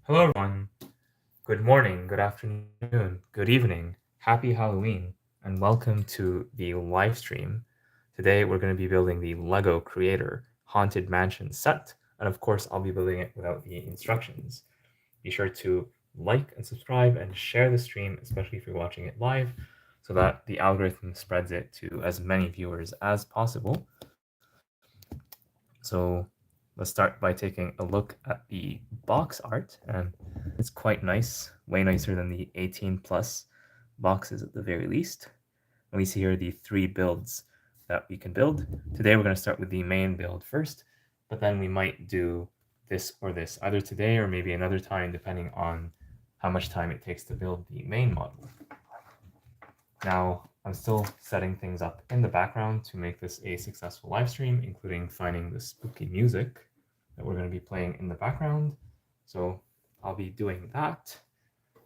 Hello, everyone. Good morning, good afternoon, good evening. Happy Halloween, and welcome to the live stream. Today, we're going to be building the Lego Creator Haunted Mansion set, and of course, I'll be building it without the instructions. Be sure to like and subscribe and share the stream, especially if you're watching it live, so that the algorithm spreads it to as many viewers as possible. So let's start by taking a look at the box art, and it's quite nice, way nicer than the 18 plus boxes at the very least. And we see here the three builds that we can build. Today we're going to start with the main build first, but then we might do this or this, either today or maybe another time, depending on how much time it takes to build the main model. Now, I'm still setting things up in the background to make this a successful live stream, including finding the spooky music that we're going to be playing in the background. So I'll be doing that.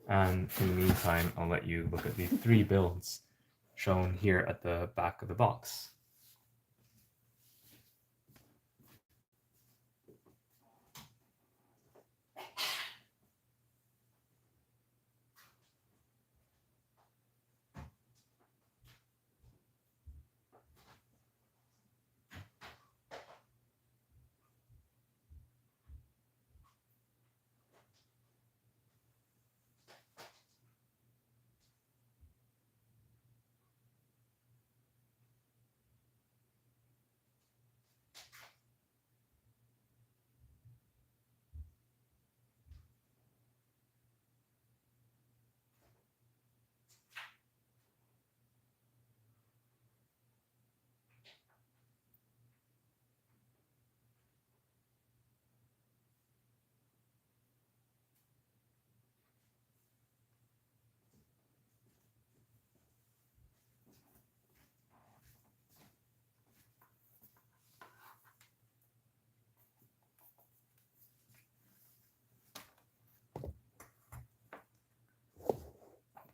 And in the meantime, I'll let you look at the three builds shown here at the back of the box.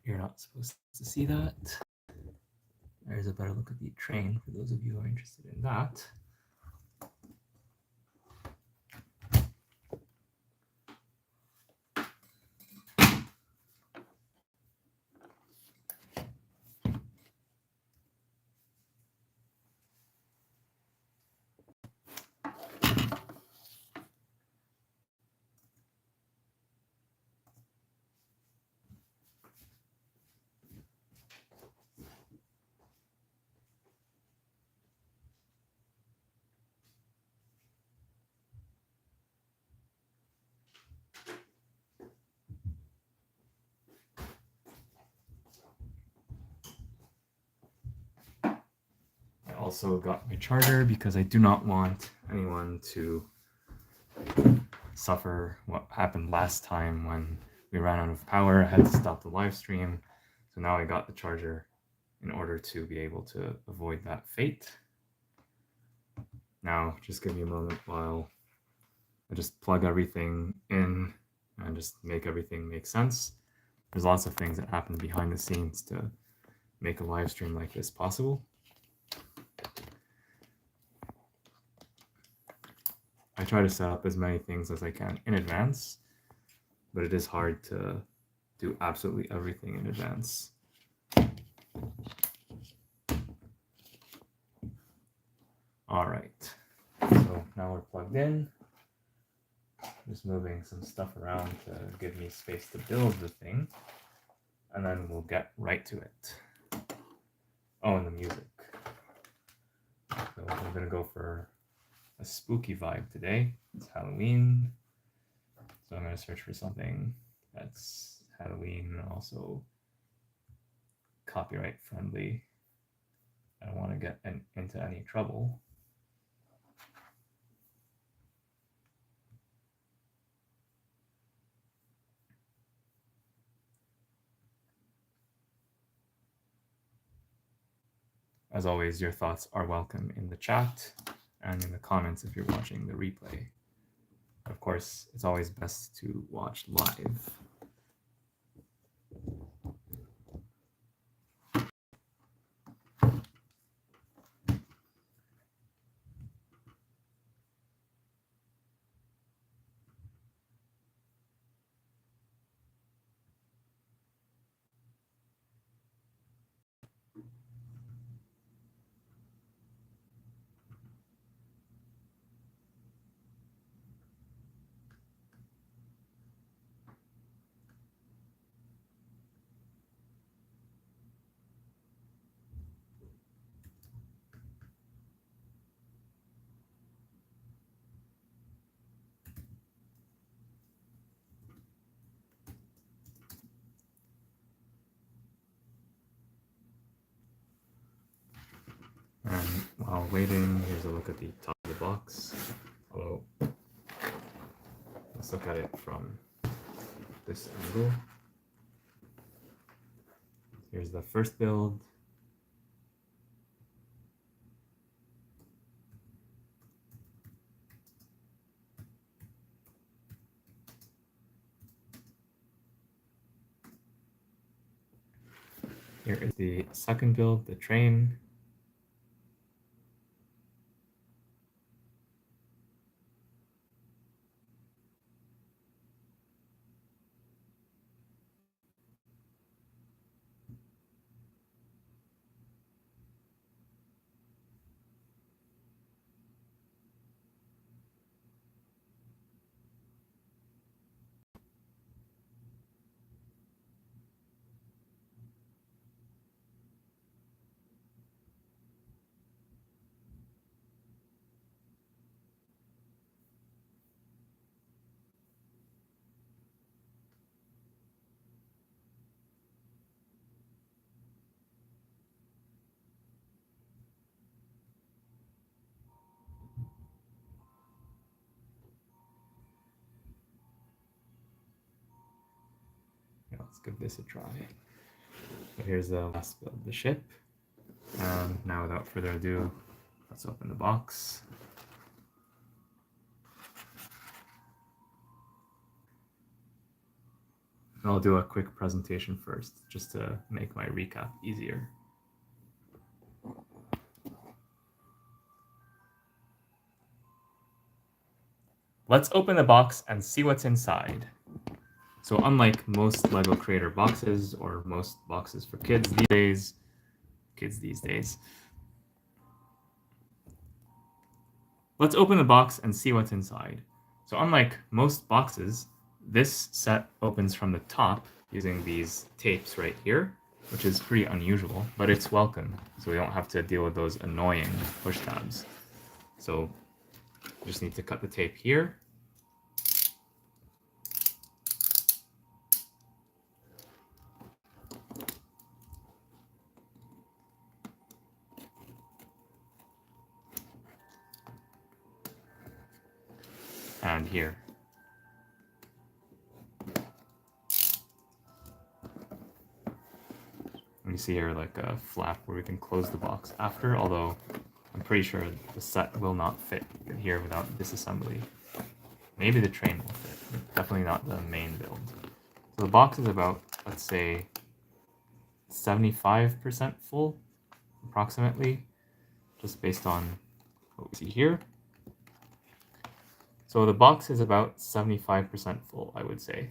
You're not supposed to see that. There's a better look at the train for those of you who are interested in that. I also got my charger because I do not want anyone to suffer what happened last time when we ran out of power. I had to stop the live stream. So now I got the charger in order to be able to avoid that fate. Now, just give me a moment while I just plug everything in and just make everything make sense. There's lots of things that happen behind the scenes to make a live stream like this possible. I try to set up as many things as I can in advance, but it is hard to do absolutely everything in advance. All right, so now we're plugged in. Just moving some stuff around to give me space to build the thing, and then we'll get right to it. Oh, and the music. So I'm gonna go for a spooky vibe today. It's Halloween, so I'm gonna search for something that's Halloween and also copyright friendly. I don't want to get into any trouble. As always, your thoughts are welcome in the chat and in the comments if you're watching the replay. Of course, it's always best to watch live. While waiting, here's a look at the top of the box. Although, let's look at it from this angle. Here's the first build. Here is the second build, the train. Let's give this a try. So here's the last build, the ship. And now without further ado, let's open the box. And I'll do a quick presentation first, just to make my recap easier. Let's open the box and see what's inside. So unlike most LEGO Creator boxes or most boxes for kids these days, let's open the box and see what's inside. So unlike most boxes, this set opens from the top using these tapes right here, which is pretty unusual, but it's welcome, so we don't have to deal with those annoying push tabs. So we just need to cut the tape here. And here. You see here like a flap where we can close the box after, although I'm pretty sure the set will not fit here without disassembly. Maybe the train will fit, definitely not the main build. So the box is about, let's say, 75% full, approximately, just based on what we see here. So the box is about 75% full, I would say.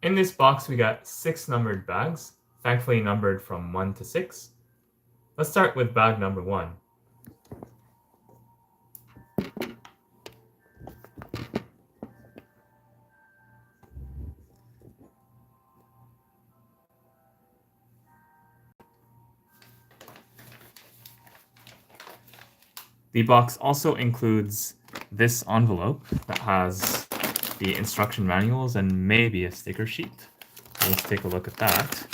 In this box, we got 6 numbered bags, thankfully numbered from 1 to 6. Let's start with bag number 1. The box also includes this envelope that has the instruction manuals and maybe a sticker sheet. Let's take a look at that.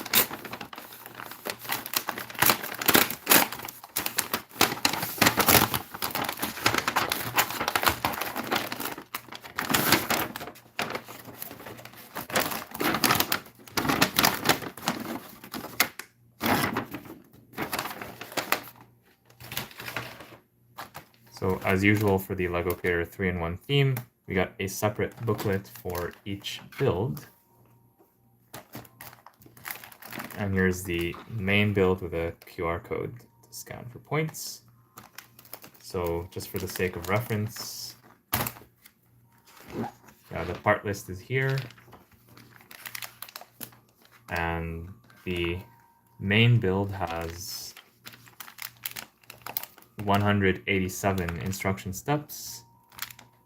So as usual for the LEGO Creator 3-in-1 theme, we got a separate booklet for each build. And here's the main build with a QR code to scan for points. So just for the sake of reference, the part list is here. And the main build has 187 instruction steps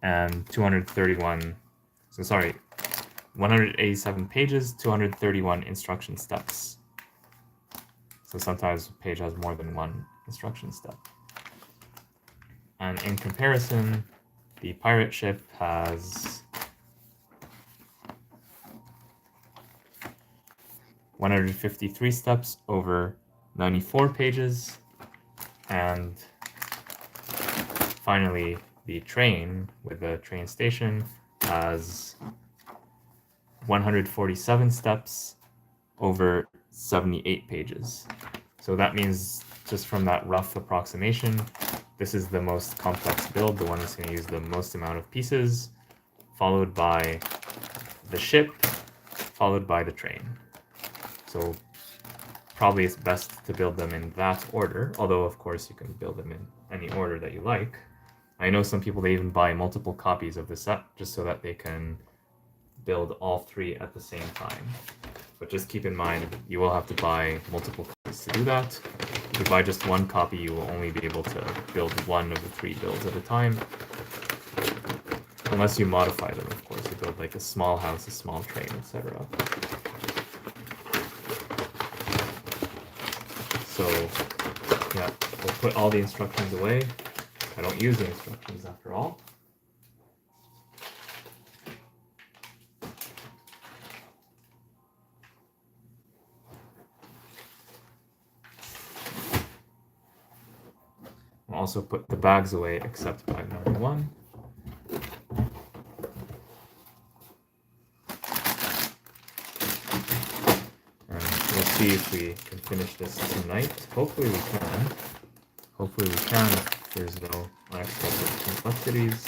and 187 pages, 231 instruction steps. So sometimes a page has more than one instruction step. And in comparison, the pirate ship has 153 steps over 94 pages. And finally, the train with the train station has 147 steps over 78 pages. So that means, just from that rough approximation, this is the most complex build, the one that's going to use the most amount of pieces, followed by the ship, followed by the train. So probably it's best to build them in that order, although of course you can build them in any order that you like. I know some people, they even buy multiple copies of the set just so that they can build all three at the same time. But just keep in mind, you will have to buy multiple copies to do that. If you buy just one copy, you will only be able to build one of the three builds at a time. Unless you modify them, of course. You build like a small house, a small train, etc. So, yeah, we'll put all the instructions away. I don't use the instructions after all. We'll also put the bags away except bag number 1. And we'll see if we can finish this tonight. Hopefully we can. Hopefully we can if there's no unexpected complexities.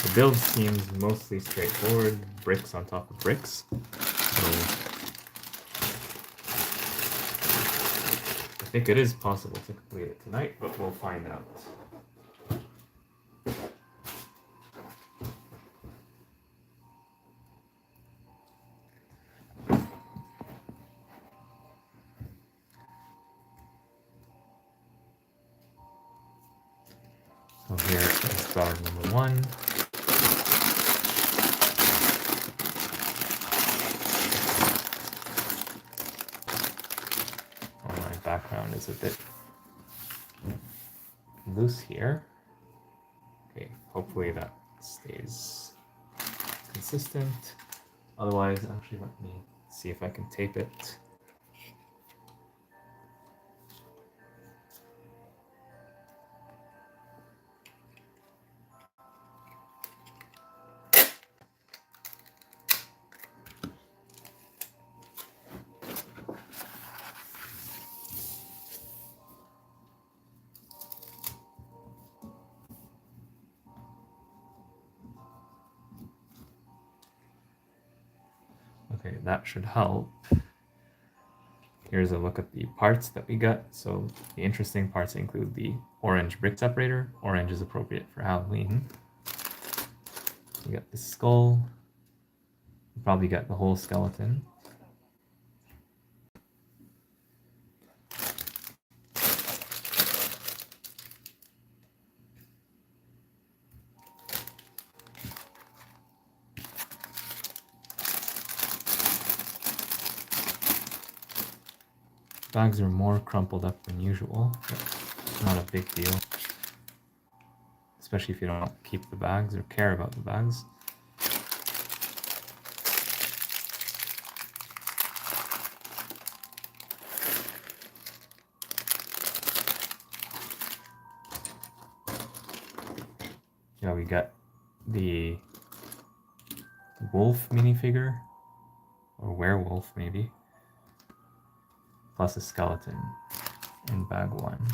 The build seems mostly straightforward, bricks on top of bricks. So I think it is possible to complete it tonight, but we'll find out. So here is bag number 1. Background is a bit loose here. Okay, hopefully that stays consistent. Otherwise, actually, let me see if I can tape it. Okay, that should help. Here's a look at the parts that we got. So the interesting parts include the orange brick separator. Orange is appropriate for Halloween. We got the skull. We probably got the whole skeleton. Bags are more crumpled up than usual, but it's not a big deal. Especially if you don't keep the bags or care about the bags. Yeah, we got the wolf minifigure, or werewolf maybe, plus a skeleton in bag 1.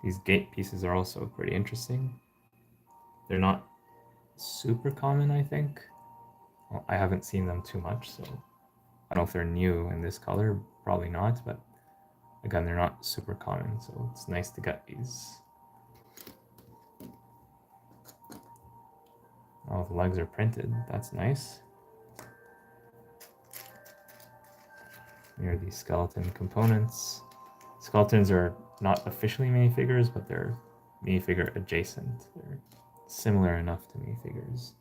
These gate pieces are also pretty interesting. They're not super common, I think. Well, I haven't seen them too much, so I don't know if they're new in this color. Probably not, but again, they're not super common, so it's nice to get these. Oh, the legs are printed. That's nice. Here are these skeleton components. Skeletons are not officially minifigures, but they're minifigure adjacent. They're similar enough to minifigures.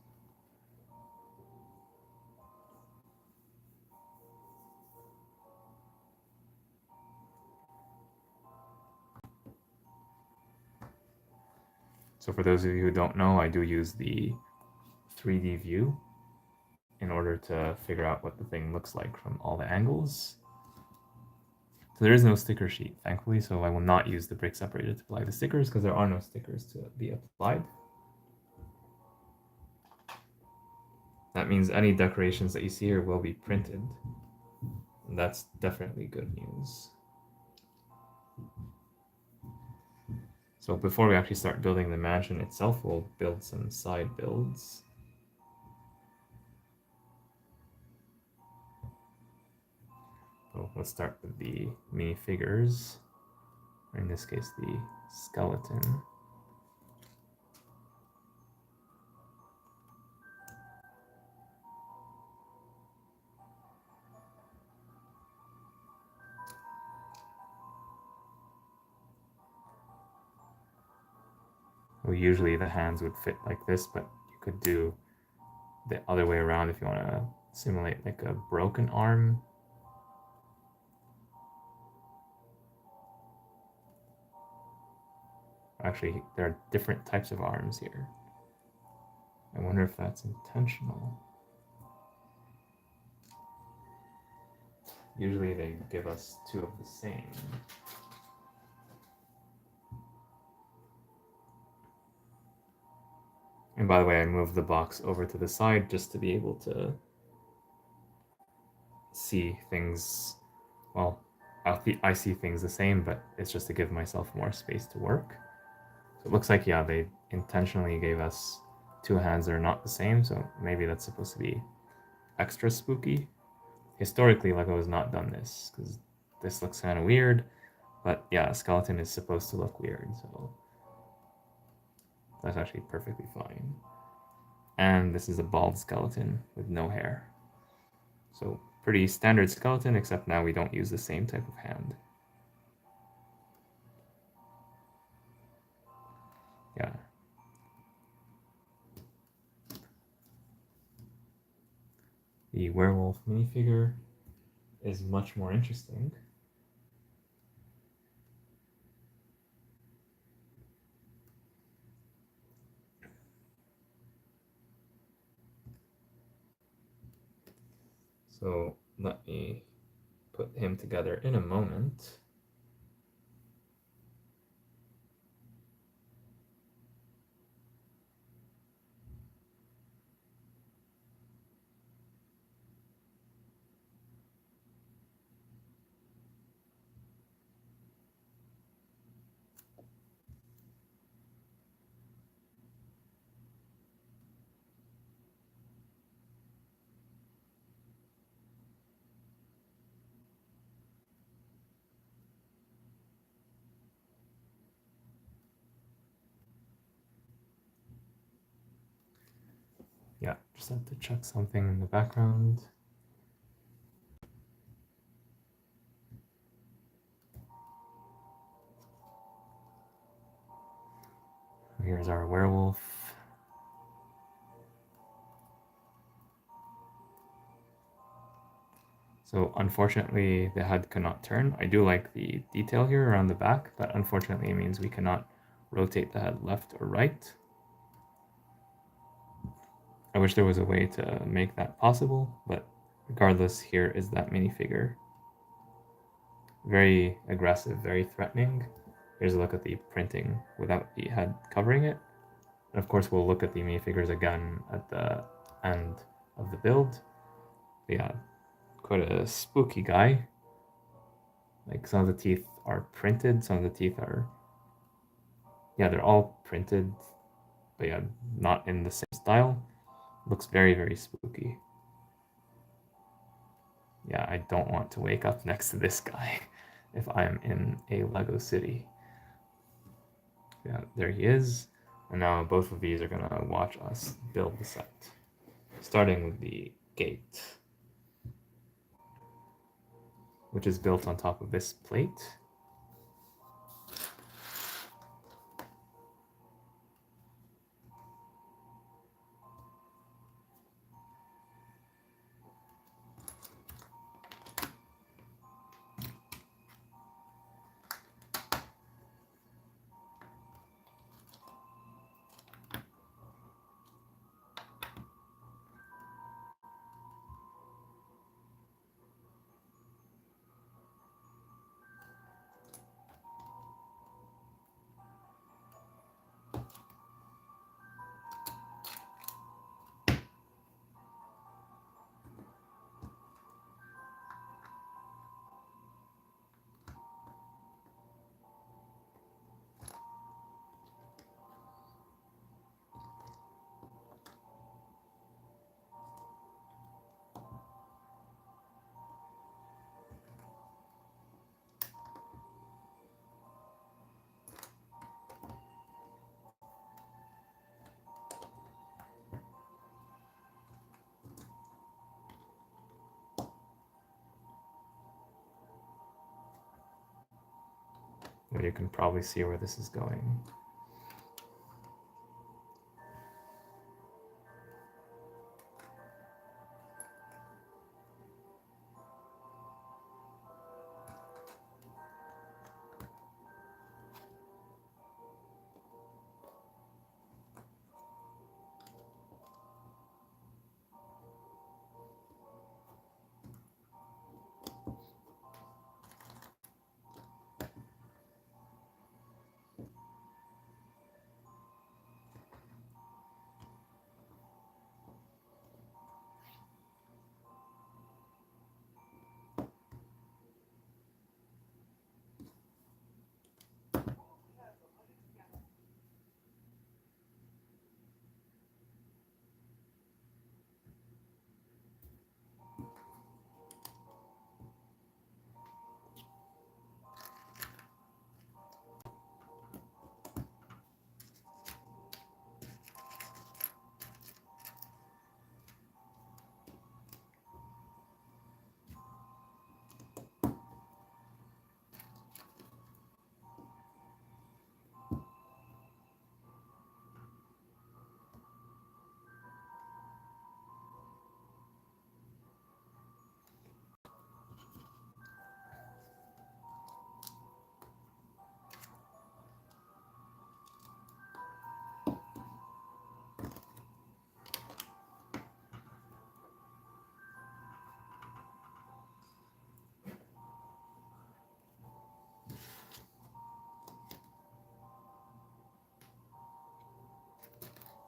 So for those of you who don't know, I do use the 3D view in order to figure out what the thing looks like from all the angles. So there is no sticker sheet, thankfully, so I will not use the brick separator to apply the stickers because there are no stickers to be applied. That means any decorations that you see here will be printed. And that's definitely good news. So before we actually start building the mansion itself, we'll build some side builds. So let's start with the minifigures, or in this case, the skeleton. Well, usually the hands would fit like this, but you could do the other way around if you want to simulate like a broken arm. Actually, there are different types of arms here. I wonder if that's intentional. Usually they give us two of the same. And by the way, I moved the box over to the side just to be able to see things. Well, I see things the same, but it's just to give myself more space to work. So it looks like, yeah, they intentionally gave us two hands that are not the same, so maybe that's supposed to be extra spooky. Historically, Lego has not done this, because this looks kind of weird, but yeah, a skeleton is supposed to look weird, so that's actually perfectly fine. And this is a bald skeleton with no hair. So pretty standard skeleton, except now we don't use the same type of hand. Yeah. The werewolf minifigure is much more interesting. So let me put him together in a moment. Yeah, just have to check something in the background. Here's our werewolf. So unfortunately, the head cannot turn. I do like the detail here around the back, but unfortunately it means we cannot rotate the head left or right. I wish there was a way to make that possible, but regardless, here is that minifigure. Very aggressive, very threatening. Here's a look at the printing without the head covering it. And of course, we'll look at the minifigures again at the end of the build. But yeah, quite a spooky guy. Like some of the teeth are printed, some of the teeth are Yeah, they're all printed, but yeah, not in the same style. Looks very, very spooky. Yeah, I don't want to wake up next to this guy if I'm in a Lego city. Yeah, there he is. And now both of these are gonna watch us build the set. Starting with the gate, which is built on top of this plate. You can probably see where this is going.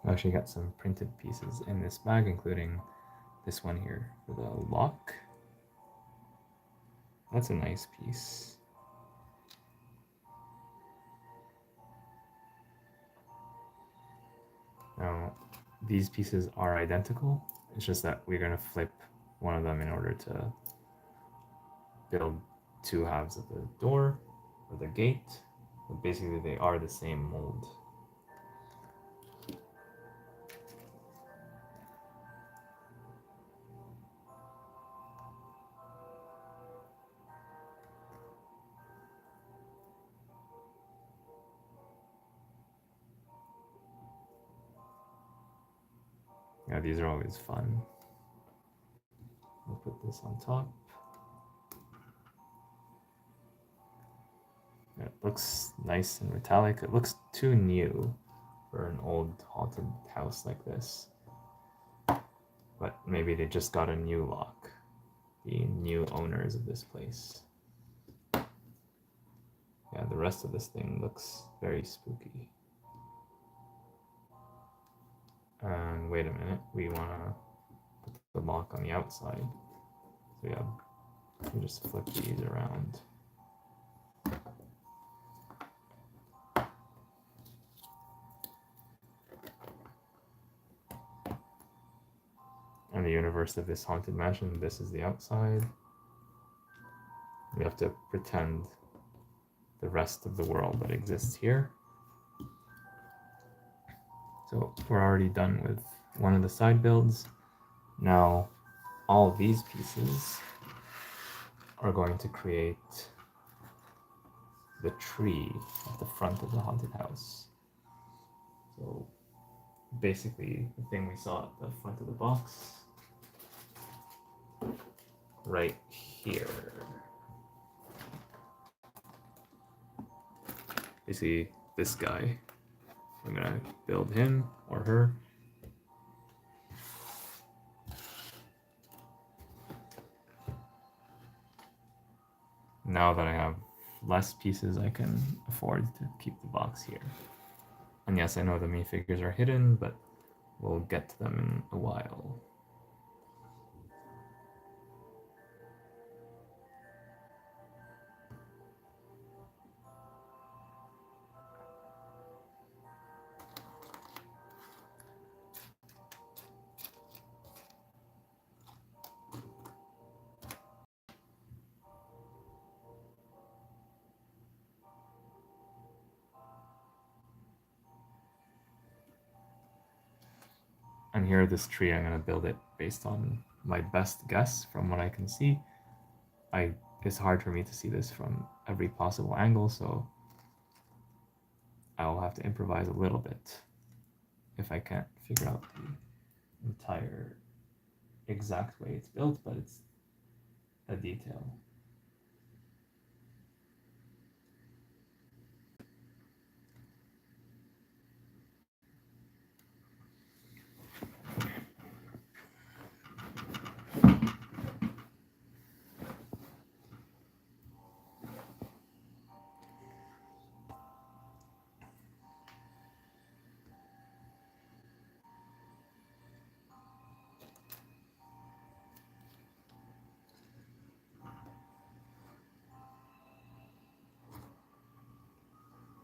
I actually got some printed pieces in this bag, including this one here for the lock. That's a nice piece. Now, these pieces are identical. It's just that we're going to flip one of them in order to build two halves of the door or the gate. But basically, they are the same mold. Yeah, these are always fun. We'll put this on top. It looks nice and metallic. It looks too new for an old haunted house like this. But maybe they just got a new lock, the new owners of this place. Yeah, the rest of this thing looks very spooky. And wait a minute, we want to put the lock on the outside. So yeah, we just flip these around. the universe of this haunted mansion, this is the outside. We have to pretend the rest of the world that exists here. So we're already done with one of the side builds. Now all these pieces are going to create the tree at the front of the haunted house. So basically the thing we saw at the front of the box, right here. Basically this guy. I'm gonna build him or her. Now that I have less pieces, I can afford to keep the box here. And yes, I know the minifigures are hidden, but we'll get to them in a while. And here, this tree, I'm gonna build it based on my best guess from what I can see. It's hard for me to see this from every possible angle, so I'll have to improvise a little bit if I can't figure out the entire exact way it's built, but it's a detail.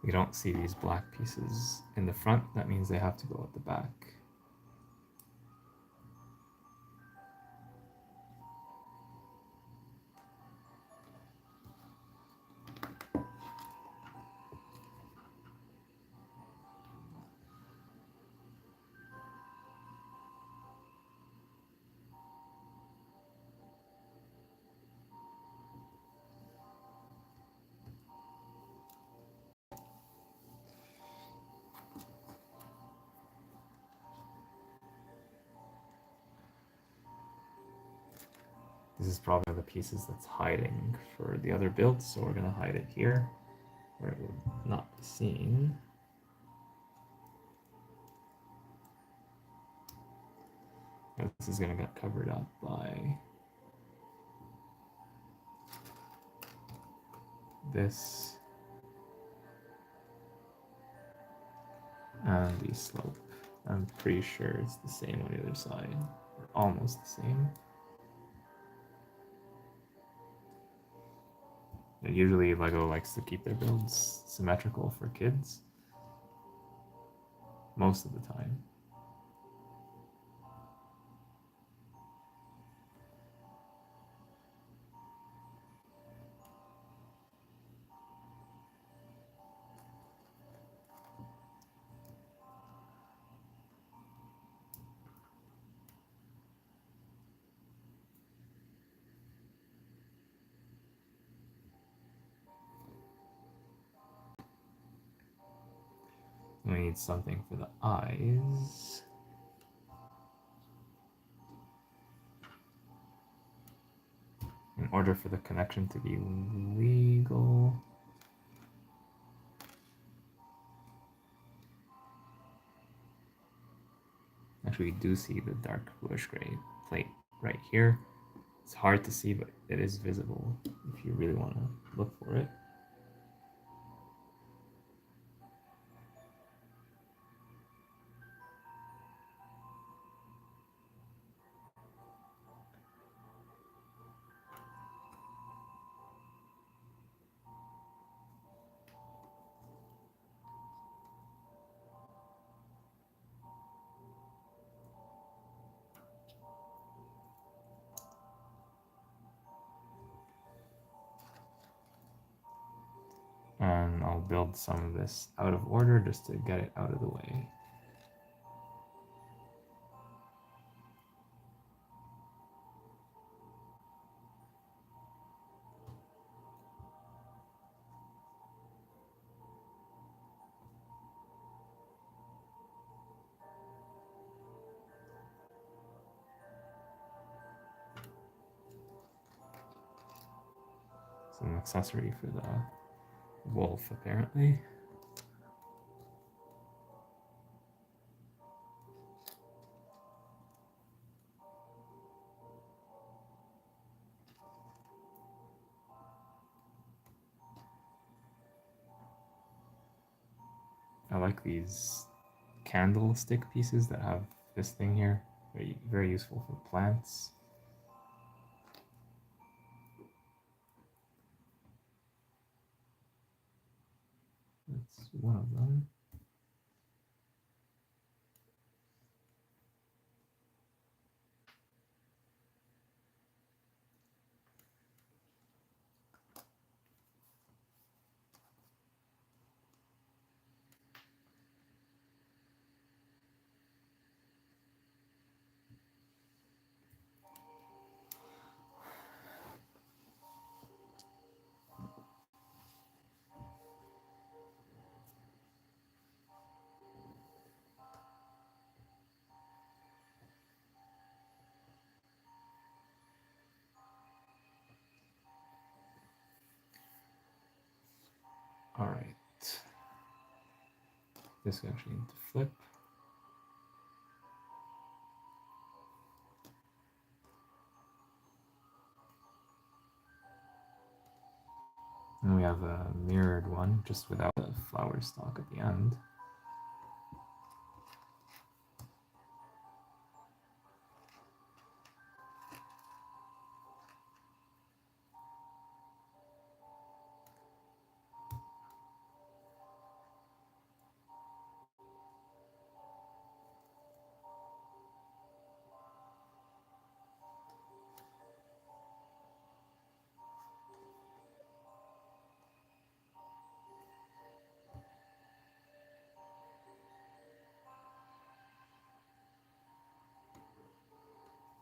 We don't see these black pieces in the front. That means they have to go at the back. This is probably the pieces that's hiding for the other builds, so we're gonna hide it here, where it will not be seen. And this is gonna get covered up by this and the slope. I'm pretty sure it's the same on the other side, or almost the same. Usually LEGO likes to keep their builds symmetrical for kids, most of the time. We need something for the eyes. In order for the connection to be legal. Actually, we do see the dark bluish gray plate right here. It's hard to see, but it is visible if you really want to look for it. I'll build some of this out of order just to get it out of the way. Some accessory for the wolf, apparently. I like these candlestick pieces that have this thing here. Very, very useful for plants. That's one of them. All right. This we actually need to flip. And we have a mirrored one, just without the flower stalk at the end.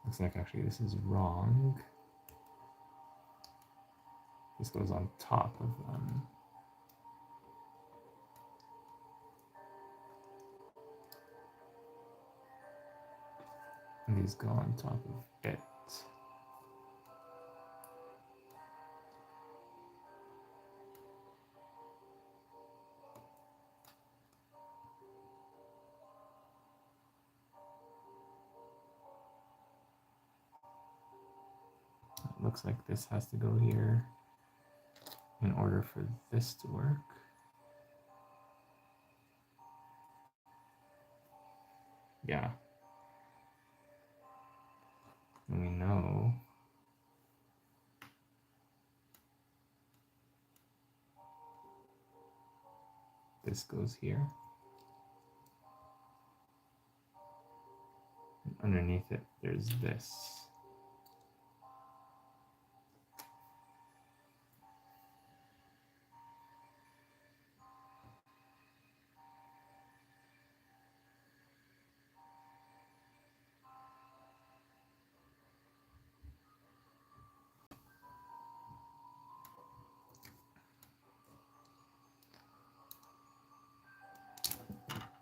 Looks like actually this is wrong. This goes on top of and these go on top of it. It looks like this has to go here in order for this to work. Yeah. And we know this goes here. And underneath it, there's this.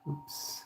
Oops.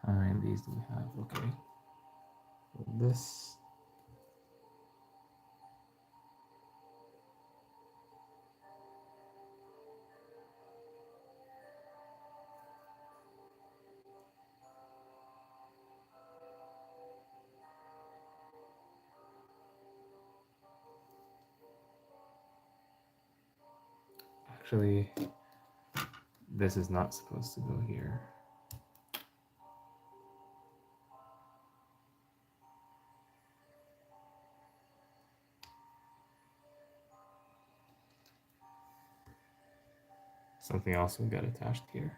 How many of these do we have? Okay. So this. actually, this is not supposed to go here. Something else will get attached here.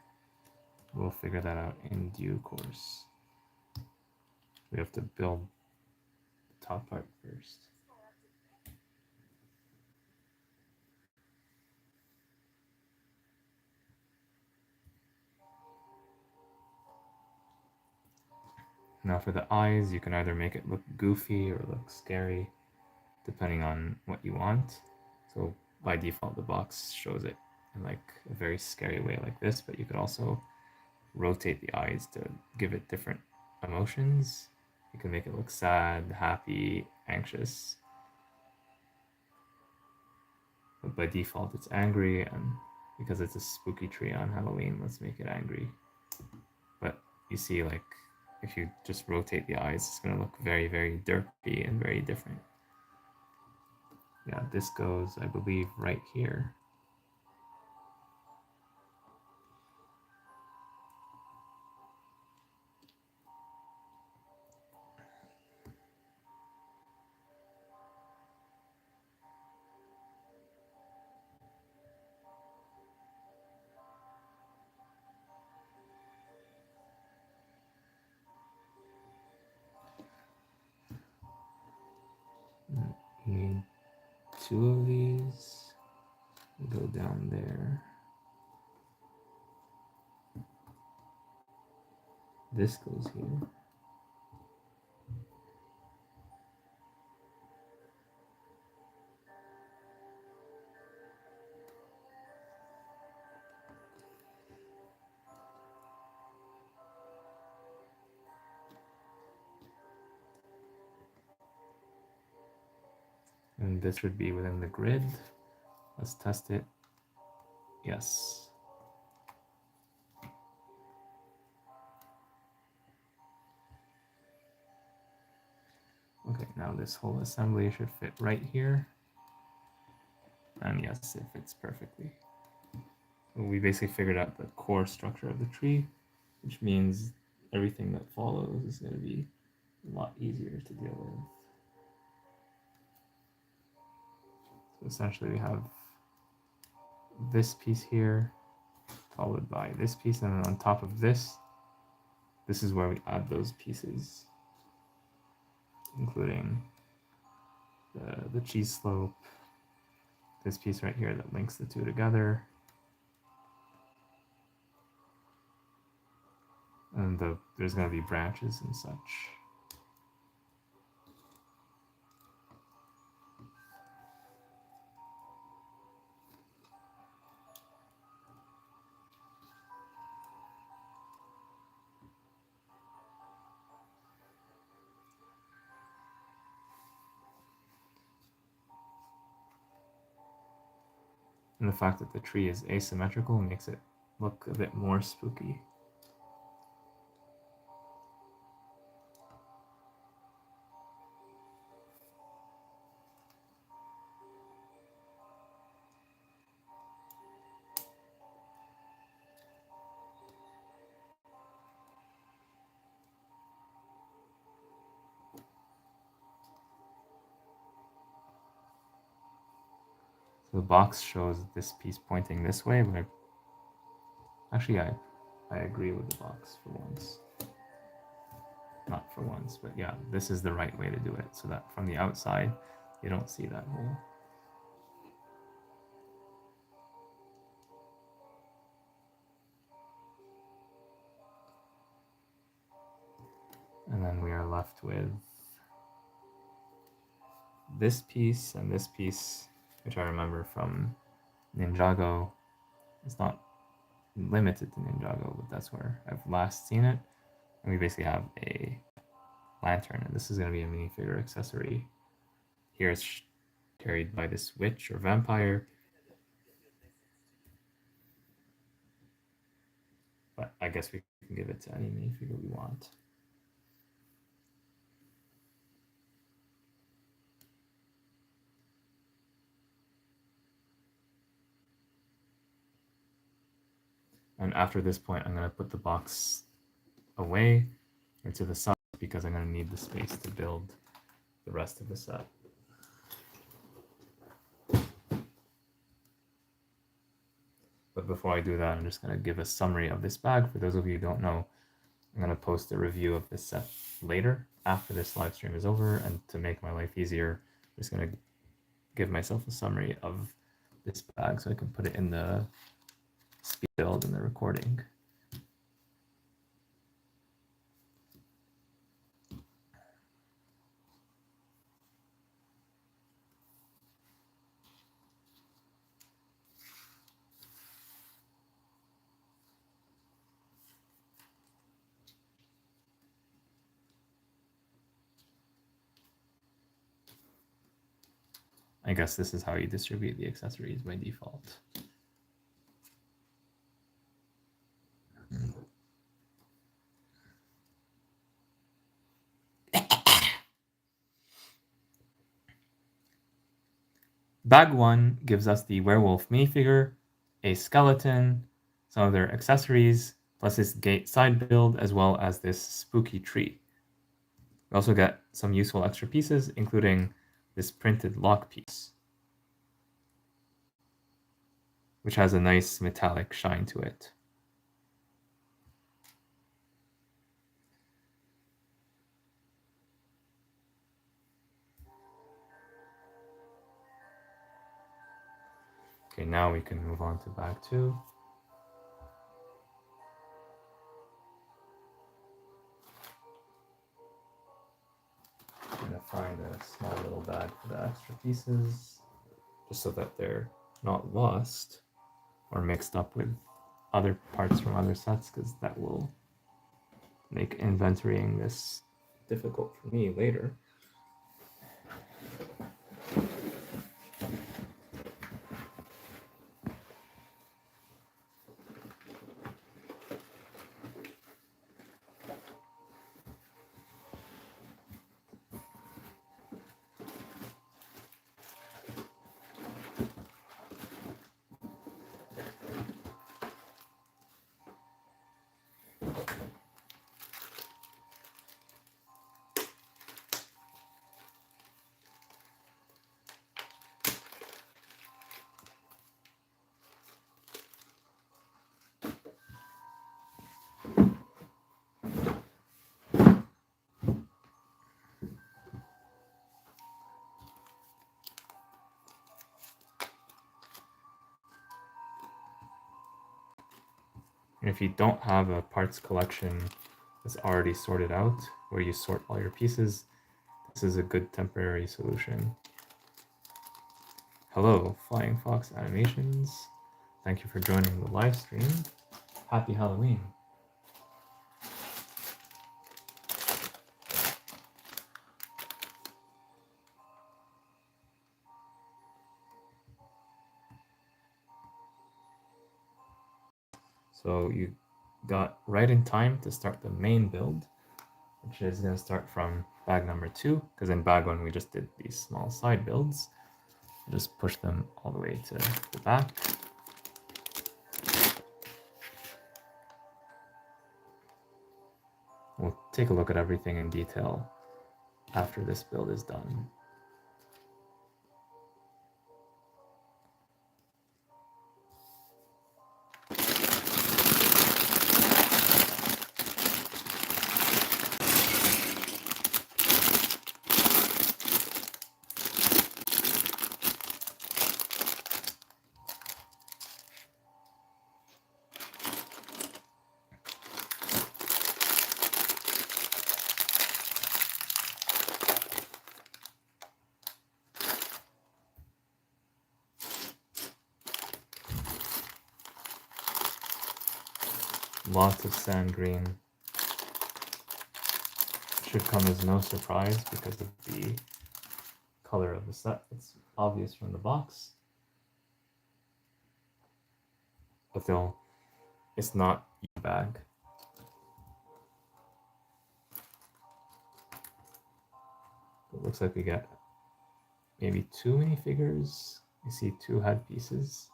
We'll figure that out in due course. We have to build the top part first. Now for the eyes, you can either make it look goofy or look scary, depending on what you want. So by default, the box shows it in like a very scary way like this, but you could also rotate the eyes to give it different emotions. You can make it look sad, happy, anxious. But by default, it's angry, and because it's a spooky tree on Halloween, let's make it angry. But you see, like, if you just rotate the eyes, it's going to look very, very derpy and very different. Yeah, this goes, I believe, right here. You need 2 of these. Go down there. This goes here. And this would be within the grid. Let's test it. Yes. Okay, now this whole assembly should fit right here. And yes, it fits perfectly. So we basically figured out the core structure of the tree, which means everything that follows is going to be a lot easier to deal with. So essentially we have this piece here, followed by this piece, and then on top of this, this is where we add those pieces, including the cheese slope, this piece right here that links the two together, and there's going to be branches and such. And the fact that the tree is asymmetrical makes it look a bit more spooky. So the box shows this piece pointing this way, but actually I agree with the box for once. Not for once, but yeah, this is the right way to do it, so that from the outside, you don't see that hole. And then we are left with this piece and this piece, which I remember from Ninjago. It's not limited to Ninjago, but that's where I've last seen it. And we basically have a lantern, and this is going to be a minifigure accessory. Here it's carried by this witch or vampire. But I guess we can give it to any minifigure we want. And after this point, I'm going to put the box away or to the side because I'm going to need the space to build the rest of the set. But before I do that, I'm just going to give a summary of this bag. For those of you who don't know, I'm going to post a review of this set later after this live stream is over. And to make my life easier, I'm just going to give myself a summary of this bag so I can put it in the speed build in the recording. I guess this is how you distribute the accessories by default. Bag 1 gives us the werewolf minifigure, a skeleton, some of their accessories, plus this gate side build, as well as this spooky tree. We also get some useful extra pieces, including this printed lock piece, which has a nice metallic shine to it. Okay, now we can move on to bag 2. I'm going to find a small little bag for the extra pieces, just so that they're not lost or mixed up with other parts from other sets, because that will make inventorying this difficult for me later. And if you don't have a parts collection that's already sorted out, where you sort all your pieces, this is a good temporary solution. Hello, Flying Fox Animations. Thank you for joining the live stream. Happy Halloween. So you got right in time to start the main build, which is going to start from bag number 2, because in bag 1 we just did these small side builds. Just push them all the way to the back. We'll take a look at everything in detail after this build is done. Lots of sand green. Should come as no surprise because of the color of the set. It's obvious from the box. But it's not a bag. It looks like we get maybe 2 minifigures. You see 2 head pieces.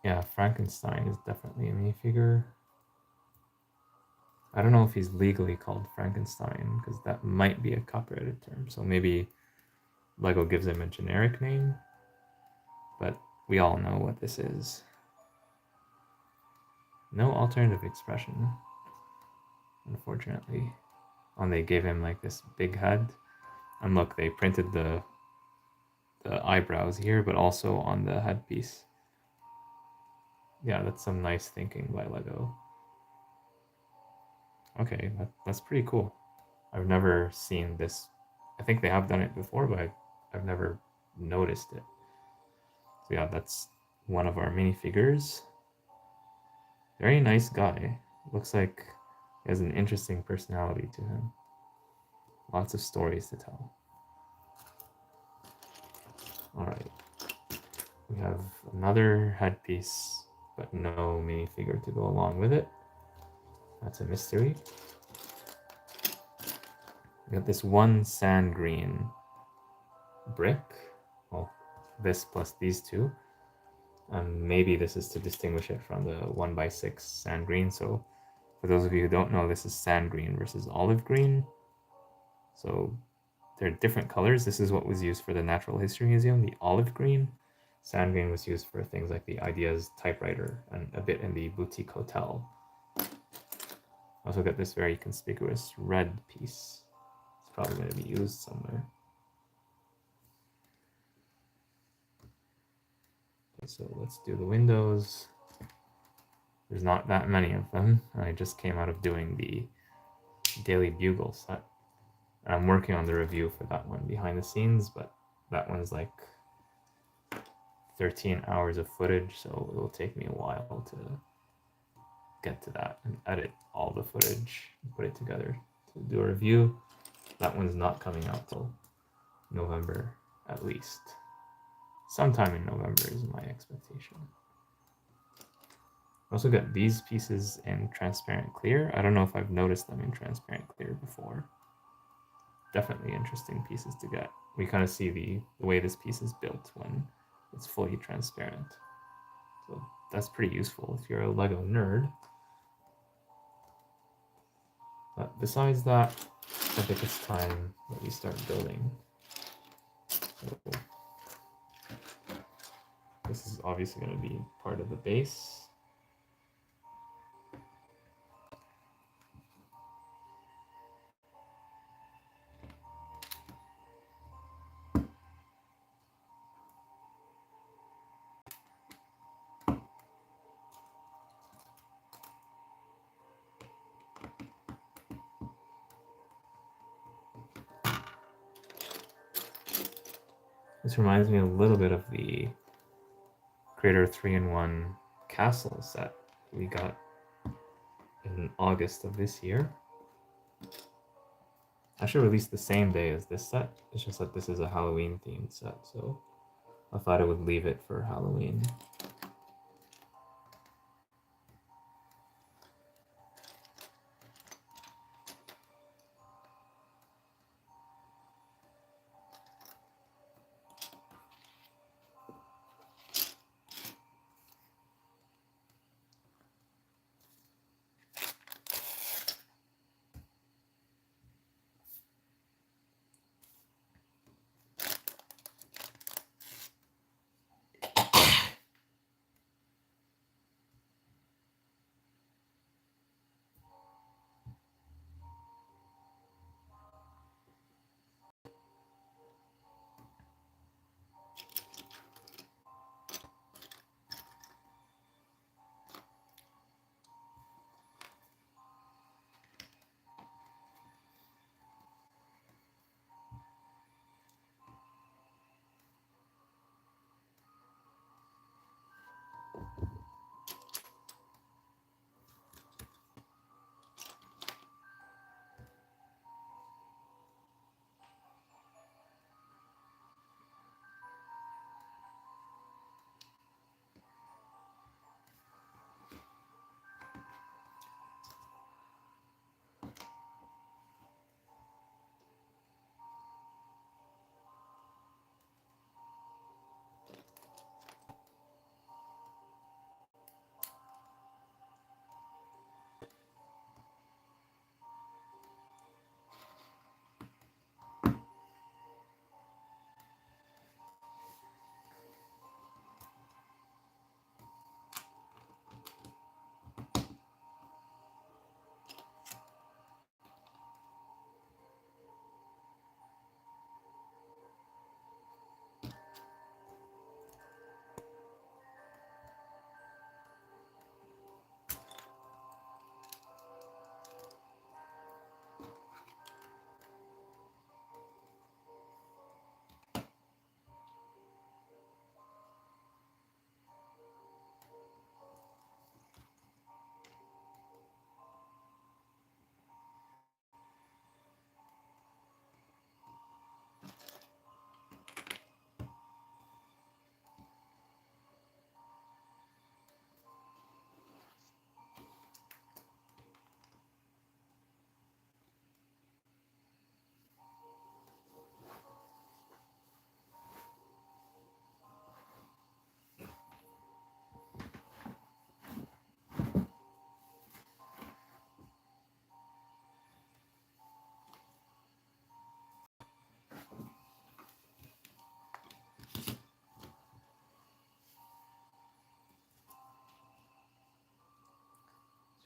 Yeah, Frankenstein is definitely a minifigure. I don't know if he's legally called Frankenstein, because that might be a copyrighted term. So maybe Lego gives him a generic name, but we all know what this is. No alternative expression, unfortunately. And they gave him like this big head. And look, they printed the eyebrows here, but also on the headpiece. Yeah, that's some nice thinking by Lego. Okay, that's pretty cool. I've never seen this. I think they have done it before, but I've never noticed it. So yeah, that's one of our minifigures. Very nice guy. Looks like he has an interesting personality to him. Lots of stories to tell. All right. We have another headpiece, but no minifigure to go along with it. That's a mystery. We got this one sand green brick. Well, this plus these two. Maybe this is to distinguish it from the 1x6 sand green. So for those of you who don't know, this is sand green versus olive green. So they're different colors. This is what was used for the Natural History Museum, the olive green. Sand green was used for things like the Ideas typewriter and a bit in the Boutique Hotel. Also got this very conspicuous red piece. It's probably going to be used somewhere. Okay, so let's do the windows. There's not that many of them. I just came out of doing the Daily Bugle set. And I'm working on the review for that one behind the scenes, but that one's like 13 hours of footage, so it will take me a while to get to that and edit all the footage and put it together to do a review. That one's not coming out till November at least. Sometime in November is my expectation. I also got these pieces in transparent clear. I don't know if I've noticed them in transparent clear before. Definitely interesting pieces to get. We kind of see the way this piece is built when it's fully transparent. So that's pretty useful if you're a Lego nerd. But besides that, I think it's time that we start building. So this is obviously going to be part of the base. This reminds me a little bit of the Creator 3-in-1 castle set we got in August of this year. Actually released the same day as this set. It's just that this is a Halloween themed set, so I thought I would leave it for Halloween.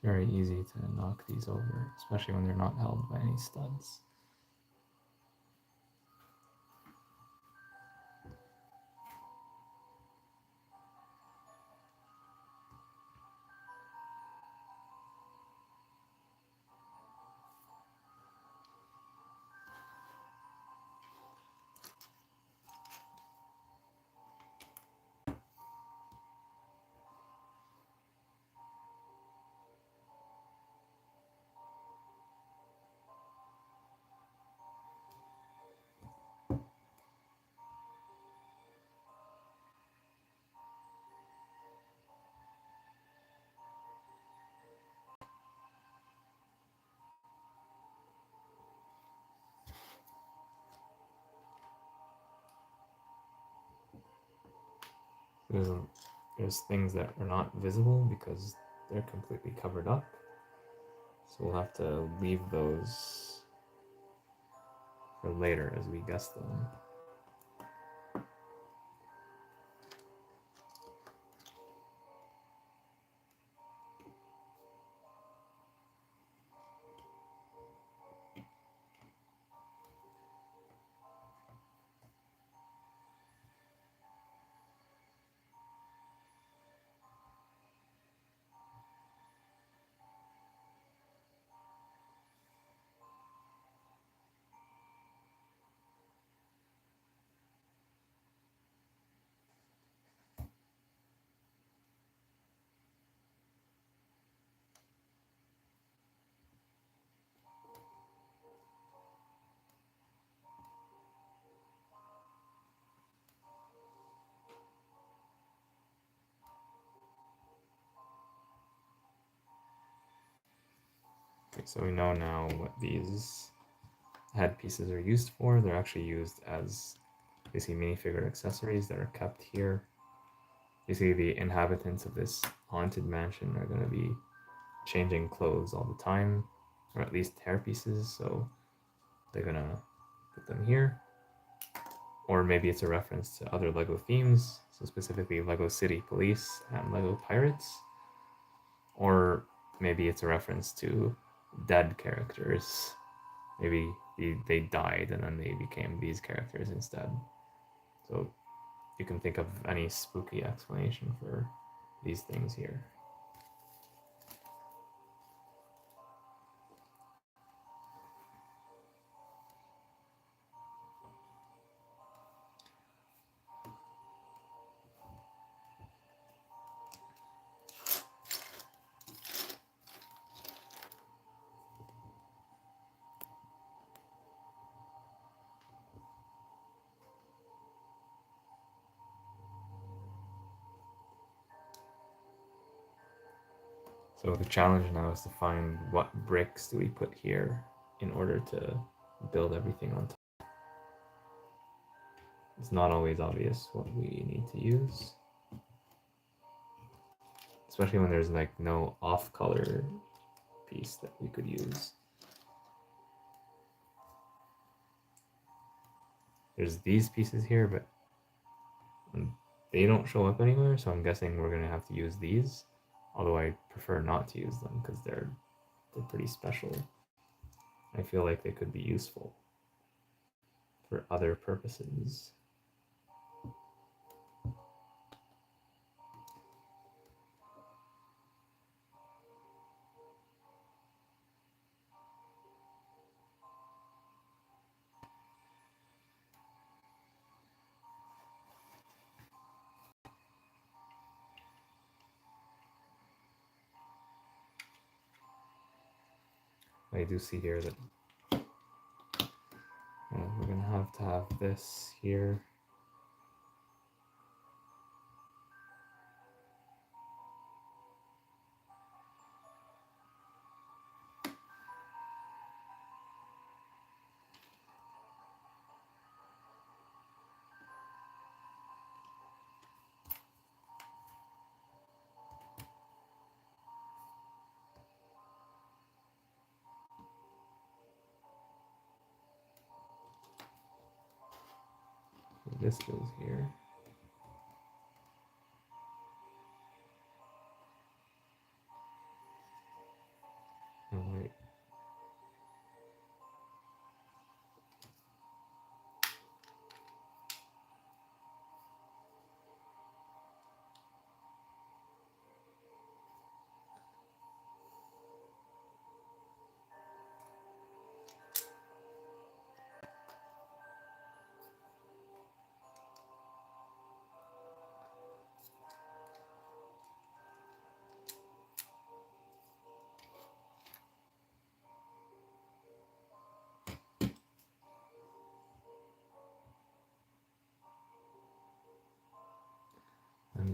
It's very easy to knock these over, especially when they're not held by any studs. There's things that are not visible because they're completely covered up. So we'll have to leave those for later as we guess them. Okay, so we know now what these head pieces are used for. They're actually used as basically minifigure accessories that are kept here. Basically, the inhabitants of this haunted mansion are going to be changing clothes all the time, or at least hair pieces, so they're going to put them here. Or maybe it's a reference to other LEGO themes, so specifically LEGO City Police and LEGO Pirates. Or maybe it's a reference to dead characters. Maybe they died and then they became these characters instead. So you can think of any spooky explanation for these things here. So the challenge now is to find what bricks do we put here in order to build everything on top. It's not always obvious what we need to use, especially when there's like no off-color piece that we could use. There's these pieces here, but they don't show up anywhere, so I'm guessing we're gonna have to use these. Although I prefer not to use them because they're pretty special. I feel like they could be useful for other purposes. I do see here that we're gonna have to have this here. This goes here.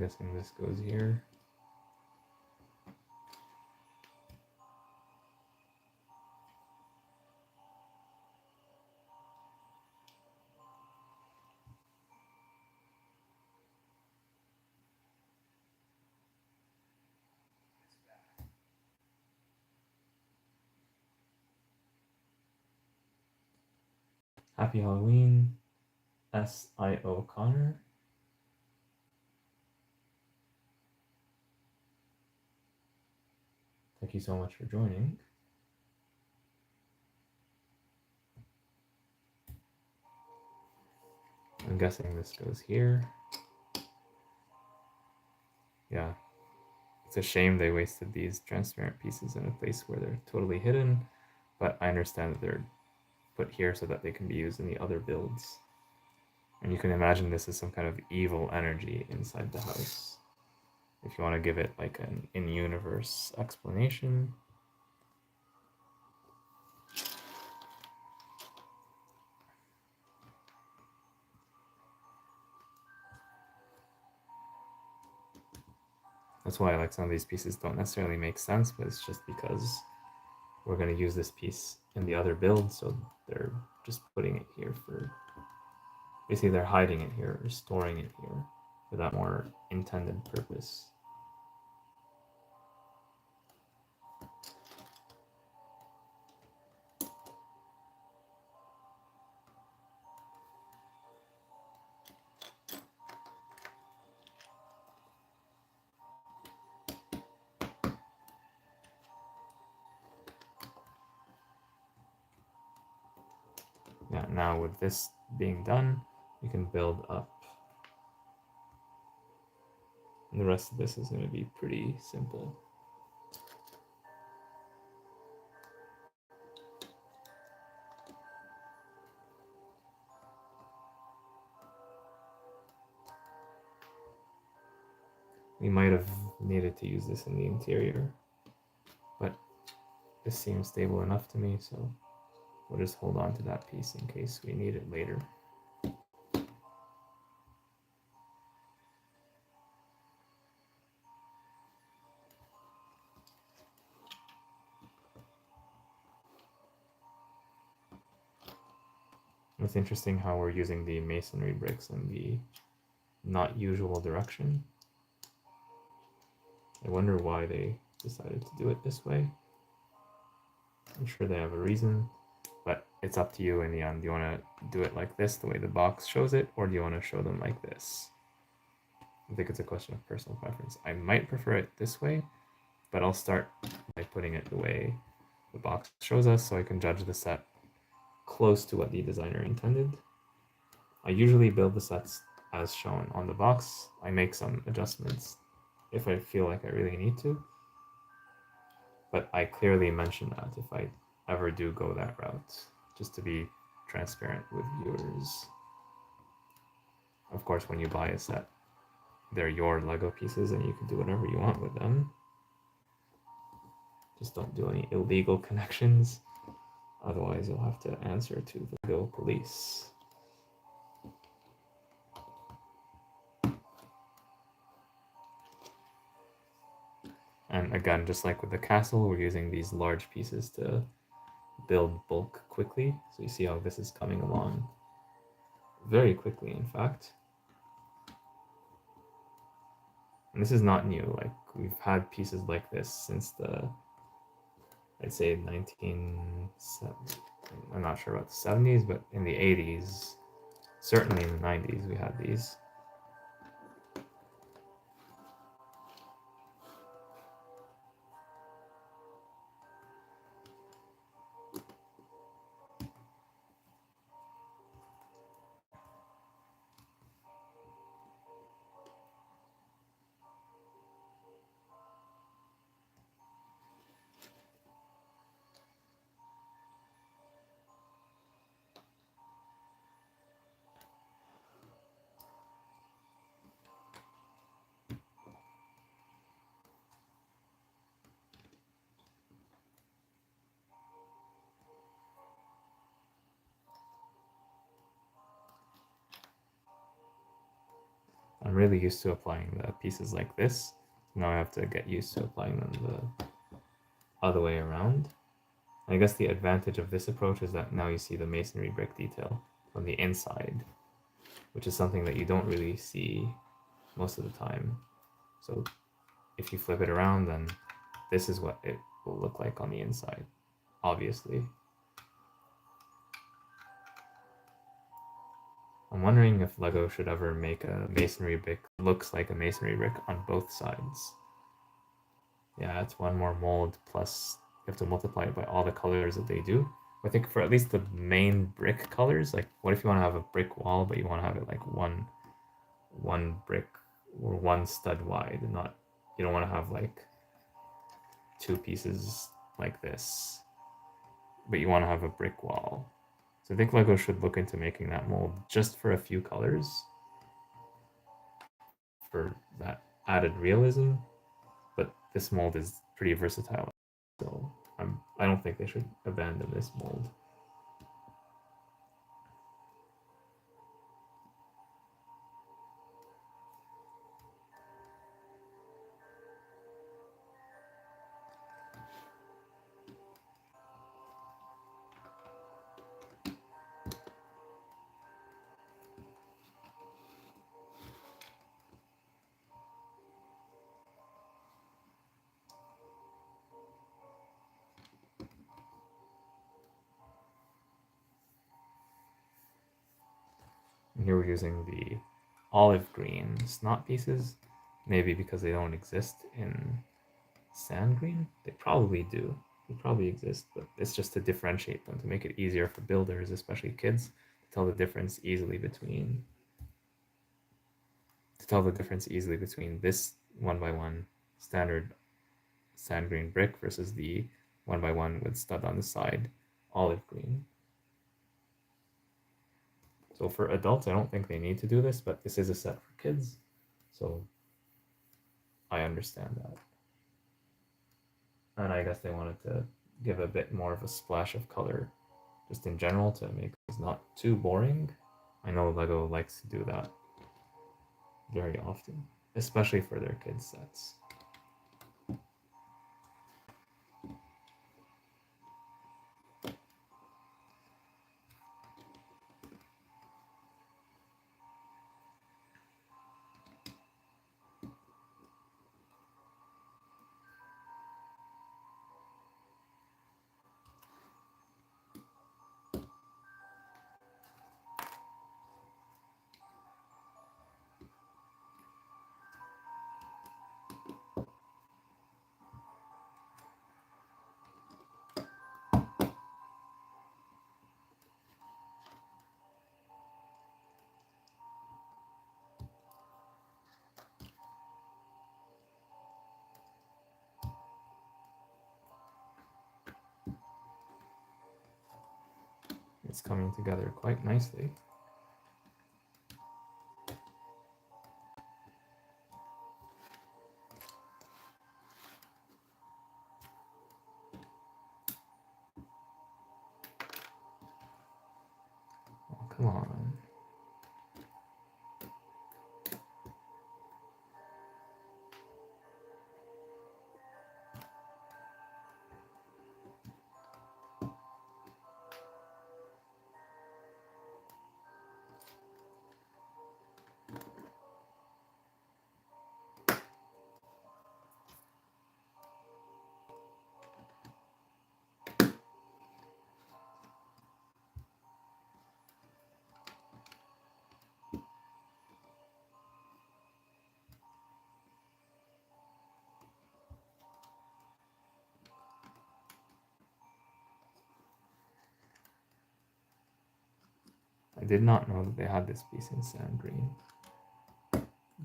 guessing this goes here. Happy Halloween, S.I.O. Connor. Thank you so much for joining. I'm guessing this goes here. Yeah. It's a shame they wasted these transparent pieces in a place where they're totally hidden, but I understand that they're put here so that they can be used in the other builds. And you can imagine this is some kind of evil energy inside the house. If you want to give it like an in-universe explanation. That's why like some of these pieces don't necessarily make sense, but it's just because we're going to use this piece in the other build, so they're just putting it here for, basically they're hiding it here or storing it here for that more intended purpose. Yeah, now with this being done, we can build up. And the rest of this is going to be pretty simple. We might have needed to use this in the interior, but this seems stable enough to me, so we'll just hold on to that piece in case we need it later. It's interesting how we're using the masonry bricks in the not usual direction. I wonder why they decided to do it this way. I'm sure they have a reason, but it's up to you in the end. Do you want to do it like this, the way the box shows it, or do you want to show them like this? I think it's a question of personal preference. I might prefer it this way, but I'll start by putting it the way the box shows us so I can judge the set close to what the designer intended. I usually build the sets as shown on the box. I make some adjustments if I feel like I really need to, but I clearly mention that if I ever do go that route, just to be transparent with viewers. Of course, when you buy a set, they're your Lego pieces and you can do whatever you want with them. Just don't do any illegal connections. Otherwise, you'll have to answer to the Lego police. And again, just like with the castle, we're using these large pieces to build bulk quickly. So you see how this is coming along very quickly, in fact. And this is not new. Like, we've had pieces like this since the, I'd say 1970s. I'm not sure about the 70s, but in the 80s, certainly in the 90s, we had these. really used to applying the pieces like this. Now I have to get used to applying them the other way around. I guess the advantage of this approach is that now you see the masonry brick detail from the inside, which is something that you don't really see most of the time. So if you flip it around, then this is what it will look like on the inside, obviously. I'm wondering if LEGO should ever make a masonry brick that looks like a masonry brick on both sides. Yeah, it's one more mold, plus you have to multiply it by all the colors that they do. I think for at least the main brick colors, like what if you want to have a brick wall, but you want to have it like one brick or one stud wide, and not, you don't want to have like two pieces like this, but you want to have a brick wall. So I think LEGO should look into making that mold just for a few colors for that added realism. But this mold is pretty versatile, so I don't think they should abandon this mold. And here we're using the olive green snot pieces, maybe because they don't exist in sand green. They probably do. They probably exist, but it's just to differentiate them, to make it easier for builders, especially kids, to tell the difference easily between this 1x1 standard sand green brick versus the 1x1 with stud on the side olive green. So for adults, I don't think they need to do this, but this is a set for kids, so I understand that. And I guess they wanted to give a bit more of a splash of color just in general to make it not too boring. I know LEGO likes to do that very often, especially for their kids sets. It's coming together quite nicely. Oh, come on. I did not know that they had this piece in sand green.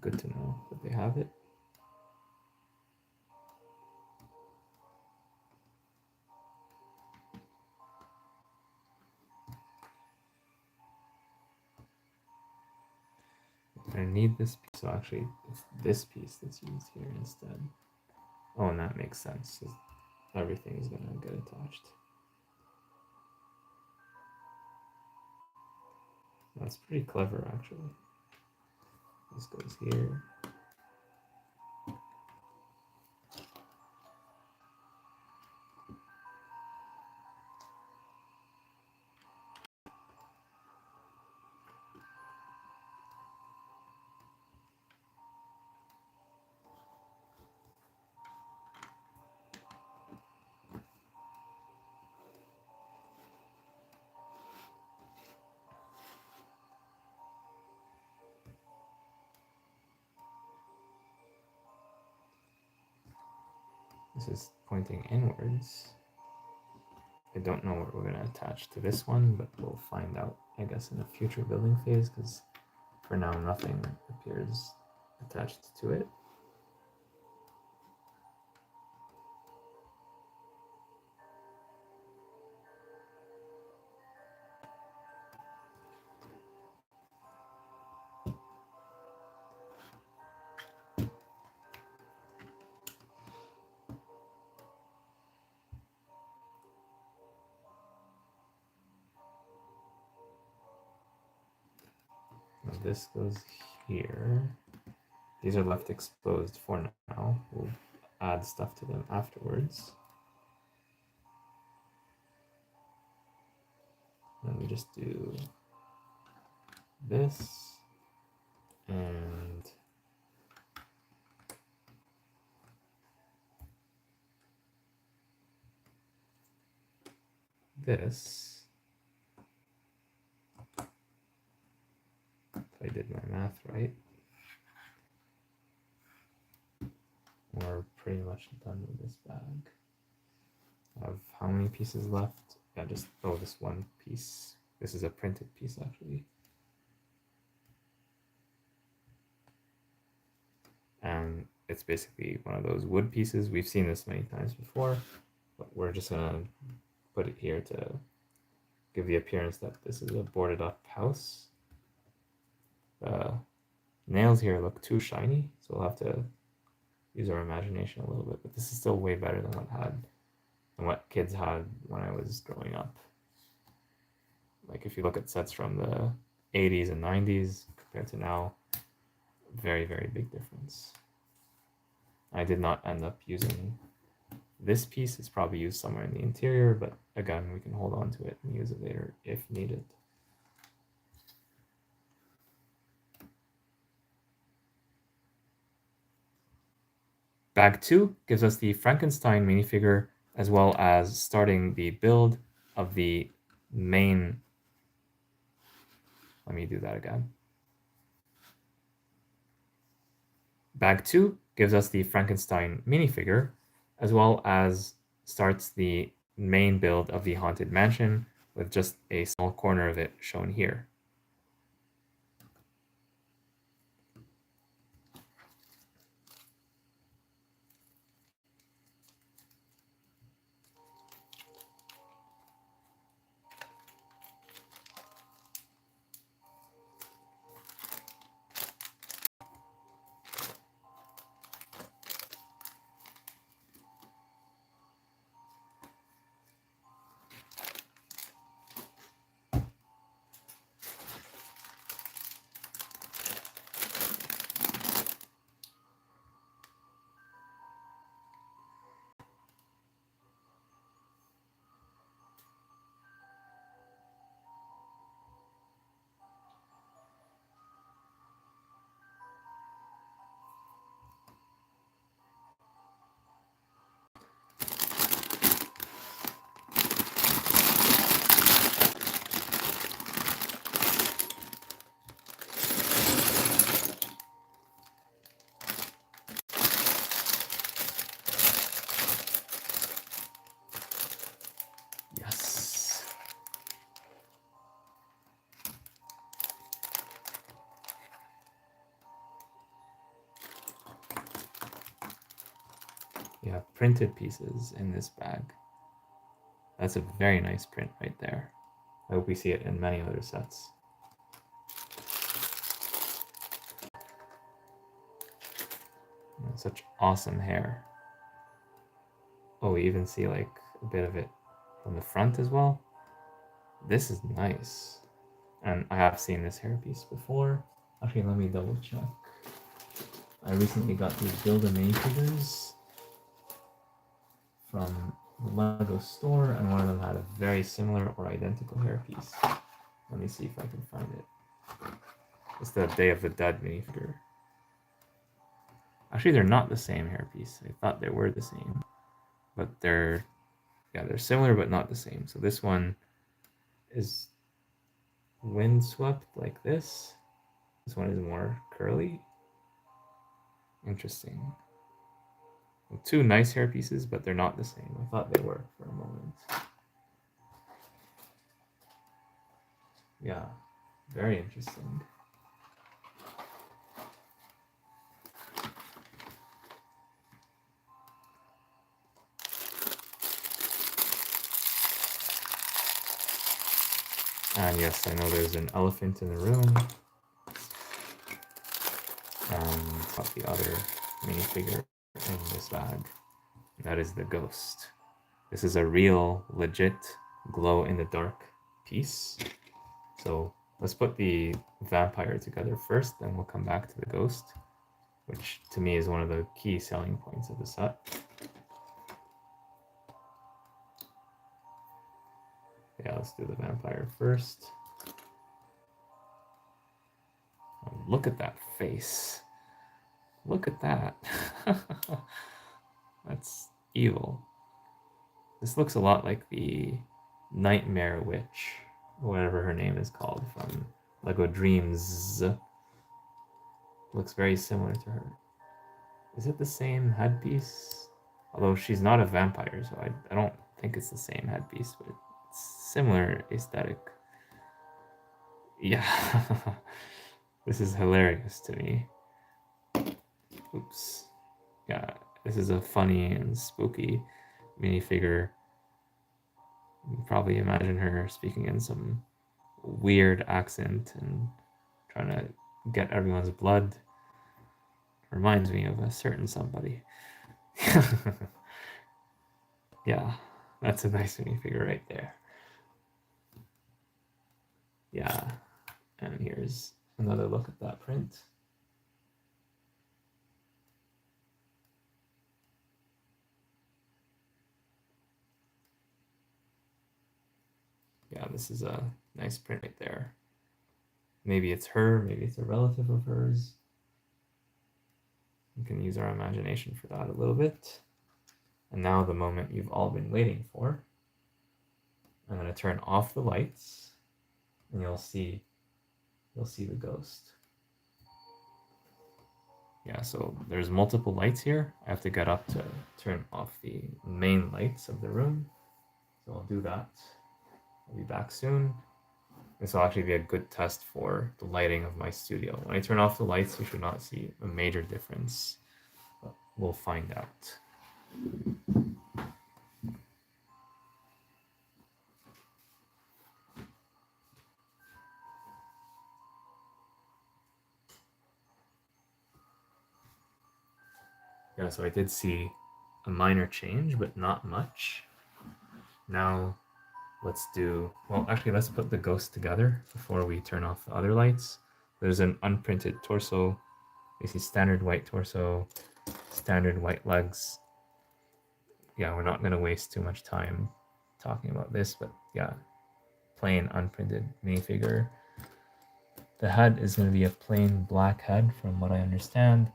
Good to know that they have it. I need this piece, so actually it's this piece that's used here instead. Oh, and that makes sense. Everything is gonna get attached. That's pretty clever, actually. This goes here. This is pointing inwards. I don't know what we're going to attach to this one, but we'll find out, I guess, in a future building phase, because for now nothing appears attached to it. This goes here. These are left exposed for now. We'll add stuff to them afterwards. Then we just do this and this. If I did my math right. We're pretty much done with this bag. I have how many pieces left? Yeah, just, oh, this one piece. This is a printed piece, actually. And it's basically one of those wood pieces. We've seen this many times before, but we're just gonna put it here to give the appearance that this is a boarded up house. The nails here look too shiny, so we'll have to use our imagination a little bit, but this is still way better than what kids had when I was growing up. Like if you look at sets from the 80s and 90s compared to now, very, very big difference. I did not end up using this piece. It's probably used somewhere in the interior, but again, we can hold on to it and use it later if needed. Bag 2 gives us the Frankenstein minifigure, as well as starting the build of the main. Let me do that again. Bag 2 gives us the Frankenstein minifigure, as well as starts the main build of the Haunted Mansion, with just a small corner of it shown here. Yes. You have printed pieces in this bag. That's a very nice print right there. I hope we see it in many other sets. Such awesome hair. Oh, we even see like a bit of it from the front as well. This is nice. And I have seen this hairpiece before. Actually, let me double check. I recently got these Build-A-Me figures from the Lego store, and one of them had a very similar or identical hairpiece. Let me see if I can find it. It's the Day of the Dead minifigure. Actually, they're not the same hairpiece. I thought they were the same, but they're similar but not the same. So this one is windswept like this. This one is more curly. Interesting. Well, two nice hairpieces, but they're not the same. I thought they were for a moment. Yeah, very interesting. And yes, I know there's an elephant in the room. And got the other minifigure in this bag. That is the ghost. This is a real, legit glow-in-the-dark piece. So let's put the vampire together first, then we'll come back to the ghost, which to me is one of the key selling points of the set. Yeah, let's do the vampire first. Oh, look at that face. Look at that. That's evil. This looks a lot like the Nightmare Witch, whatever her name is called, from Lego Dreams. Looks very similar to her. Is it the same headpiece? Although she's not a vampire, so I don't think it's the same headpiece, but it's similar aesthetic. Yeah. This is hilarious to me. Oops. Yeah, this is a funny and spooky minifigure. You can probably imagine her speaking in some weird accent and trying to get everyone's blood. Reminds me of a certain somebody. Yeah, that's a nice minifigure right there. Yeah, and here's another look at that print. Yeah, this is a nice print right there. Maybe it's her, maybe it's a relative of hers. We can use our imagination for that a little bit. And now the moment you've all been waiting for. I'm going to turn off the lights, and you'll see the ghost. Yeah, so there's multiple lights here. I have to get up to turn off the main lights of the room. So I'll do that. I'll be back soon. This will actually be a good test for the lighting of my studio. When I turn off the lights, you should not see a major difference, but we'll find out. Yeah, so I did see a minor change, but not much. Now let's put the ghost together before we turn off the other lights. There's an unprinted torso. You see standard white torso, standard white legs. Yeah, we're not going to waste too much time talking about this, but yeah, plain unprinted minifigure. The head is going to be a plain black head from what I understand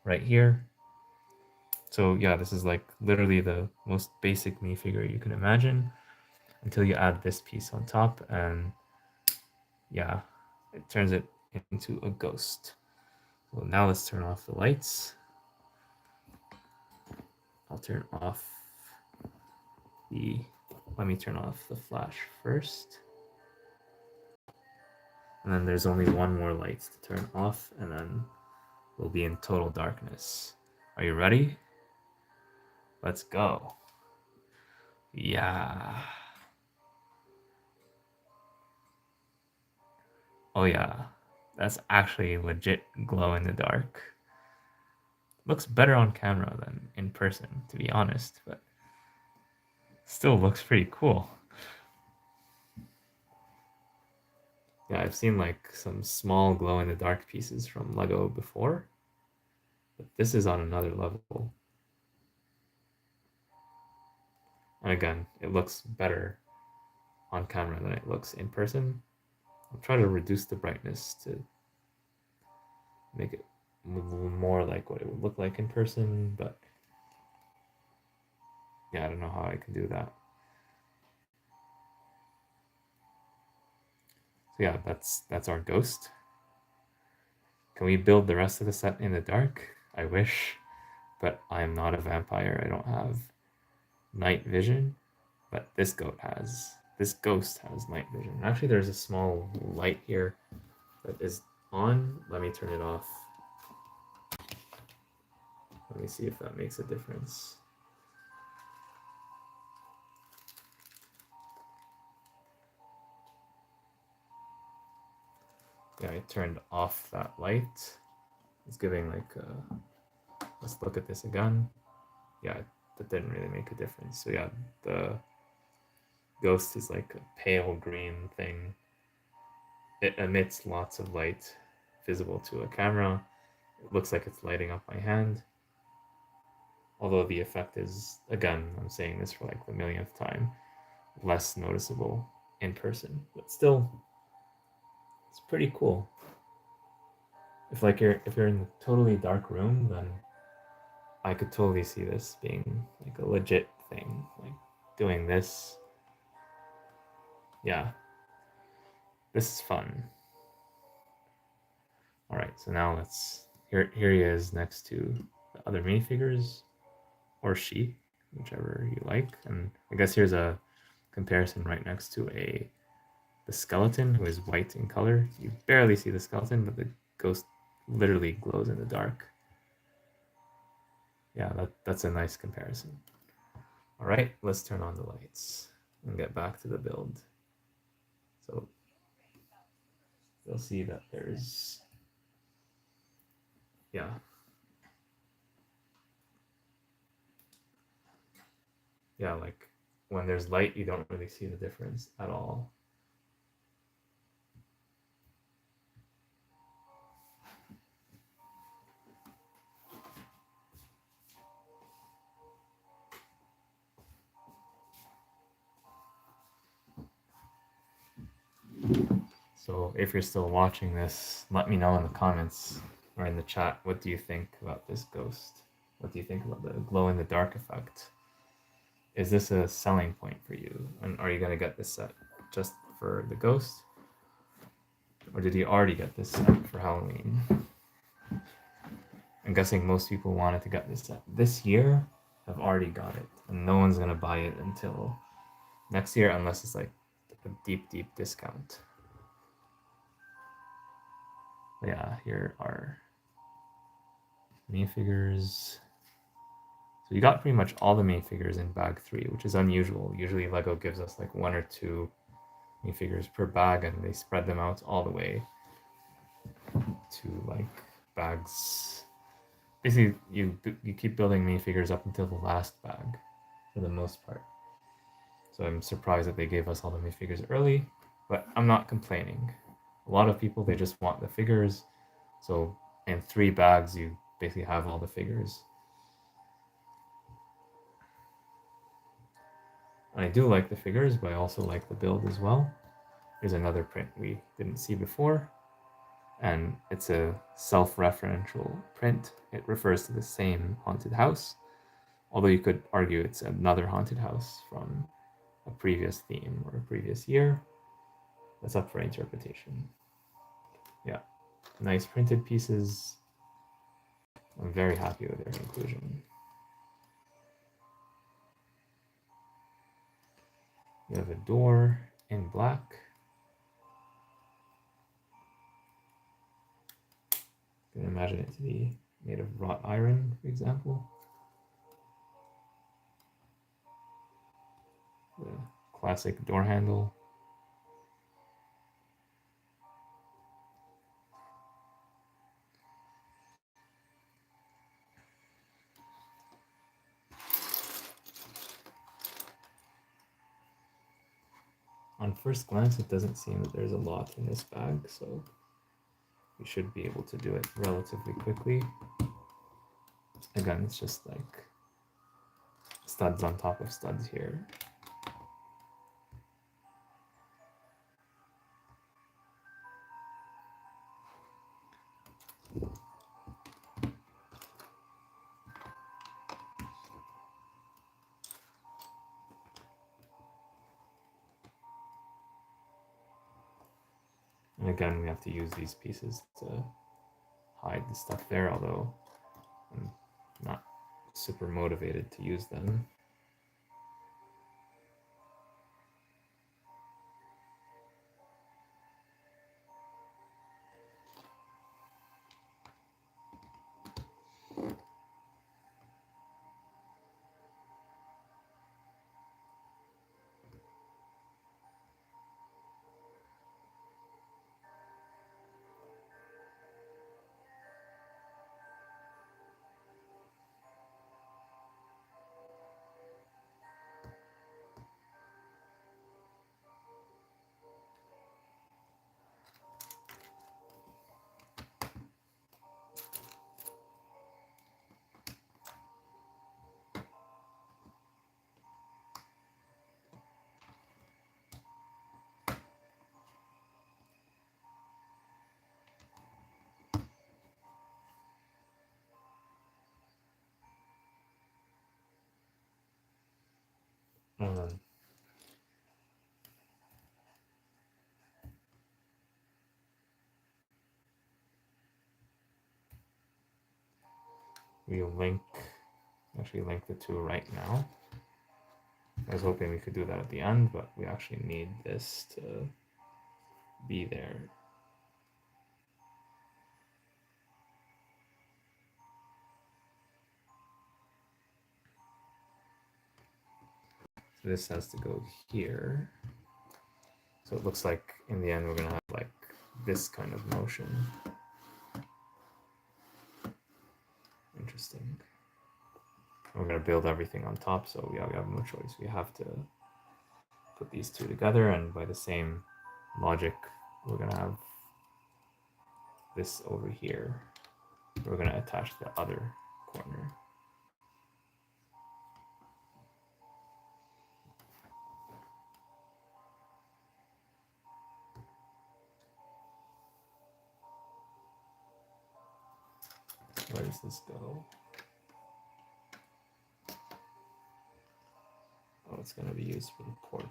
right here. So yeah, this is like literally the most basic minifigure you can imagine until you add this piece on top, and yeah, it turns it into a ghost. So now let's turn off the lights. I'll turn off let me turn off the flash first. And then there's only one more light to turn off, and then we'll be in total darkness. Are you ready? Let's go. Yeah. Oh yeah, that's actually legit glow in the dark. Looks better on camera than in person, to be honest, but still looks pretty cool. Yeah, I've seen like some small glow in the dark pieces from Lego before, But this is on another level. And again, it looks better on camera than it looks in person. I'll try to reduce the brightness to make it more like what it would look like in person, but yeah, I don't know how I can do that. So yeah, that's our ghost. Can we build the rest of the set in the dark? I wish, but I am not a vampire. I don't have night vision, but this ghost has night vision. Actually, there's a small light here that is on. Let me turn it off. Let me see if that makes a difference. Yeah, I turned off that light. It's giving like let's look at this again. Yeah, that didn't really make a difference. So yeah, the ghost is like a pale green thing. It emits lots of light visible to a camera. It looks like it's lighting up my hand. Although the effect is, again, I'm saying this for like the millionth time, less noticeable in person, but still, it's pretty cool. If you're in a totally dark room, then I could totally see this being like a legit thing, like doing this. Yeah, this is fun. All right, so now here he is next to the other minifigures, or she, whichever you like. And I guess here's a comparison right next to the skeleton, who is white in color. You barely see the skeleton, but the ghost literally glows in the dark. Yeah, that's a nice comparison. All right, let's turn on the lights and get back to the build. So you'll see that there's, yeah. Yeah, like when there's light, you don't really see the difference at all. So if you're still watching this, let me know in the comments or in the chat, what do you think about this ghost? What do you think about the glow in the dark effect? Is this a selling point for you? And are you going to get this set just for the ghost? Or did you already get this set for Halloween? I'm guessing most people wanted to get this set this year, have already got it, and no one's going to buy it until next year unless it's like a deep, deep discount. Yeah, here are minifigures. So you got pretty much all the minifigures in bag 3, which is unusual. Usually LEGO gives us like 1 or 2 minifigures per bag, and they spread them out all the way to like bags. Basically, you keep building minifigures up until the last bag, for the most part. So I'm surprised that they gave us all the minifigures early, but I'm not complaining. A lot of people, they just want the figures. So in 3 bags, you basically have all the figures. I do like the figures, but I also like the build as well. Here's another print we didn't see before, and it's a self-referential print. It refers to the same haunted house, although you could argue it's another haunted house from a previous theme or a previous year. That's up for interpretation. Yeah, nice printed pieces. I'm very happy with their inclusion. You have a door in black. You can imagine it to be made of wrought iron, for example. The classic door handle. On first glance, it doesn't seem that there's a lot in this bag, so we should be able to do it relatively quickly. again, it's just like studs on top of studs here. And again, we have to use these pieces to hide the stuff there, although I'm not super motivated to use them. We'll actually link the two right now. I was hoping we could do that at the end, but we actually need this to be there. So this has to go here. So it looks like in the end we're gonna have like this kind of motion. Interesting. We're gonna build everything on top, so yeah, we have no choice. We have to put these two together, and by the same logic, we're gonna have this over here. We're gonna attach the other corner. Where does this go? Oh, it's gonna be used for the porch.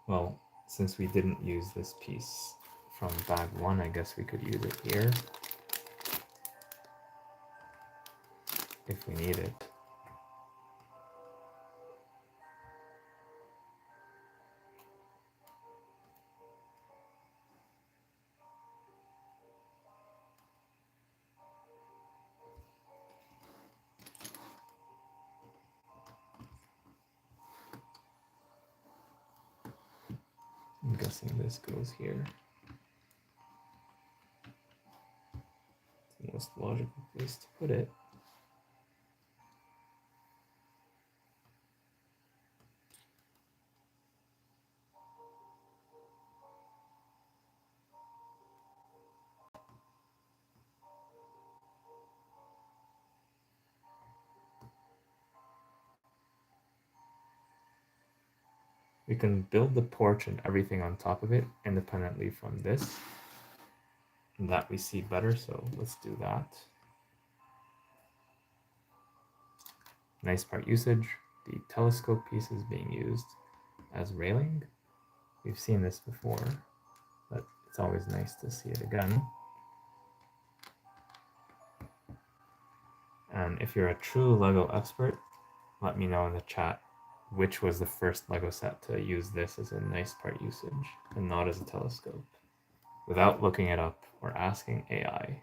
Well, since we didn't use this piece from bag one, I guess we could use it here if we need it. I'm guessing this goes here. It's the most logical place to put it. We can build the porch and everything on top of it independently from this. And that we see better, so let's do that. Nice part usage. The telescope piece is being used as railing. We've seen this before, but it's always nice to see it again. And if you're a true Lego expert, let me know in the chat which was the first Lego set to use this as a nice part usage and not as a telescope, without looking it up or asking AI.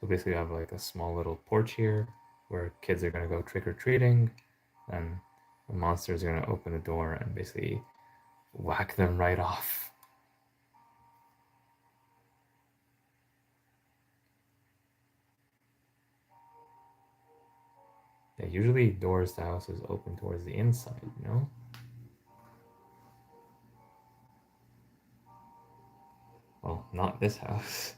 basically I have like a small little porch here where kids are gonna go trick-or-treating, and the monsters are gonna open the door and basically whack them right off. Yeah, usually doors to houses open towards the inside, you know? Well, not this house.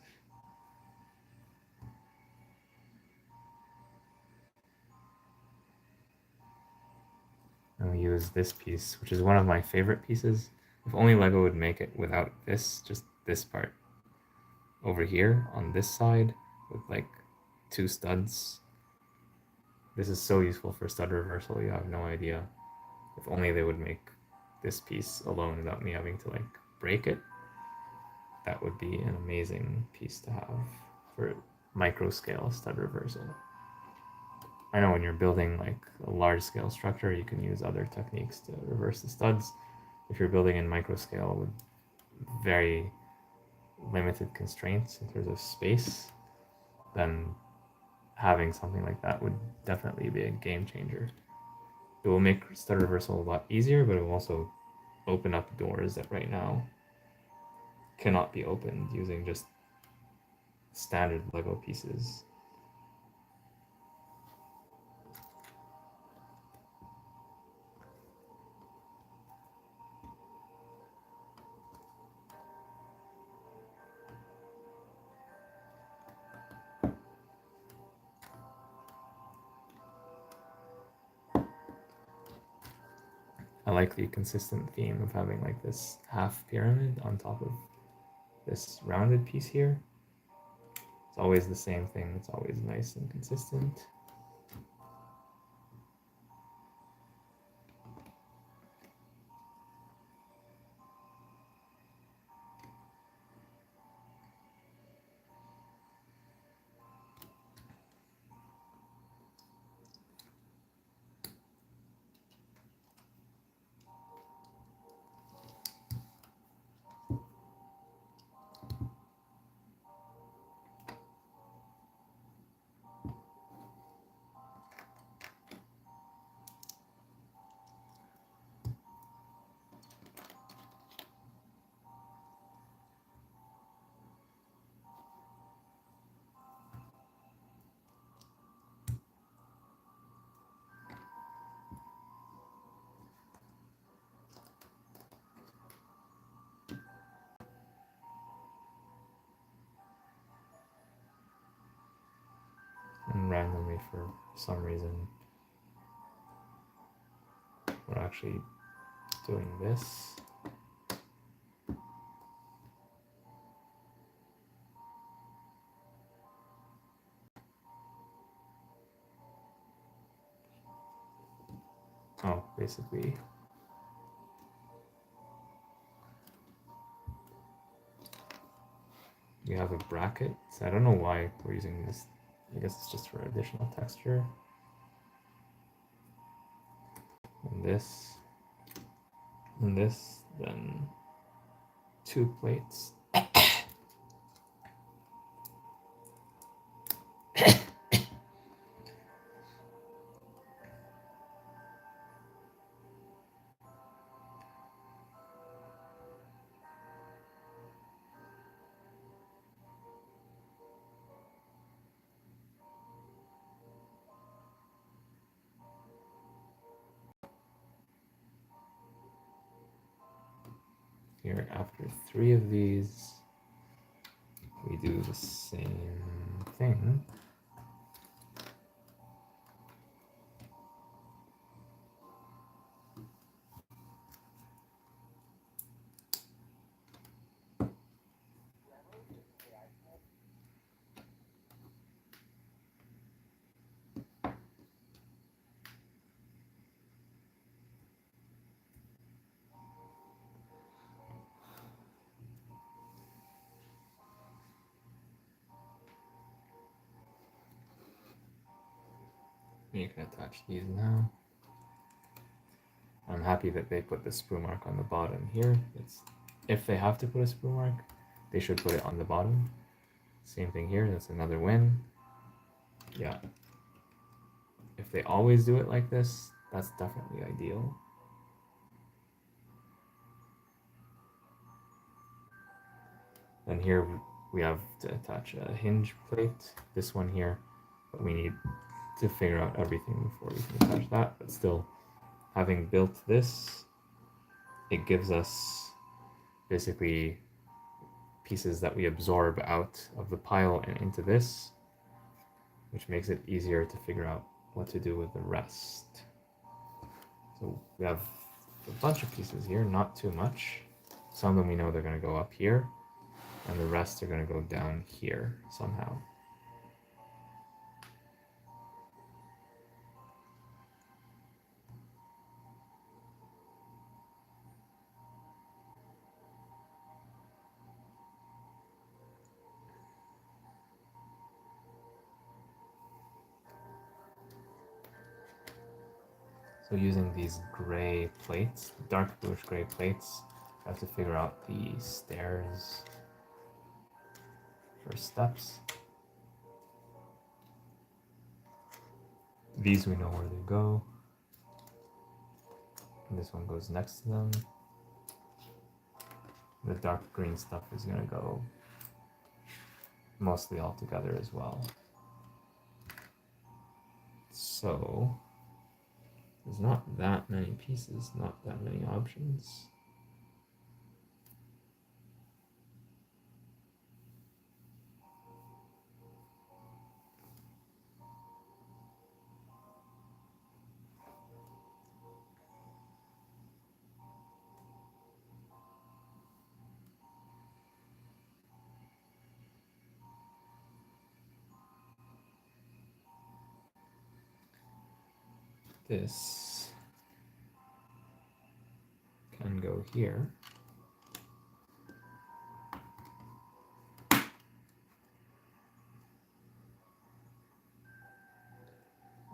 I'll use this piece, which is one of my favorite pieces. If only Lego would make it without this, just this part over here on this side with like two studs. This is so useful for stud reversal, you have no idea. If only they would make this piece alone without me having to like break it. That would be an amazing piece to have for micro scale stud reversal. I know when you're building like a large scale structure, you can use other techniques to reverse the studs. If you're building in micro scale with very limited constraints in terms of space, then having something like that would definitely be a game changer. It will make stud reversal a lot easier, but it will also open up doors that right now cannot be opened using just standard Lego pieces. I like the consistent theme of having like this half pyramid on top of this rounded piece here. It's always the same thing. It's always nice and consistent. And randomly, for some reason, we're actually doing this. Oh, basically you have a bracket. So I don't know why we're using this. I guess it's just for additional texture. And this, then two plates. Here, after 3 of these, we do the same thing. You can attach these now. I'm happy that they put the sprue mark on the bottom here. If they have to put a sprue mark, they should put it on the bottom. Same thing here, that's another win. yeah, if they always do it like this, that's definitely ideal. And here we have to attach a hinge plate, this one here, but we need to figure out everything before we can attach that. But still, having built this, it gives us basically pieces that we absorb out of the pile and into this, which makes it easier to figure out what to do with the rest. So we have a bunch of pieces here, not too much. Some of them we know they're going to go up here, and the rest are going to go down here somehow. So using these gray plates, dark bluish gray plates, I have to figure out the stairs for steps. These we know where they go. And this one goes next to them. The dark green stuff is going to go mostly all together as well. So there's not that many pieces, not that many options. This can go here.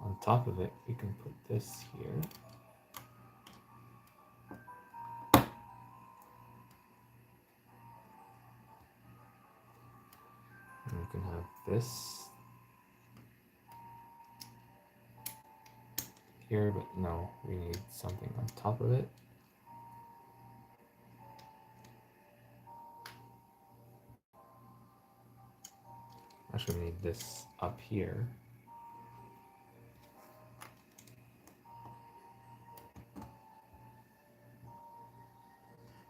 On top of it, we can put this here. And we can have this here, but no, we need something on top of it. Actually, we need this up here.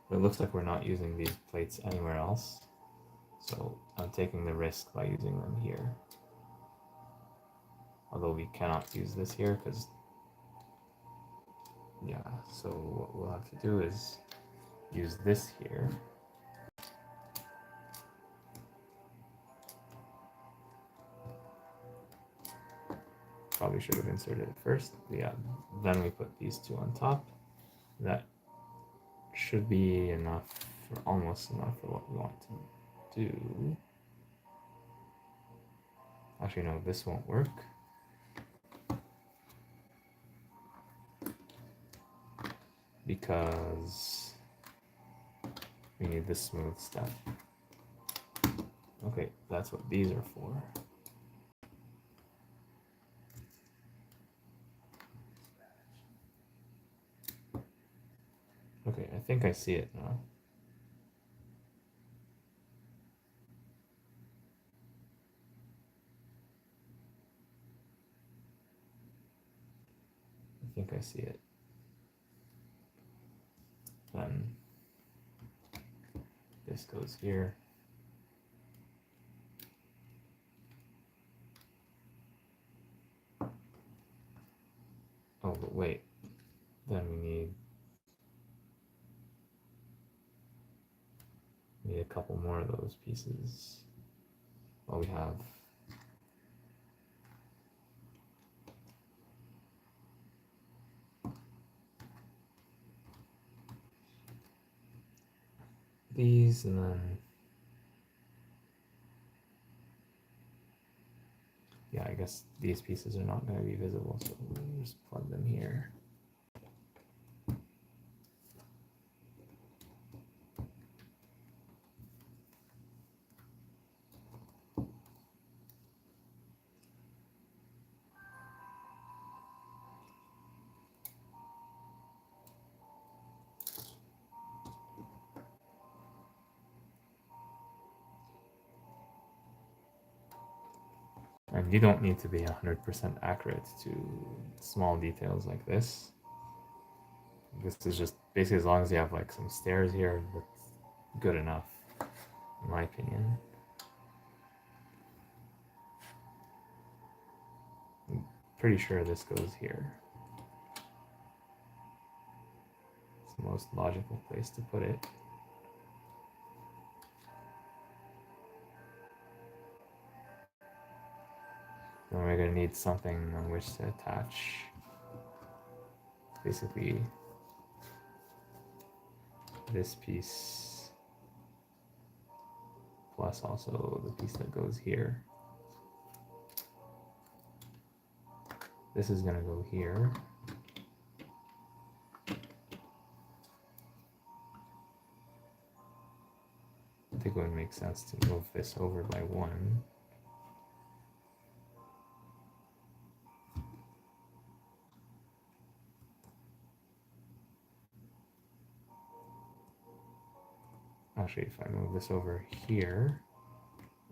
But it looks like we're not using these plates anywhere else. So I'm taking the risk by using them here. Although we cannot use this here because, yeah, so what we'll have to do is use this here. Probably should have inserted it first. Yeah, then we put these two on top. That should be enough, or almost enough for what we want to do. Actually, no, this won't work. Because we need this smooth step. Okay, that's what these are for. Okay, I think I see it now. I think I see it. Then this goes here. Oh, but wait. Then we need a couple more of those pieces. Well, we have these, and then yeah, I guess these pieces are not going to be visible, so we'll just plug them here. And you don't need to be 100% accurate to small details like this. This is just basically as long as you have like some stairs here, that's good enough, in my opinion. I'm pretty sure this goes here. It's the most logical place to put it. Then we're going to need something on which to attach basically this piece plus also the piece that goes here. This is going to go here. I think it would make sense to move this over by 1. Actually, if I move this over here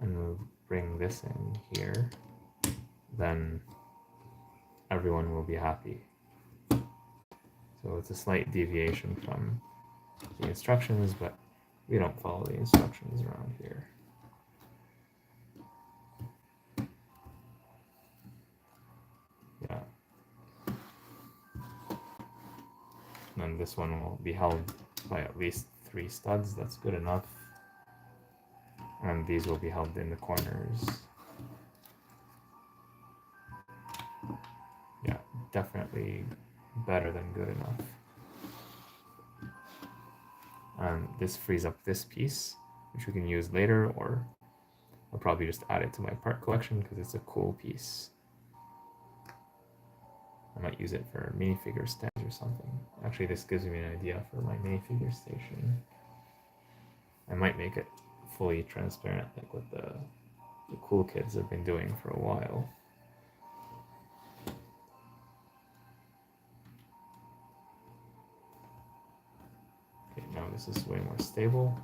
and bring this in here, then everyone will be happy. So it's a slight deviation from the instructions, but we don't follow the instructions around here. Yeah. And this one will be held by at least 3 studs. That's good enough. And these will be held in the corners. Yeah, definitely better than good enough. And this frees up this piece, which we can use later, or I'll probably just add it to my part collection because it's a cool piece. I might use it for minifigure stands or something. Actually, this gives me an idea for my minifigure station. I might make it fully transparent, like what the cool kids have been doing for a while. Okay, now this is way more stable.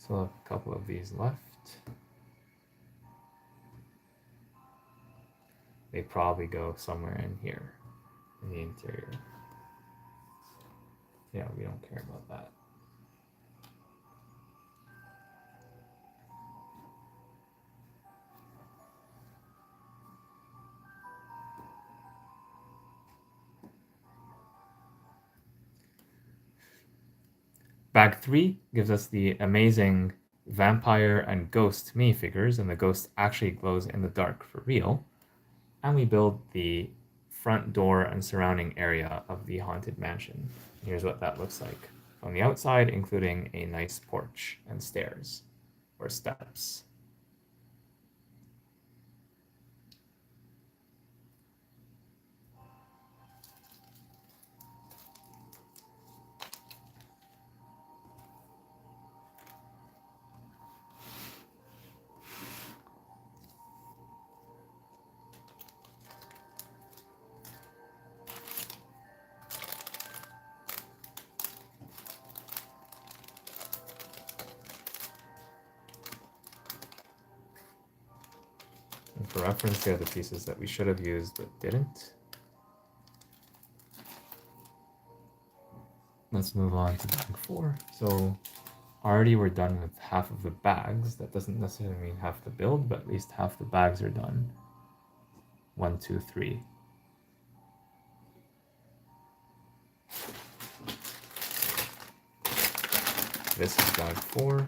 So a couple of these left. They probably go somewhere in here, in the interior. Yeah, we don't care about that. Bag 3 gives us the amazing vampire and ghost minifigures, and the ghost actually glows in the dark for real. And we build the front door and surrounding area of the haunted mansion. Here's what that looks like from the outside, including a nice porch and stairs or steps. And for reference, here are the pieces that we should have used but didn't. Let's move on to bag 4. So already we're done with half of the bags. That doesn't necessarily mean half the build, but at least half the bags are done. 1, 2, 3. This is bag 4.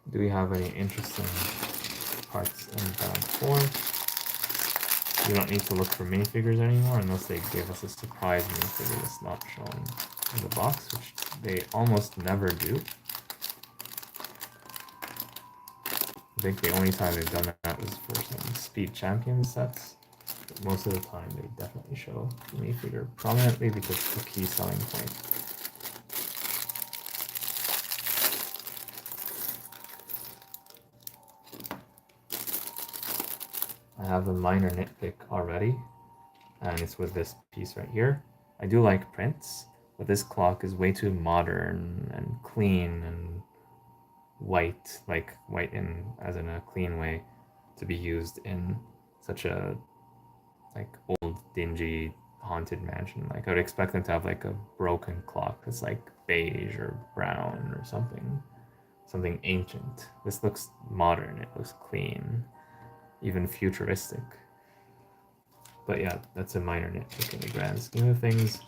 Do we have any interesting parts in bag 4? We don't need to look for minifigures anymore unless they gave us a surprise minifigure that's not shown in the box, which they almost never do. I think the only time they've done that was for some Speed Champions sets. But most of the time they definitely show the minifigure prominently because it's a key selling point. I have a minor nitpick already, and it's with this piece right here. I do like prints, but this clock is way too modern and clean and white, like white in as in a clean way, to be used in such a like old dingy haunted mansion. Like I would expect them to have like a broken clock that's like beige or brown or something ancient. This looks modern, it looks clean, even futuristic. But yeah, that's a minor nitpick in the grand scheme of things.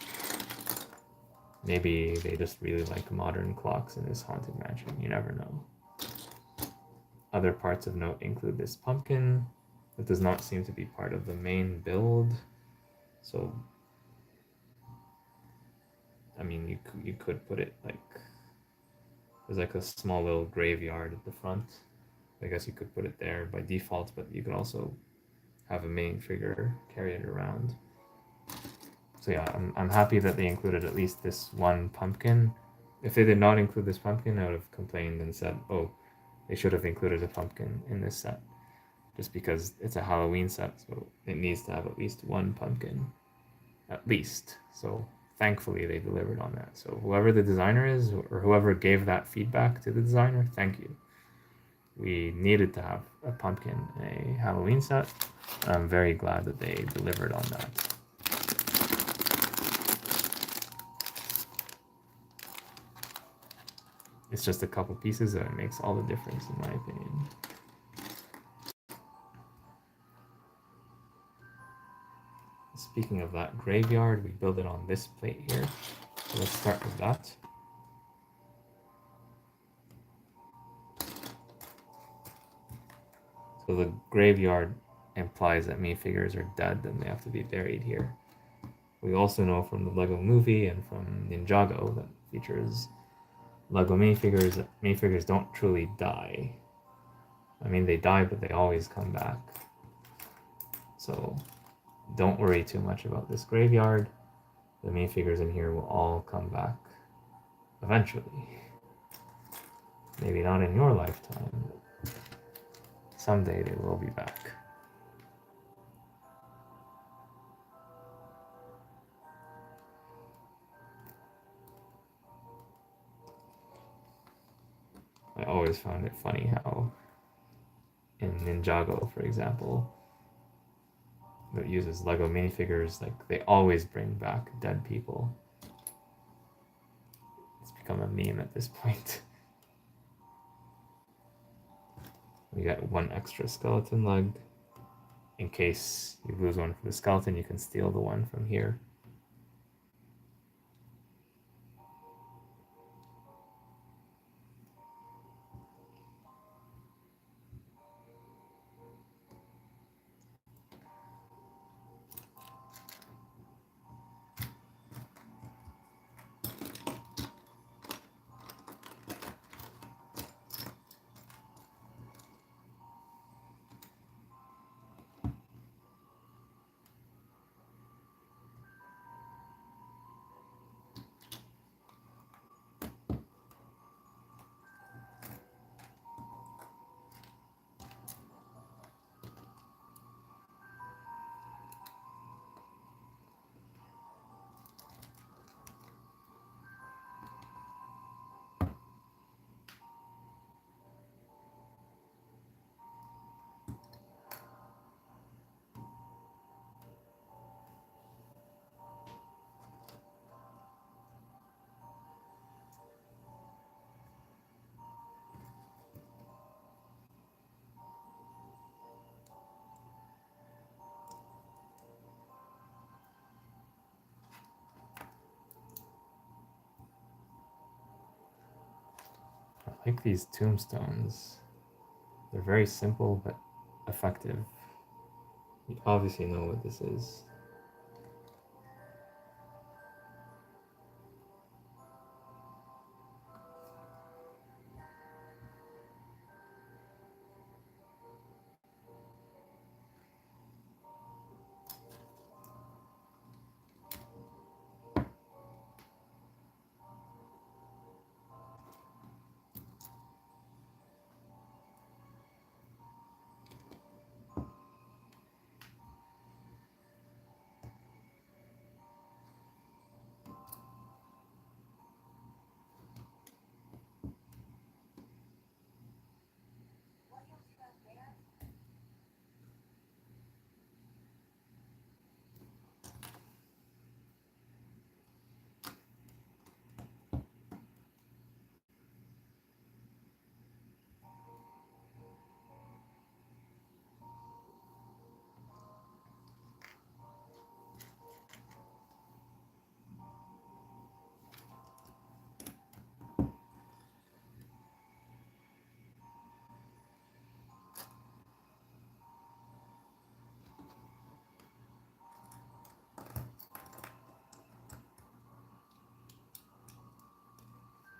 Maybe they just really like modern clocks in this haunted mansion, you never know. Other parts of note include this pumpkin that does not seem to be part of the main build. So, I mean, you could put it like, there's like a small little graveyard at the front. I guess you could put it there by default, but you could also have a main figure carry it around. So yeah, I'm happy that they included at least this one pumpkin. If they did not include this pumpkin, I would have complained and said, oh, they should have included a pumpkin in this set. Just because it's a Halloween set, so it needs to have at least one pumpkin. At least. So thankfully they delivered on that. So whoever the designer is, or whoever gave that feedback to the designer, thank you. We needed to have a pumpkin in a Halloween set. I'm very glad that they delivered on that. It's just a couple pieces and it makes all the difference in my opinion. Speaking of that graveyard, we build it on this plate here. So let's start with that. So the graveyard implies that minifigures are dead and they have to be buried here. We also know from the Lego movie and from Ninjago that features Lego minifigures that minifigures don't truly die. I mean, they die, but they always come back. So don't worry too much about this graveyard. The minifigures in here will all come back eventually. Maybe not in your lifetime, but someday they will be back. I always found it funny how in Ninjago, for example, that uses Lego minifigures, like they always bring back dead people. It's become a meme at this point. We got one extra skeleton leg. In case you lose one for the skeleton, you can steal the one from here. like these tombstones. They're very simple but effective. You obviously know what this is.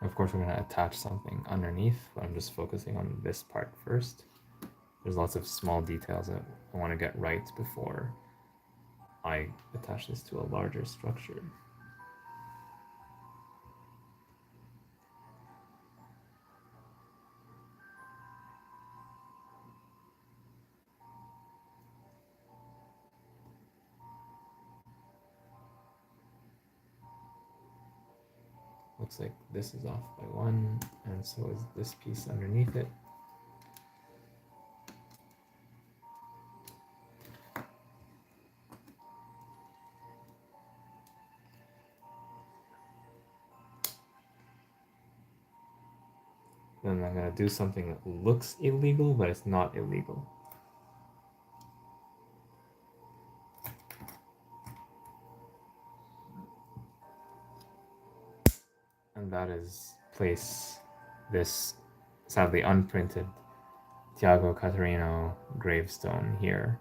Of course, we're going to attach something underneath, but I'm just focusing on this part first. There's lots of small details that I want to get right before I attach this to a larger structure. Looks like this is off by 1, and so is this piece underneath it. Then I'm going to do something that looks illegal, but it's not illegal. And that is place this sadly unprinted Tiago Catarino gravestone here.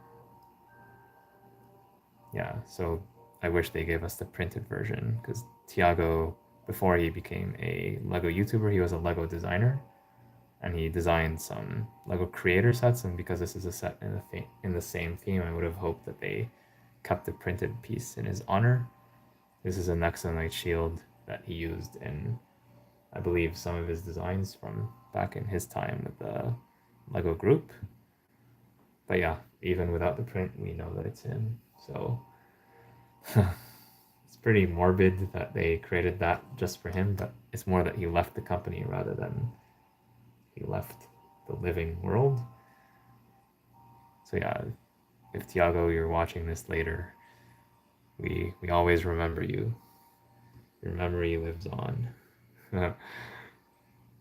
Yeah, so I wish they gave us the printed version, because Tiago, before he became a LEGO YouTuber, he was a LEGO designer, and he designed some LEGO creator sets, and because this is a set in the same theme, I would have hoped that they kept the printed piece in his honor. This is a Nexa Knight shield that he used in, I believe, some of his designs from back in his time with the LEGO group. But yeah, even without the print, we know that it's him. So it's pretty morbid that they created that just for him, but it's more that he left the company rather than he left the living world. So yeah, if Tiago, you're watching this later, we always remember you. Your memory lives on.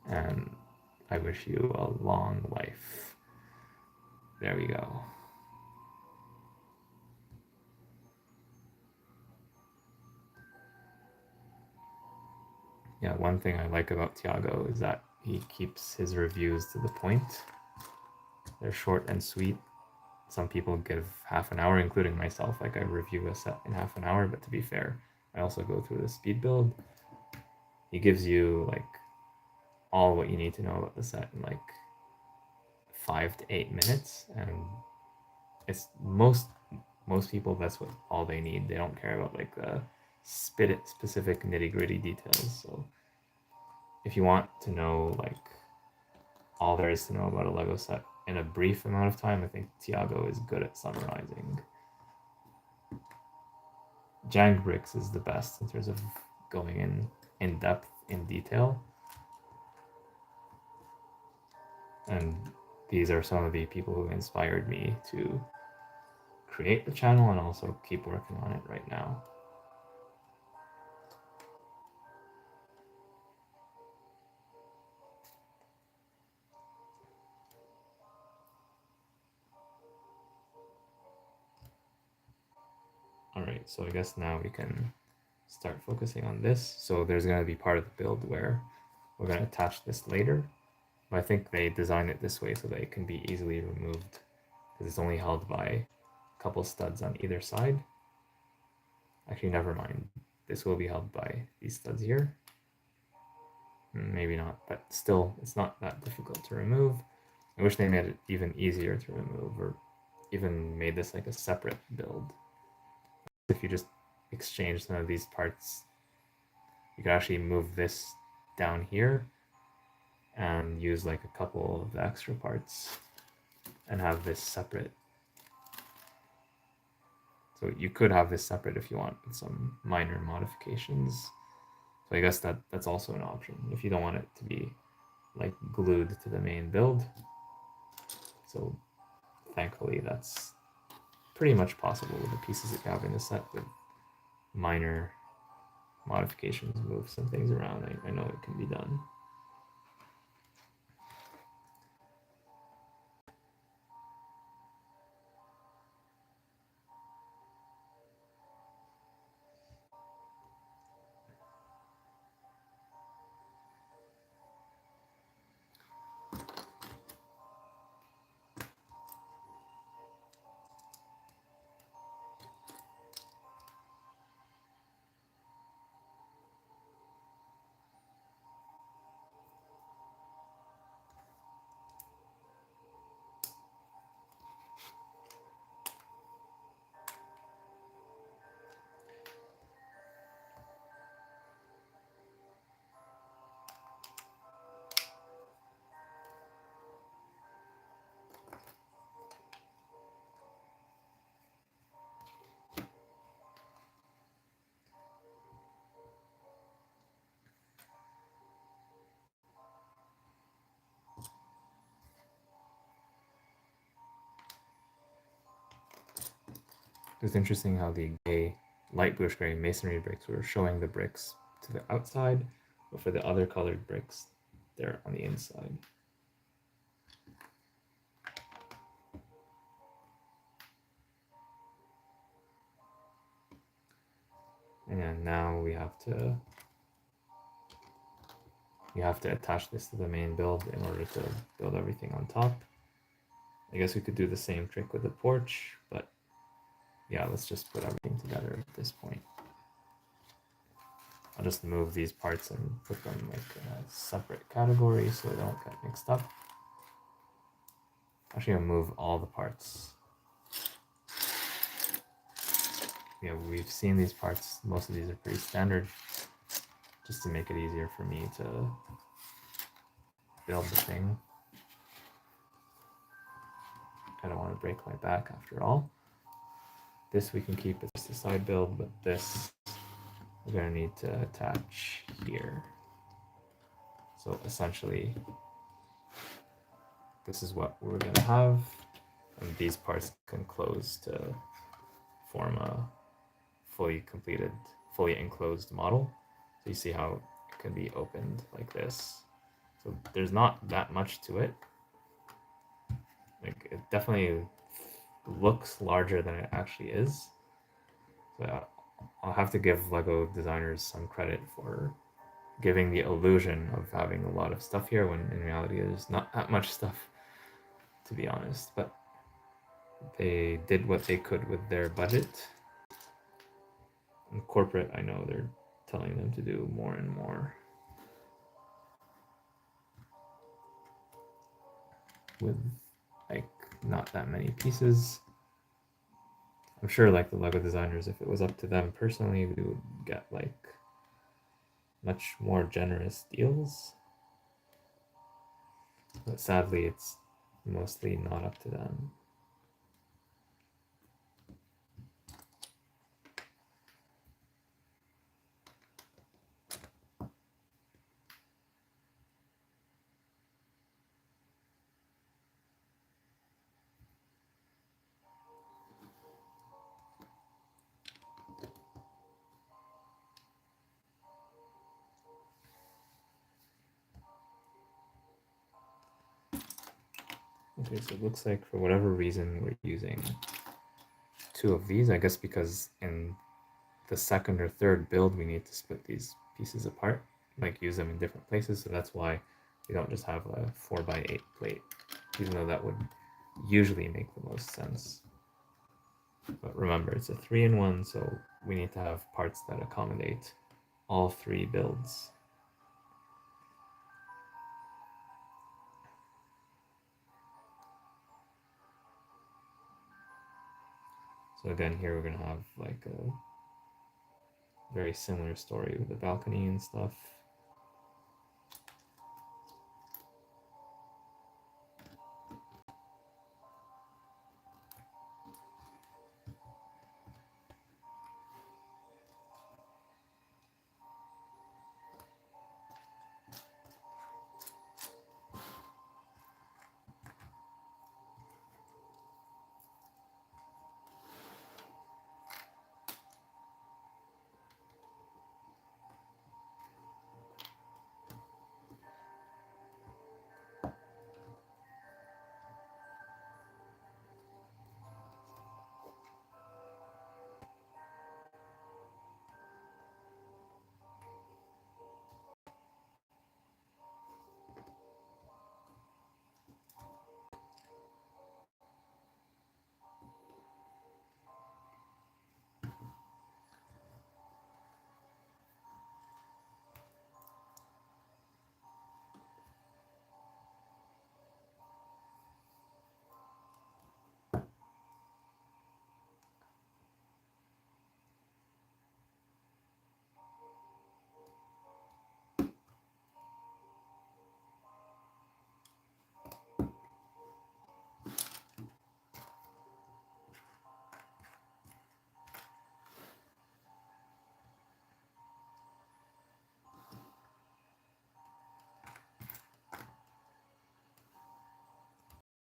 And I wish you a long life. There we go. Yeah, one thing I like about Tiago is that he keeps his reviews to the point. They're short and sweet. Some people give half an hour, including myself. Like, I review a set in half an hour, but to be fair, I also go through the speed build. He gives you like all what you need to know about the set in like 5 to 8 minutes, and it's most people, that's what all they need. They don't care about like the specific nitty-gritty details. So if you want to know like all there is to know about a Lego set in a brief amount of time, I think Tiago is good at summarizing. Jangbricks is the best in terms of going in depth, in detail. And these are some of the people who inspired me to create the channel and also keep working on it right now. All right, so I guess now we can start focusing on this. So there's going to be part of the build where we're going to attach this later. But I think they designed it this way so that it can be easily removed because it's only held by a couple studs on either side. Actually, never mind. This will be held by these studs here. Maybe not, but still, it's not that difficult to remove. I wish they made it even easier to remove, or even made this like a separate build. If you just exchange some of these parts, you could actually move this down here and use like a couple of the extra parts and have this separate. So you could have this separate if you want some minor modifications. So I guess that's also an option if you don't want it to be like glued to the main build. So thankfully that's pretty much possible with the pieces that you have in the set with minor modifications, move some things around. I know it can be done. It's interesting how the light bluish gray masonry bricks were showing the bricks to the outside, but for the other colored bricks, they're on the inside. And now we have to attach this to the main build in order to build everything on top. I guess we could do the same trick with the porch, but yeah, let's just put everything together at this point. I'll just move these parts and put them like in a separate category so they don't get mixed up. Actually, I'll move all the parts. Yeah, we've seen these parts. Most of these are pretty standard, just to make it easier for me to build the thing. I don't want to break my back after all. This we can keep as just a side build, but this we're going to need to attach here. So essentially, this is what we're going to have, and these parts can close to form a fully completed, fully enclosed model. So you see how it can be opened like this. So there's not that much to it. Like, it definitely looks larger than it actually is. So I'll have to give LEGO designers some credit for giving the illusion of having a lot of stuff here when in reality there's not that much stuff, to be honest. But they did what they could with their budget. And corporate, I know they're telling them to do more and more with like not that many pieces. I'm sure like the LEGO designers, if it was up to them personally, we would get like much more generous deals. But sadly, it's mostly not up to them. Okay, so it looks like for whatever reason we're using two of these, I guess because in the second or third build we need to split these pieces apart, like use them in different places, so that's why we don't just have a 4x8 plate, even though that would usually make the most sense. But remember, it's a 3-in-1, so we need to have parts that accommodate all three builds. So again, here we're gonna have like a very similar story with the balcony and stuff.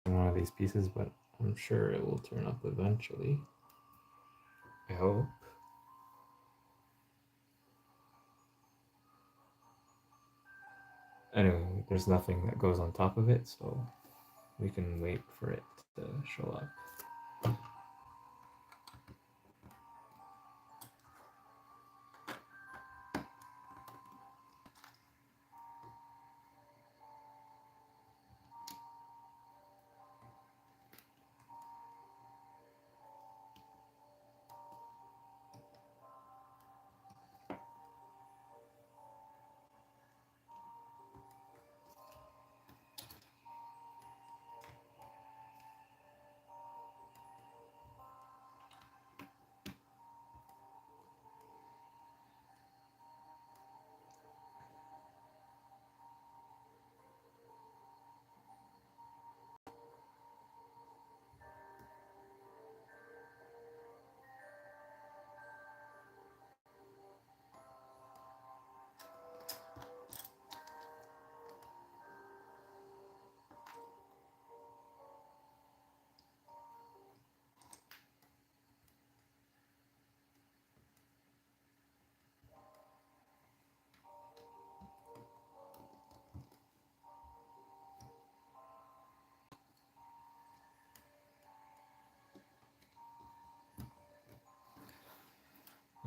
One of these pieces, but I'm sure it will turn up eventually. I hope. Anyway, there's nothing that goes on top of it, so we can wait for it to show up.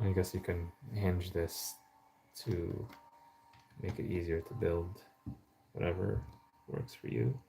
I guess you can hinge this to make it easier to build, whatever works for you.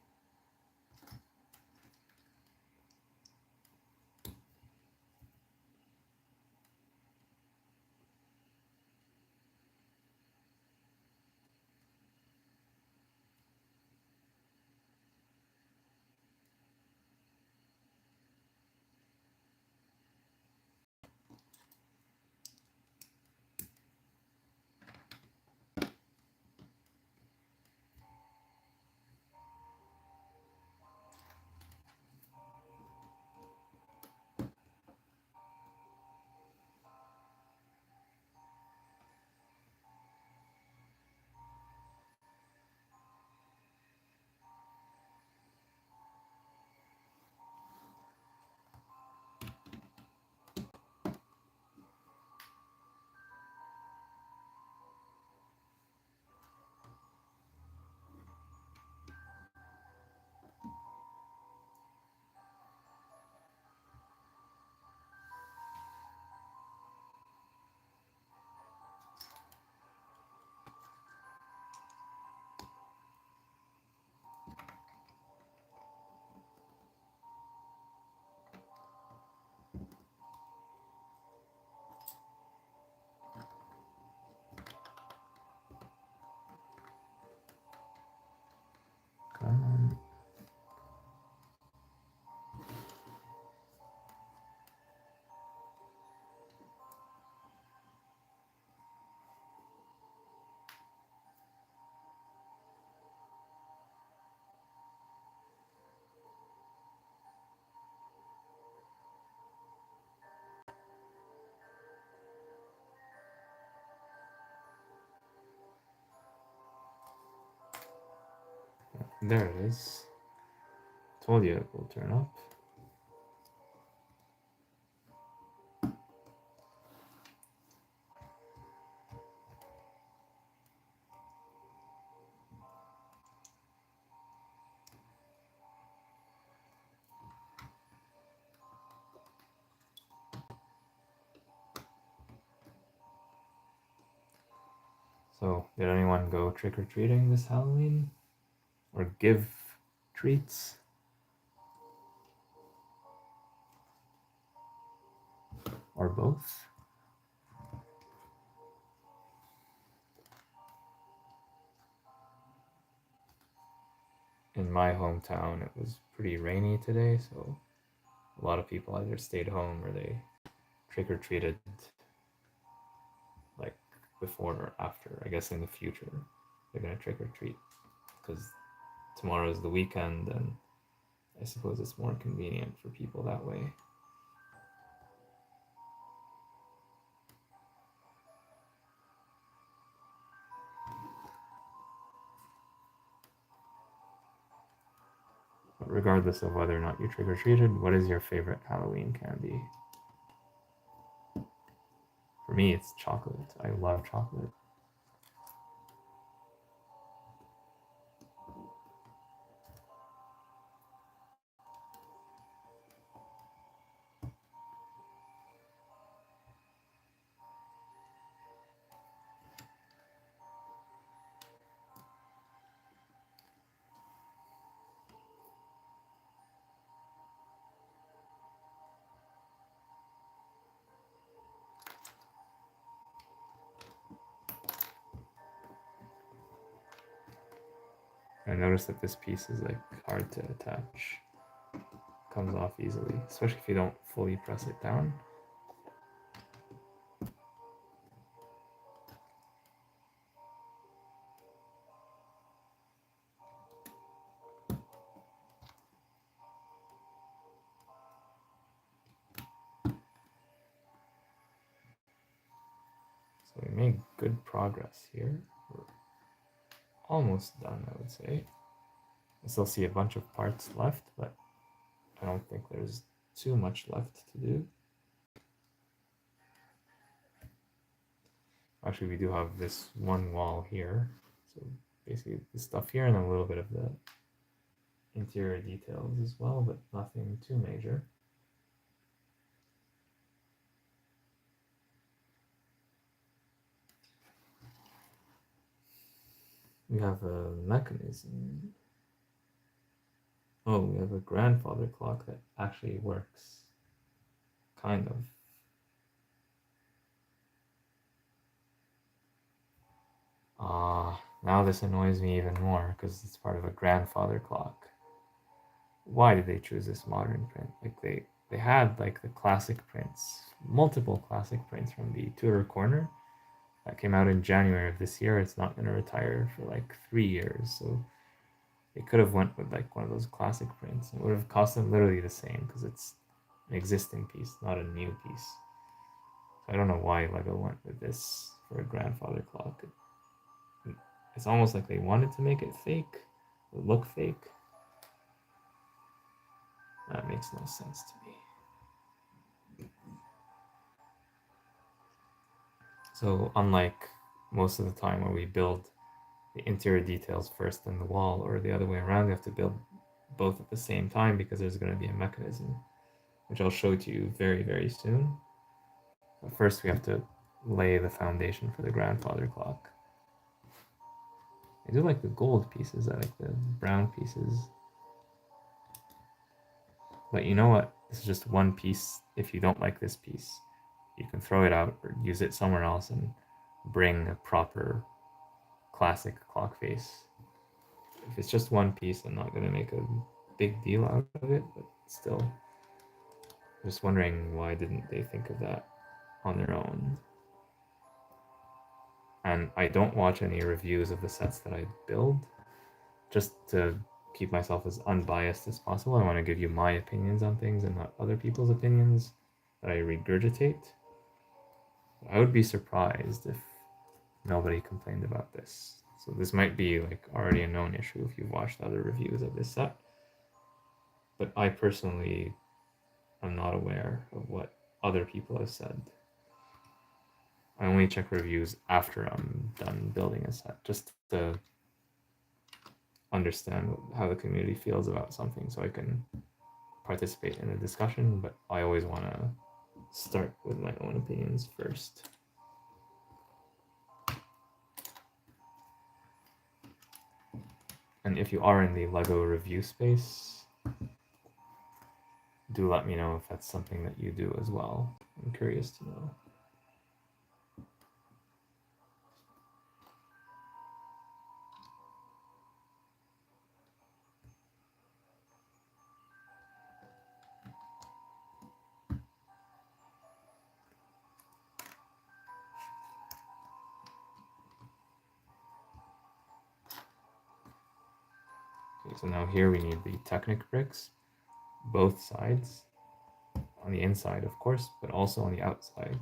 There it is. Told you it will turn up. So, did anyone go trick-or-treating this Halloween? Or give treats? Or both? In my hometown, it was pretty rainy today, so a lot of people either stayed home or they trick-or-treated like before or after. I guess in the future they're gonna trick-or-treat because tomorrow is the weekend and I suppose it's more convenient for people that way. But regardless of whether or not you trick-or-treated, what is your favorite Halloween candy? For me, it's chocolate. I love chocolate. I noticed that this piece is like hard to attach. Comes off easily, especially if you don't fully press it down. So we made good progress here. We're almost done, I would say. I still see a bunch of parts left, but I don't think there's too much left to do. Actually, we do have this one wall here. So basically the stuff here and a little bit of the interior details as well, but nothing too major. We have a mechanism. Oh, we have a grandfather clock that actually works. Kind of. Now this annoys me even more because it's part of a grandfather clock. Why did they choose this modern print? Like they had like the classic prints, multiple classic prints from the Tudor corner that came out in January of this year. It's not going to retire for like 3 years, so they could have went with like one of those classic prints. It would have cost them literally the same because it's an existing piece, not a new piece. So I don't know why Lego went with this for a grandfather clock. It's almost like they wanted to make it fake, look fake. That makes no sense to me. So unlike most of the time where we build the interior details first in the wall or the other way around, we have to build both at the same time because there's going to be a mechanism, which I'll show to you very, very soon. But first we have to lay the foundation for the grandfather clock. I do like the gold pieces, I like the brown pieces. But you know what? This is just one piece. If you don't like this piece, you can throw it out or use it somewhere else and bring a proper classic clock face. If it's just one piece, I'm not going to make a big deal out of it, but still. I'm just wondering why didn't they think of that on their own? And I don't watch any reviews of the sets that I build, just to keep myself as unbiased as possible. I want to give you my opinions on things and not other people's opinions that I regurgitate. I would be surprised if nobody complained about this. So this might be like already a known issue if you've watched other reviews of this set. But I personally am not aware of what other people have said. I only check reviews after I'm done building a set, just to understand how the community feels about something so I can participate in a discussion, but I always want to start with my own opinions first. And if you are in the LEGO review space, do let me know if that's something that you do as well. I'm curious to know. Okay, so now here we need the Technic bricks, both sides, on the inside of course, but also on the outside.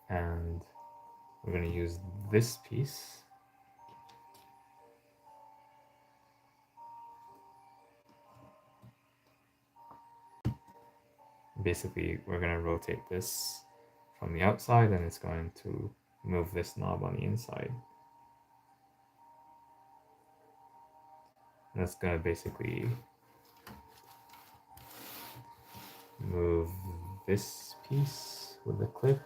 And we're going to use this piece. Basically, we're going to rotate this from the outside and it's going to move this knob on the inside. And that's going to basically move this piece with the clip.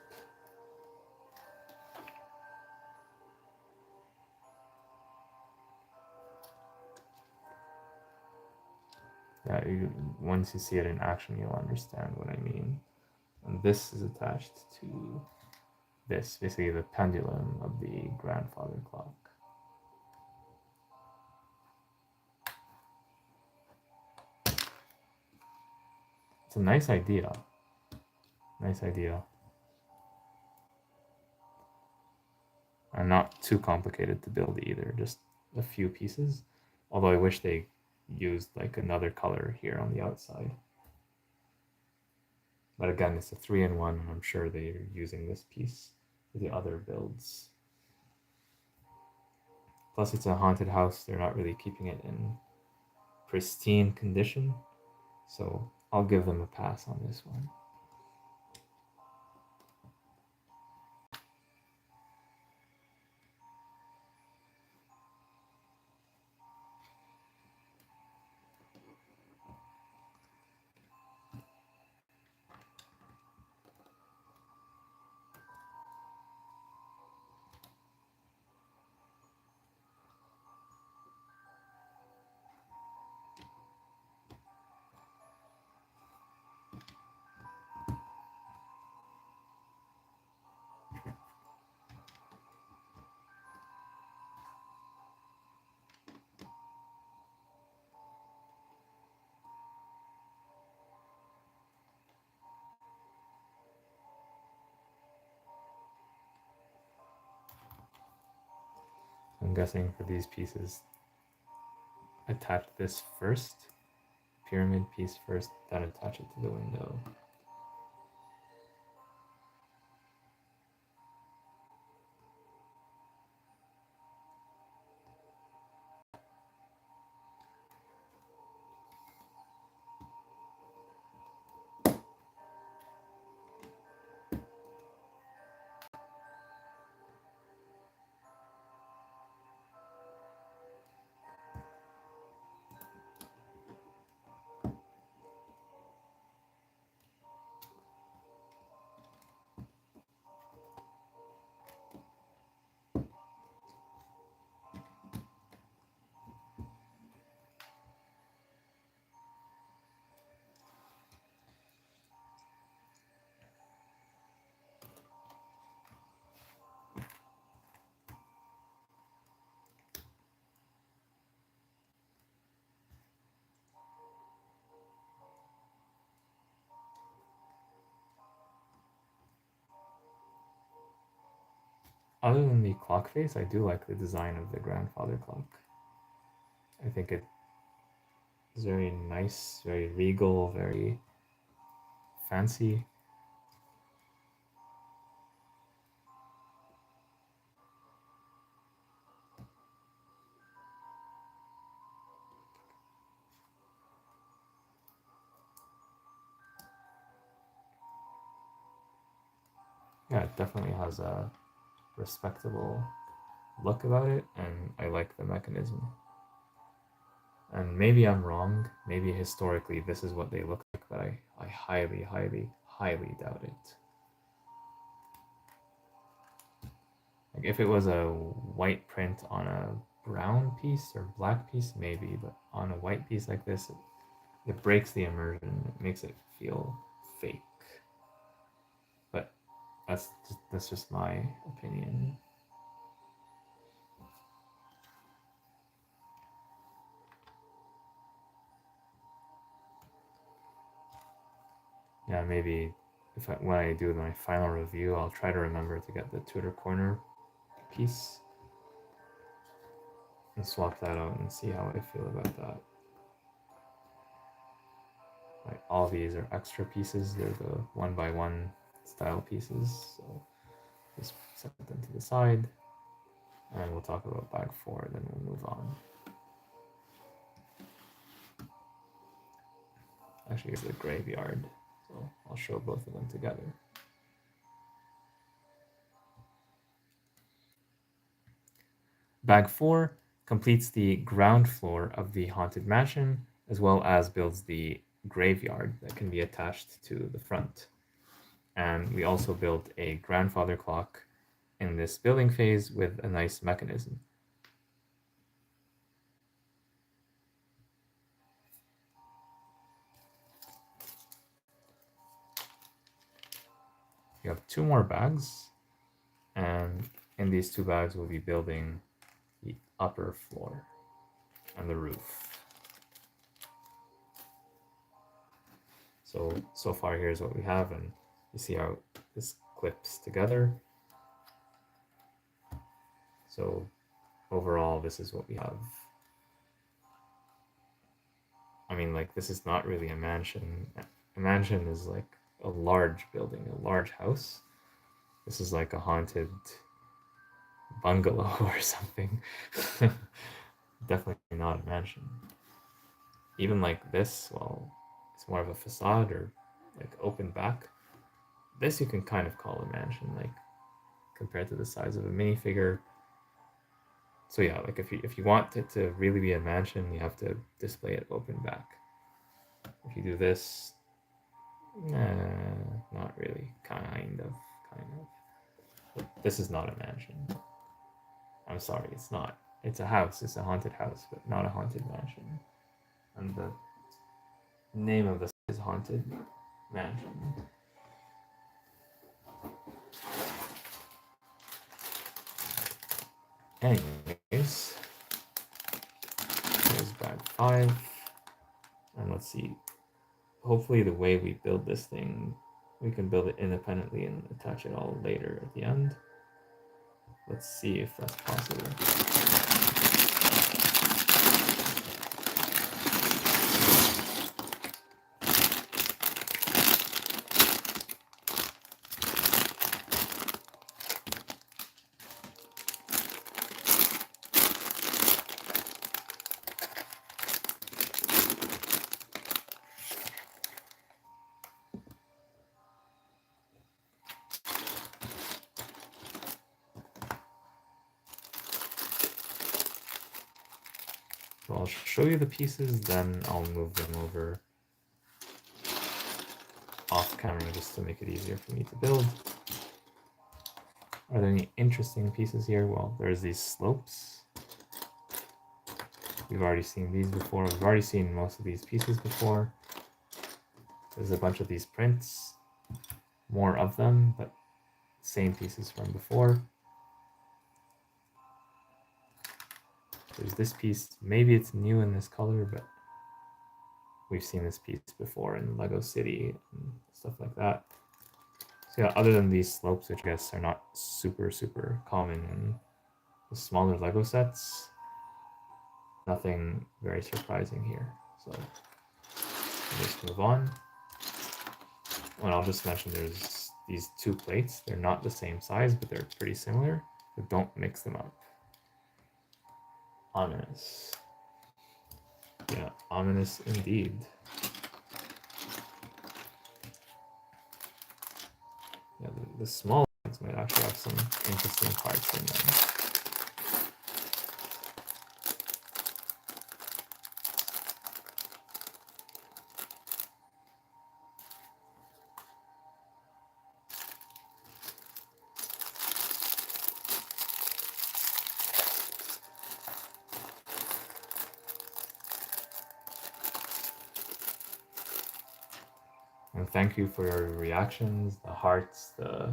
Yeah, once you see it in action, you'll understand what I mean. And this is attached to this, basically the pendulum of the grandfather clock. It's a nice idea. Nice idea. And not too complicated to build either, just a few pieces. Although I wish they used like another color here on the outside. But again, it's a 3-in-1, and I'm sure they're using this piece for the other builds. Plus it's a haunted house, they're not really keeping it in pristine condition. So I'll give them a pass on this one. I'm guessing for these pieces, attach this first, pyramid piece first, then attach it to the window. Other than the clock face, I do like the design of the grandfather clock. I think it is very nice, very regal, very fancy. Yeah, it definitely has a respectable look about it, and I like the mechanism. And maybe I'm wrong. Maybe historically this is what they look like, but I highly, highly, highly doubt it. Like if it was a white print on a brown piece or black piece, maybe, but on a white piece like this, it breaks the immersion. It makes it feel fake. But that's just my opinion. Yeah, maybe when I do my final review, I'll try to remember to get the Tudor corner piece and swap that out and see how I feel about that. Like all these are extra pieces. They're the 1x1 style pieces. So just set them to the side, and we'll talk about bag 4, then we'll move on. Actually, it's a graveyard, so I'll show both of them together. Bag 4 completes the ground floor of the haunted mansion, as well as builds the graveyard that can be attached to the front. And we also built a grandfather clock in this building phase with a nice mechanism. We have 2 more bags, and in these 2 bags we'll be building the upper floor and the roof. So far here's what we have, and you see how this clips together. So overall, this is what we have. I mean, like, this is not really a mansion. A mansion is like a large building, a large house. This is like a haunted bungalow or something. Definitely not a mansion. Even like this, well, it's more of a facade or like open back. This you can kind of call a mansion, like compared to the size of a minifigure. So yeah, like if you want it to really be a mansion, you have to display it open back. If you do this, not really. Kind of. But this is not a mansion. I'm sorry, it's not. It's a house. It's a haunted house, but not a haunted mansion. And the name of this is Haunted Mansion. Anyways, here's bag 5. And let's see. Hopefully the way we build this thing, we can build it independently and attach it all later at the end. Let's see if that's possible. So I'll show you the pieces, then I'll move them over off camera just to make it easier for me to build. Are there any interesting pieces here? Well, there's these slopes. We've already seen these before. We've already seen most of these pieces before. There's a bunch of these prints. More of them, but same pieces from before. There's this piece. Maybe it's new in this color, but we've seen this piece before in Lego City and stuff like that. So yeah, other than these slopes, which I guess are not super, super common in the smaller Lego sets, nothing very surprising here. So I'll just move on. And I'll just mention there's these 2 plates. They're not the same size, but they're pretty similar. So don't mix them up. Ominous. Yeah, ominous indeed. Yeah, the small These might actually have some interesting parts in them. And thank you for your reactions, the hearts, the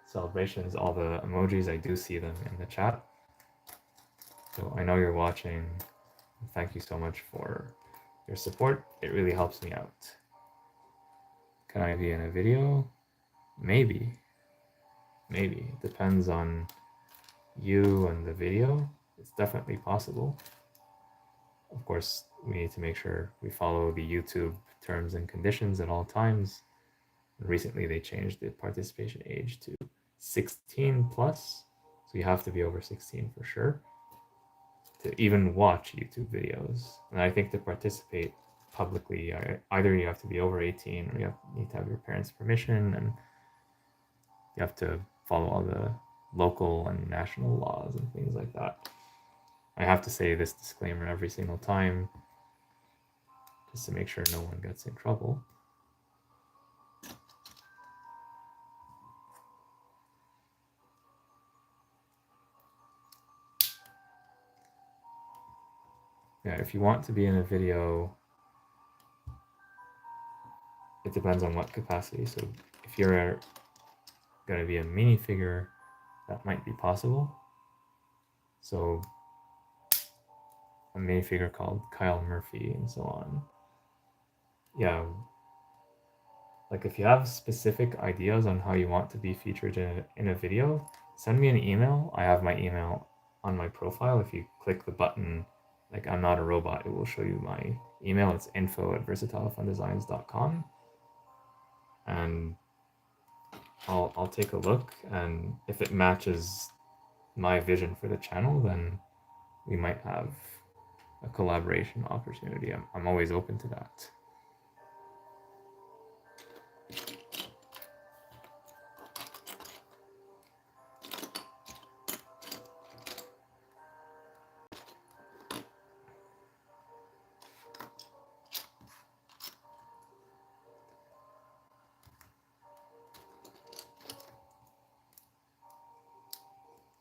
celebrations, all the emojis. I do see them in the chat. So I know you're watching. Thank you so much for your support. It really helps me out. Can I be in a video? Maybe. Maybe. It depends on you and the video. It's definitely possible. Of course, we need to make sure we follow the YouTube terms and conditions at all times. Recently, they changed the participation age to 16 plus, so you have to be over 16 for sure to even watch YouTube videos. And I think to participate publicly, either you have to be over 18 or you need to have your parents' permission, and you have to follow all the local and national laws and things like that. I have to say this disclaimer every single time just to make sure no one gets in trouble. Yeah, if you want to be in a video, it depends on what capacity. So if you're going to be a minifigure, that might be possible. So a minifigure called Kyle Murphy and so on. Yeah, like if you have specific ideas on how you want to be featured in a video, send me an email. I have my email on my profile. If you click the button, like I'm not a robot, it will show you my email. It's info@versatilefundesigns.com. And I'll take a look, and if it matches my vision for the channel, then we might have a collaboration opportunity. I'm always open to that.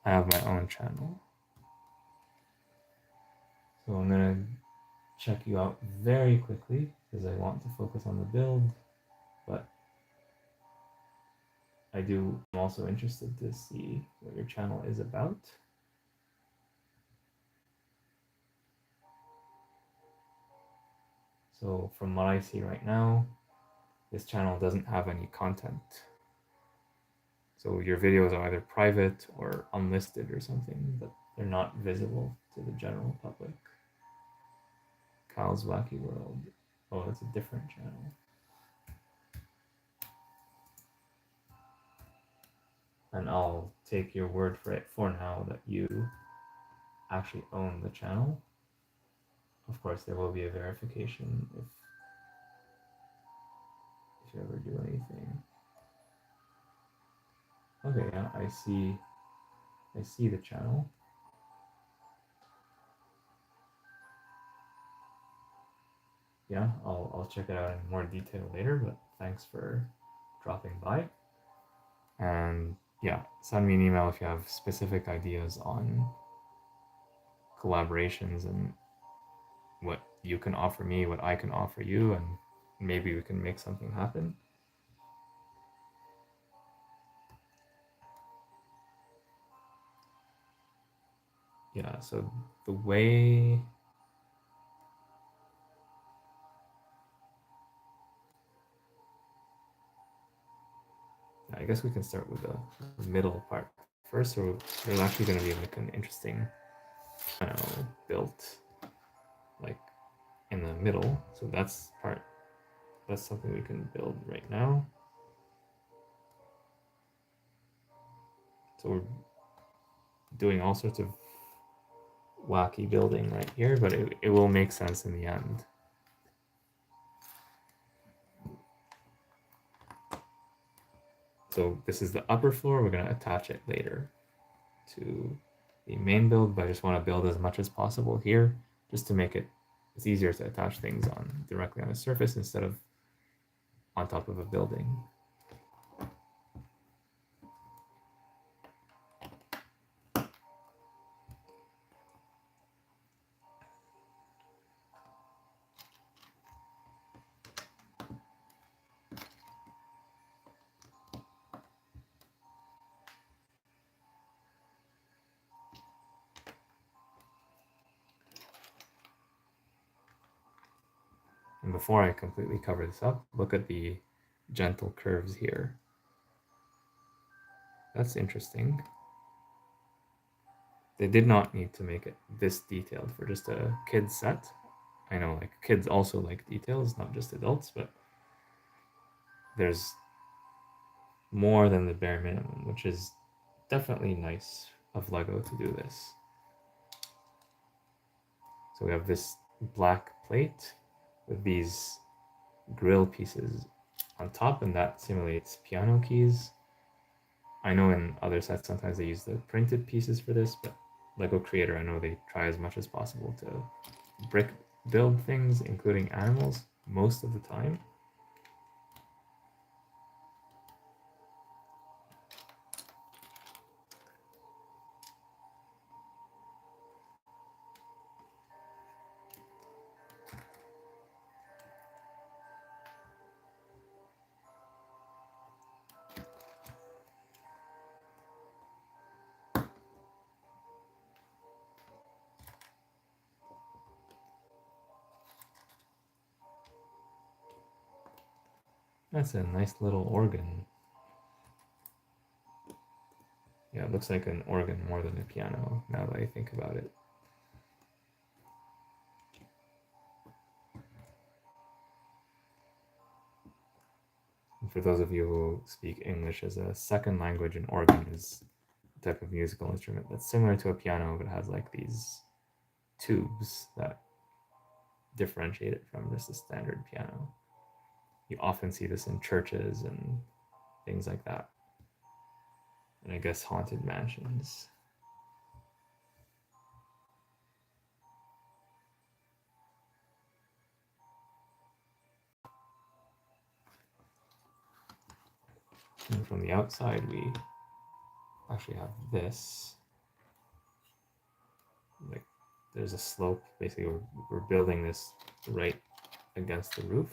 I have my own channel. So I'm gonna check you out very quickly because I want to focus on the build, but I'm also interested to see what your channel is about. So from what I see right now, this channel doesn't have any content. So your videos are either private or unlisted or something, but they're not visible to the general public. Kyle's Wacky World. Oh, that's a different channel. And I'll take your word for it for now that you actually own the channel. Of course, there will be a verification if you ever do anything. Okay, yeah, I see the channel. Yeah, I'll check it out in more detail later, but thanks for dropping by. And yeah, send me an email if you have specific ideas on collaborations and what you can offer me, what I can offer you, and maybe we can make something happen. Yeah, so the way I guess we can start with the middle part first. So there's actually going to be like an interesting piano built like in the middle. So that's something we can build right now. So we're doing all sorts of wacky building right here, but it will make sense in the end. So this is the upper floor. We're going to attach it later to the main build, but I just want to build as much as possible here just to make it's easier to attach things on directly on a surface instead of on top of a building. And before I completely cover this up, look at the gentle curves here. That's interesting. They did not need to make it this detailed for just a kid's set. I know like kids also like details, not just adults, but there's more than the bare minimum, which is definitely nice of Lego to do this. So we have this black plate with these grill pieces on top, and that simulates piano keys. I know in other sets sometimes they use the printed pieces for this, but Lego Creator, I know they try as much as possible to brick build things, including animals, most of the time. That's a nice little organ. Yeah, it looks like an organ more than a piano, now that I think about it. And for those of you who speak English as a second language, an organ is a type of musical instrument that's similar to a piano, but has like these tubes that differentiate it from just a standard piano. You often see this in churches and things like that. And I guess haunted mansions. And from the outside, we actually have this. Like, there's a slope. Basically, we're building this right against the roof.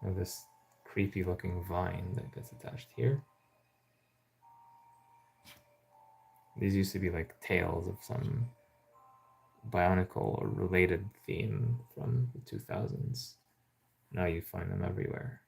Now this creepy looking vine that gets attached here. These used to be like tales of some Bionicle or related theme from the 2000s. Now you find them everywhere.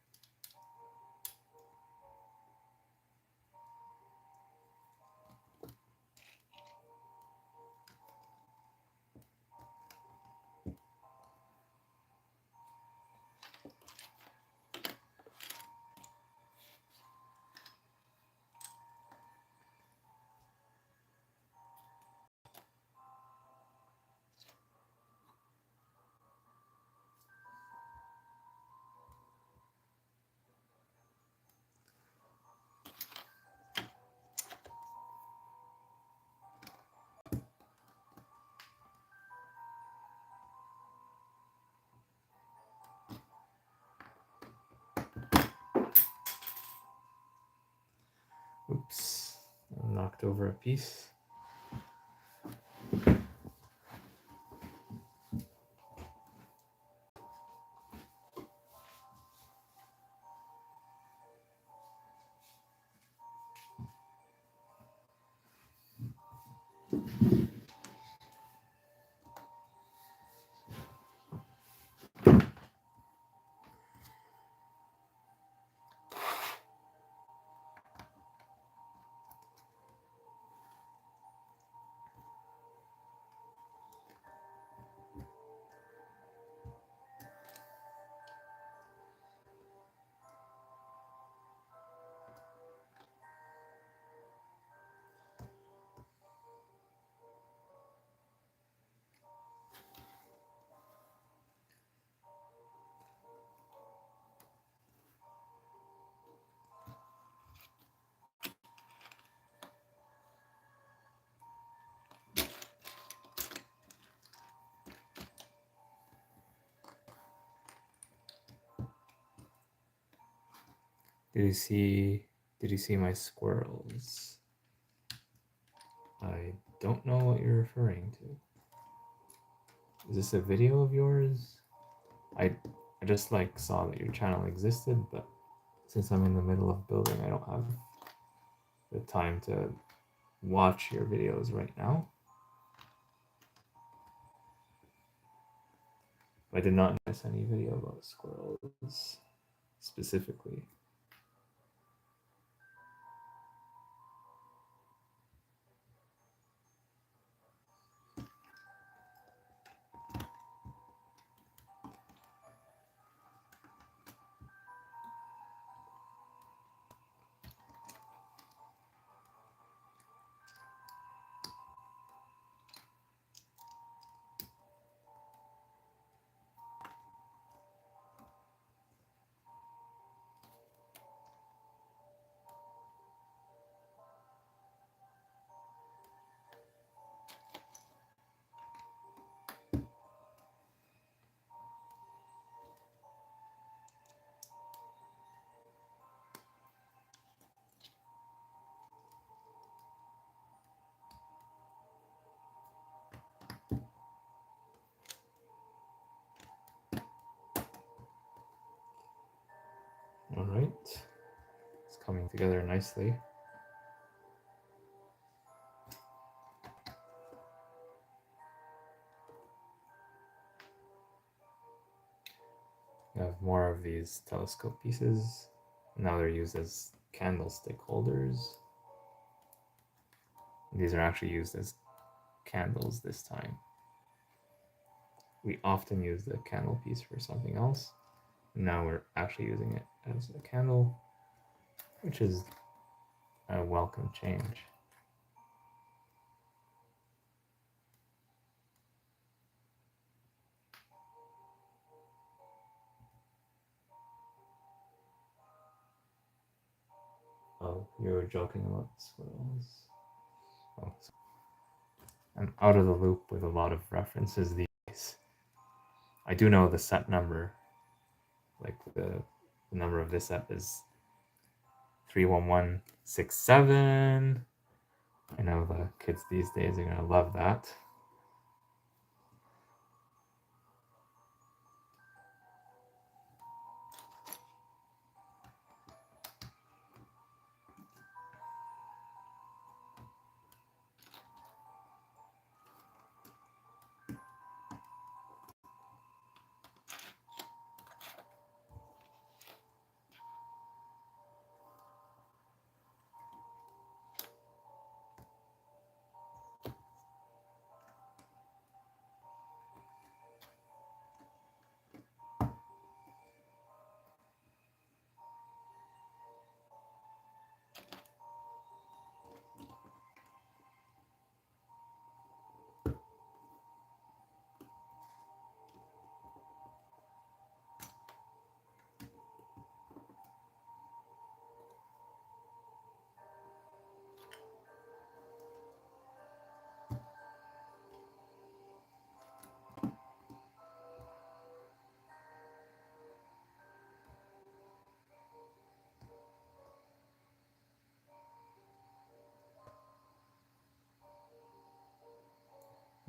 knocked over a piece. Did you see my squirrels? I don't know what you're referring to. Is this a video of yours? I just like saw that your channel existed, but since I'm in the middle of building, I don't have the time to watch your videos right now. I did not notice any video about squirrels specifically. All right, it's coming together nicely. You have more of these telescope pieces. Now they're used as candlestick holders. These are actually used as candles this time. We often use the candle piece for something else. Now we're actually using it as a candle, which is a welcome change. Oh, you were joking about squirrels. Oh, I'm out of the loop with a lot of references these days. I do know the set number, like the number of this set is 31167. I know the kids these days are gonna love that.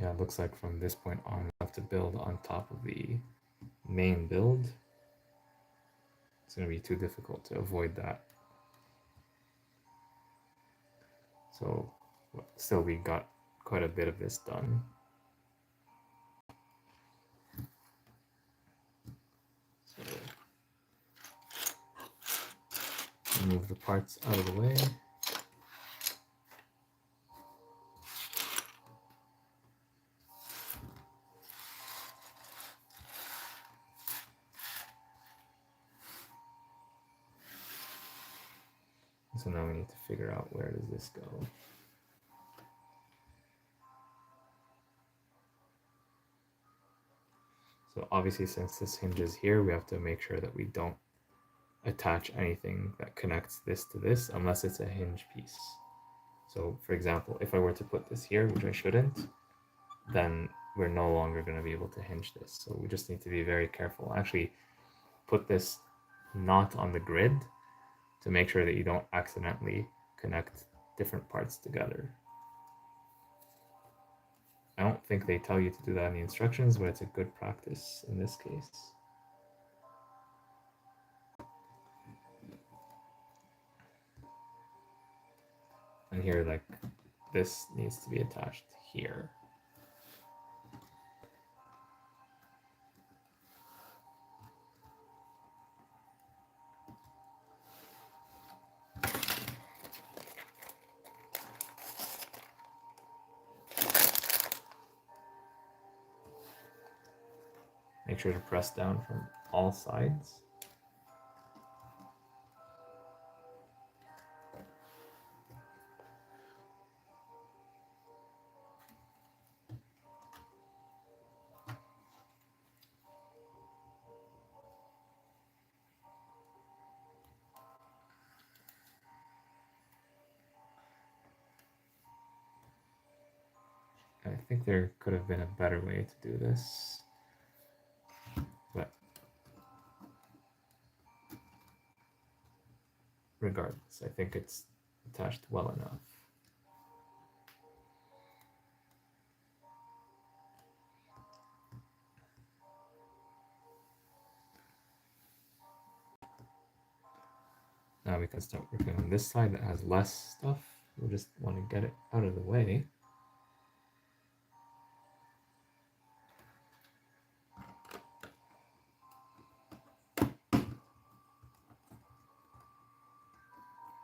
Yeah, it looks like from this point on, we have to build on top of the main build. It's going to be too difficult to avoid that. So still, we got quite a bit of this done. So move the parts out of the way. So now we need to figure out where does this go. So obviously, since this hinge is here, we have to make sure that we don't attach anything that connects this to this unless it's a hinge piece. So for example, if I were to put this here, which I shouldn't, then we're no longer going to be able to hinge this. So we just need to be very careful. Actually, put this not on the grid to make sure that you don't accidentally connect different parts together. I don't think they tell you to do that in the instructions, but it's a good practice in this case. And here, like, this needs to be attached here. Make sure to press down from all sides. I think there could have been a better way to do this, but regardless, I think it's attached well enough. Now we can start working on this side that has less stuff. We'll just want to get it out of the way.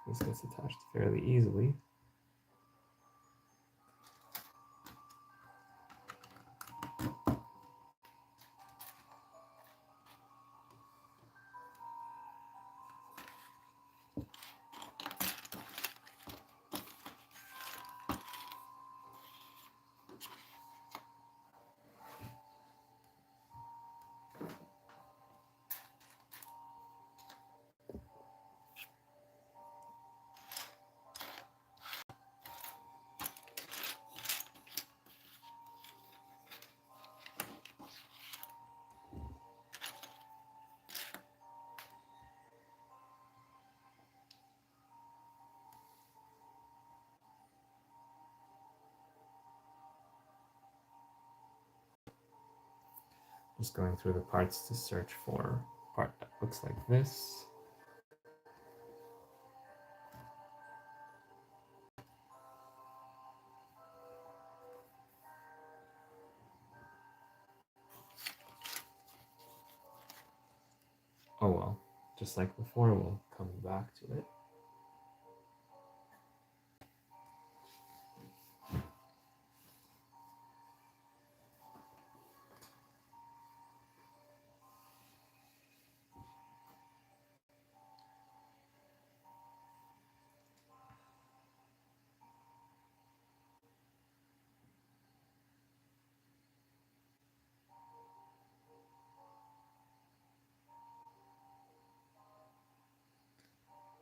This gets attached fairly easily. Just going through the parts to search for a part that looks like this. Oh well, just like before, we'll come back to it.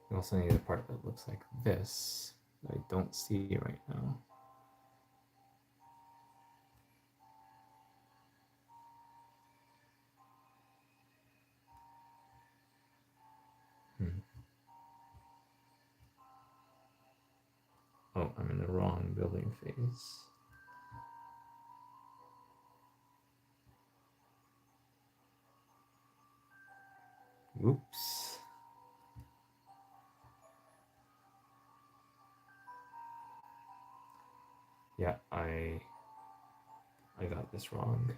We also need a part that looks like this that I don't see right now. Oh, I'm in the wrong building phase. Oops. Yeah, I got this wrong.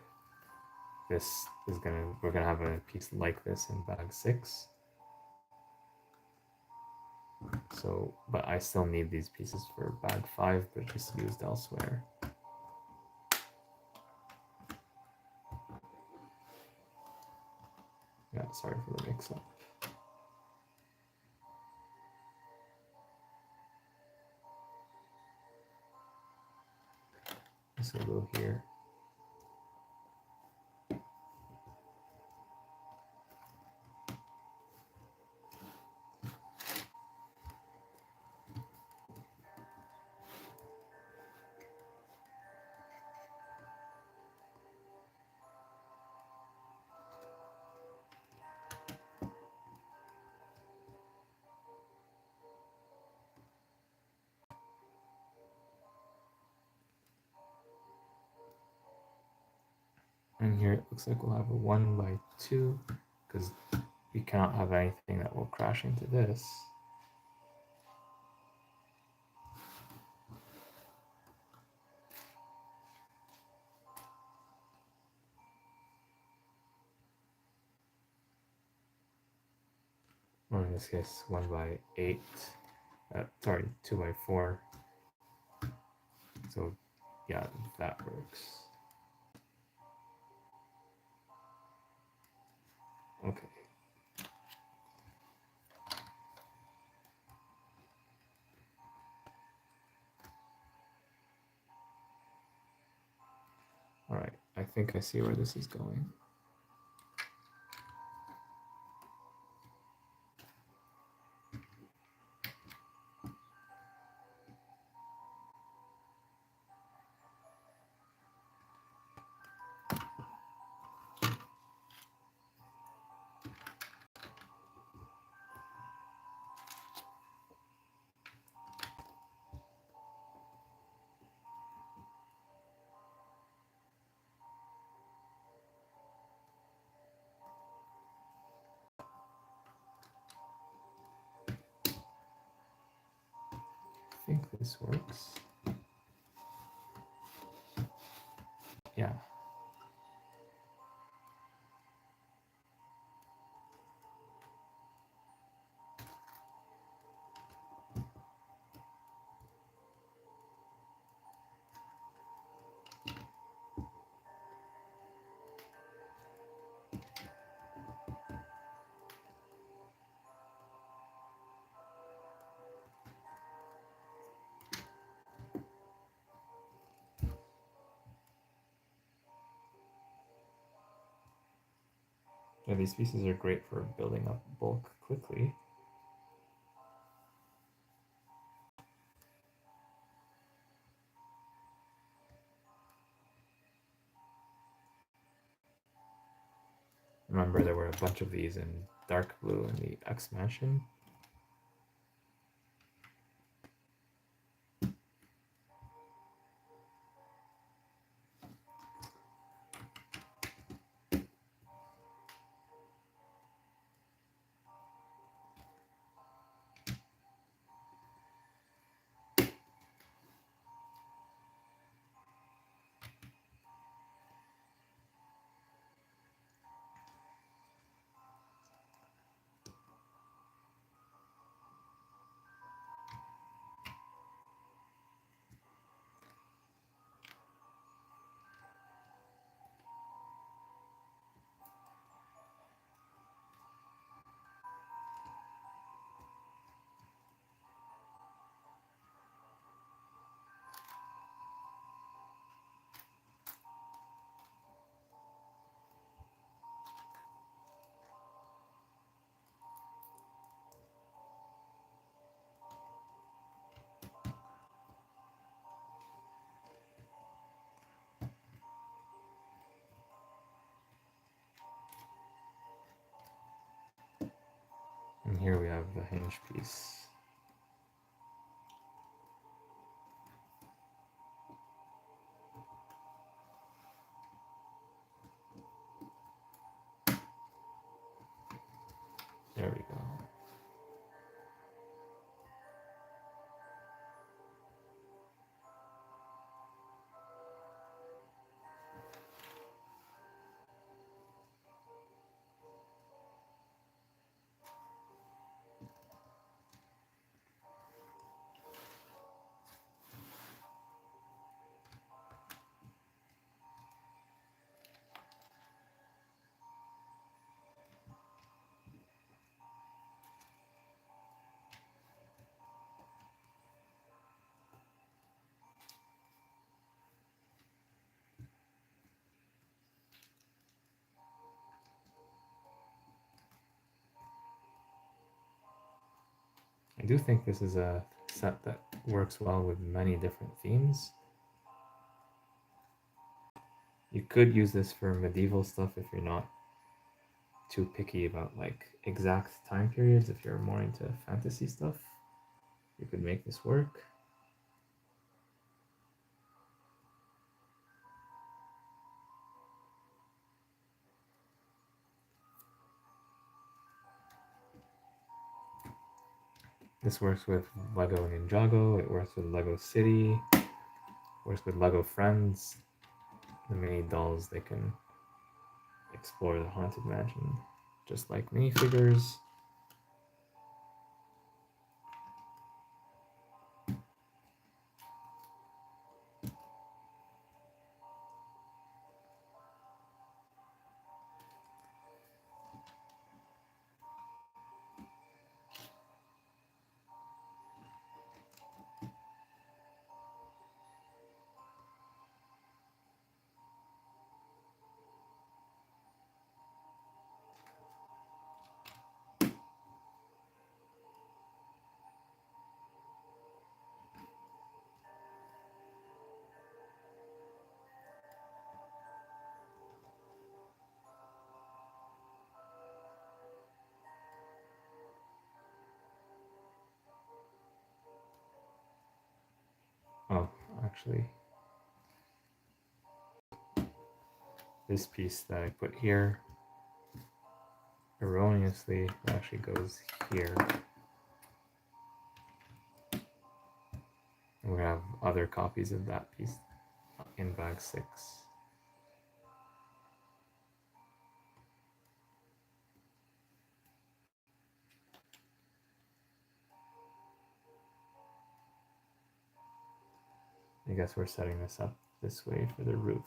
We're gonna have a piece like this in bag 6. So, but I still need these pieces for bag 5, but just used elsewhere. Yeah, sorry for the mix-up. This will go here. And here it looks like we'll have a 1 by 2 because we cannot have anything that will crash into this. Or in this case, 1 by 8. Sorry, 2 by 4. So yeah, that works. Okay. All right, I think I see where this is going. I think this works. Yeah. Yeah, these pieces are great for building up bulk quickly. Remember, there were a bunch of these in dark blue in the X Mansion. And here we have the hinge piece. There we go. I do think this is a set that works well with many different themes. You could use this for medieval stuff if you're not too picky about like exact time periods. If you're more into fantasy stuff, you could make this work. This works with Lego Ninjago, it works with Lego City, works with Lego Friends. The mini dolls, they can explore the Haunted Mansion just like minifigures. Oh, actually, this piece that I put here erroneously actually goes here. And we have other copies of that piece in bag 6. I guess we're setting this up this way for the roof.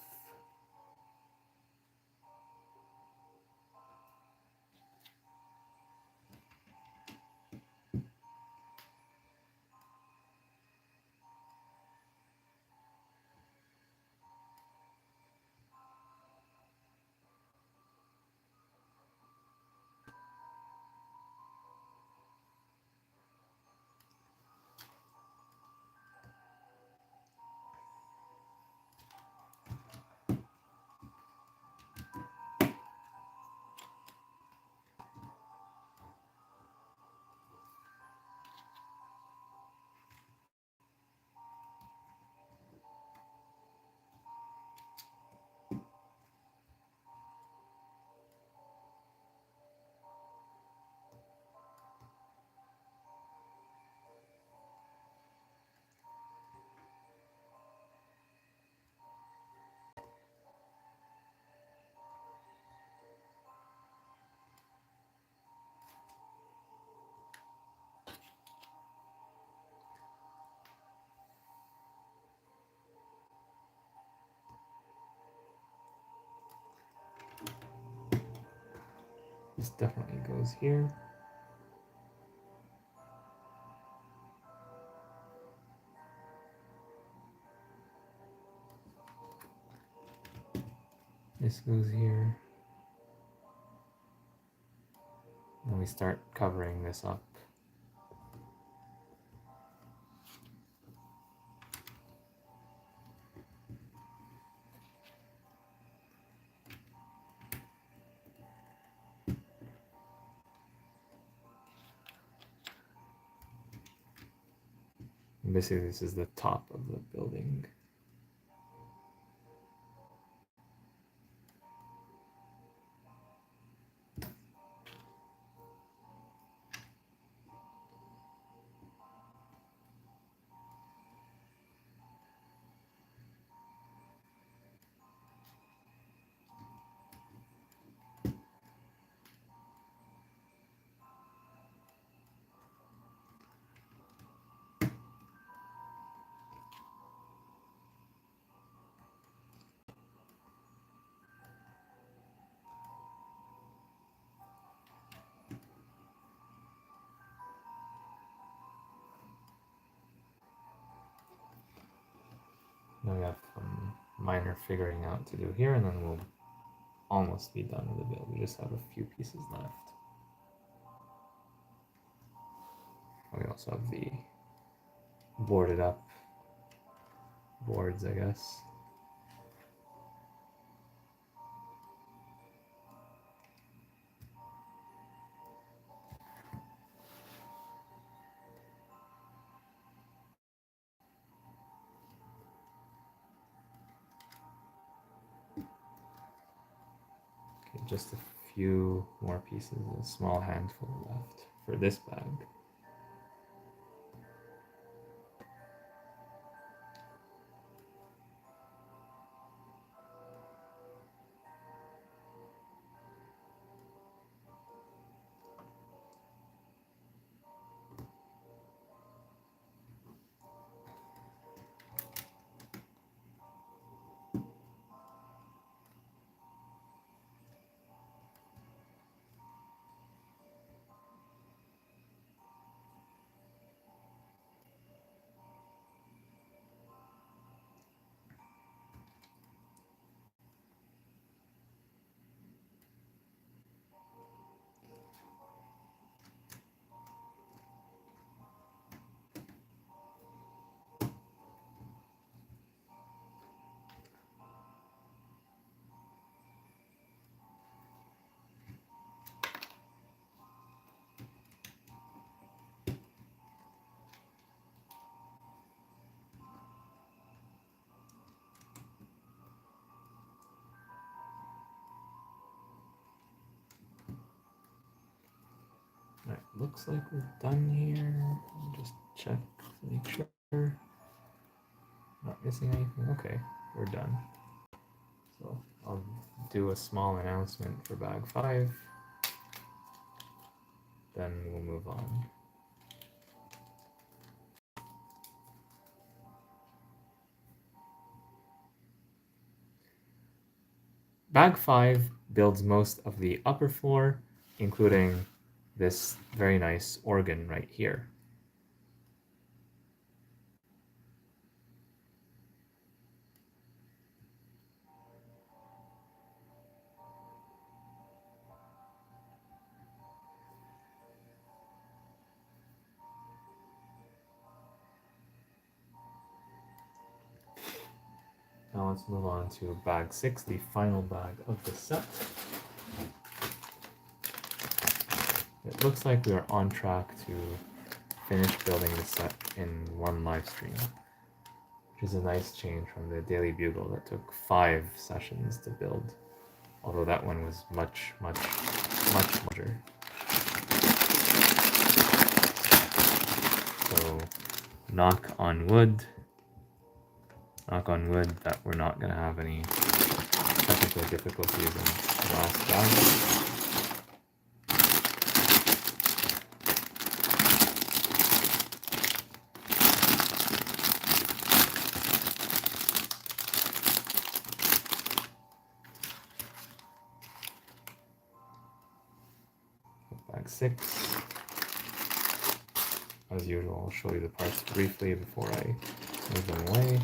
This definitely goes here. This goes here. And we start covering this up. And basically, this is the top of the building. Then we have some minor figuring out to do here, and then we'll almost be done with the build. We just have a few pieces left. We also have the boarded up boards, I guess. Okay, just a few more pieces, a small handful left for this bag. Alright, looks like we're done here. Just check to make sure. Not missing anything. Okay, we're done. So I'll do a small announcement for bag 5. Then we'll move on. Bag 5 builds most of the upper floor, including this very nice organ right here. Now let's move on to bag 6, the final bag of the set. It looks like we are on track to finish building the set in one live stream, which is a nice change from the Daily Bugle that took 5 sessions to build, although that one was much larger. So knock on wood that we're not going to have any technical difficulties in the last bag. Bag 6. As usual, I'll show you the parts briefly before I move them away.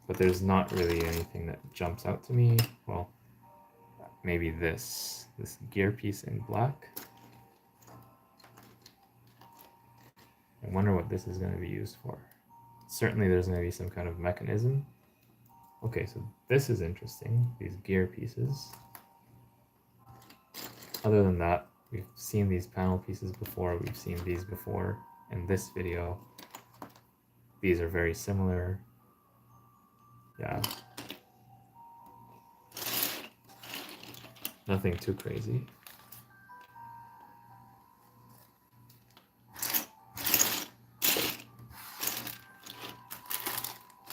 But there's not really anything that jumps out to me. Well, maybe this gear piece in black. I wonder what this is going to be used for. Certainly there's going to be some kind of mechanism. Okay, so this is interesting, these gear pieces. Other than that, we've seen these panel pieces before, we've seen these before in this video. These are very similar. Yeah. Nothing too crazy.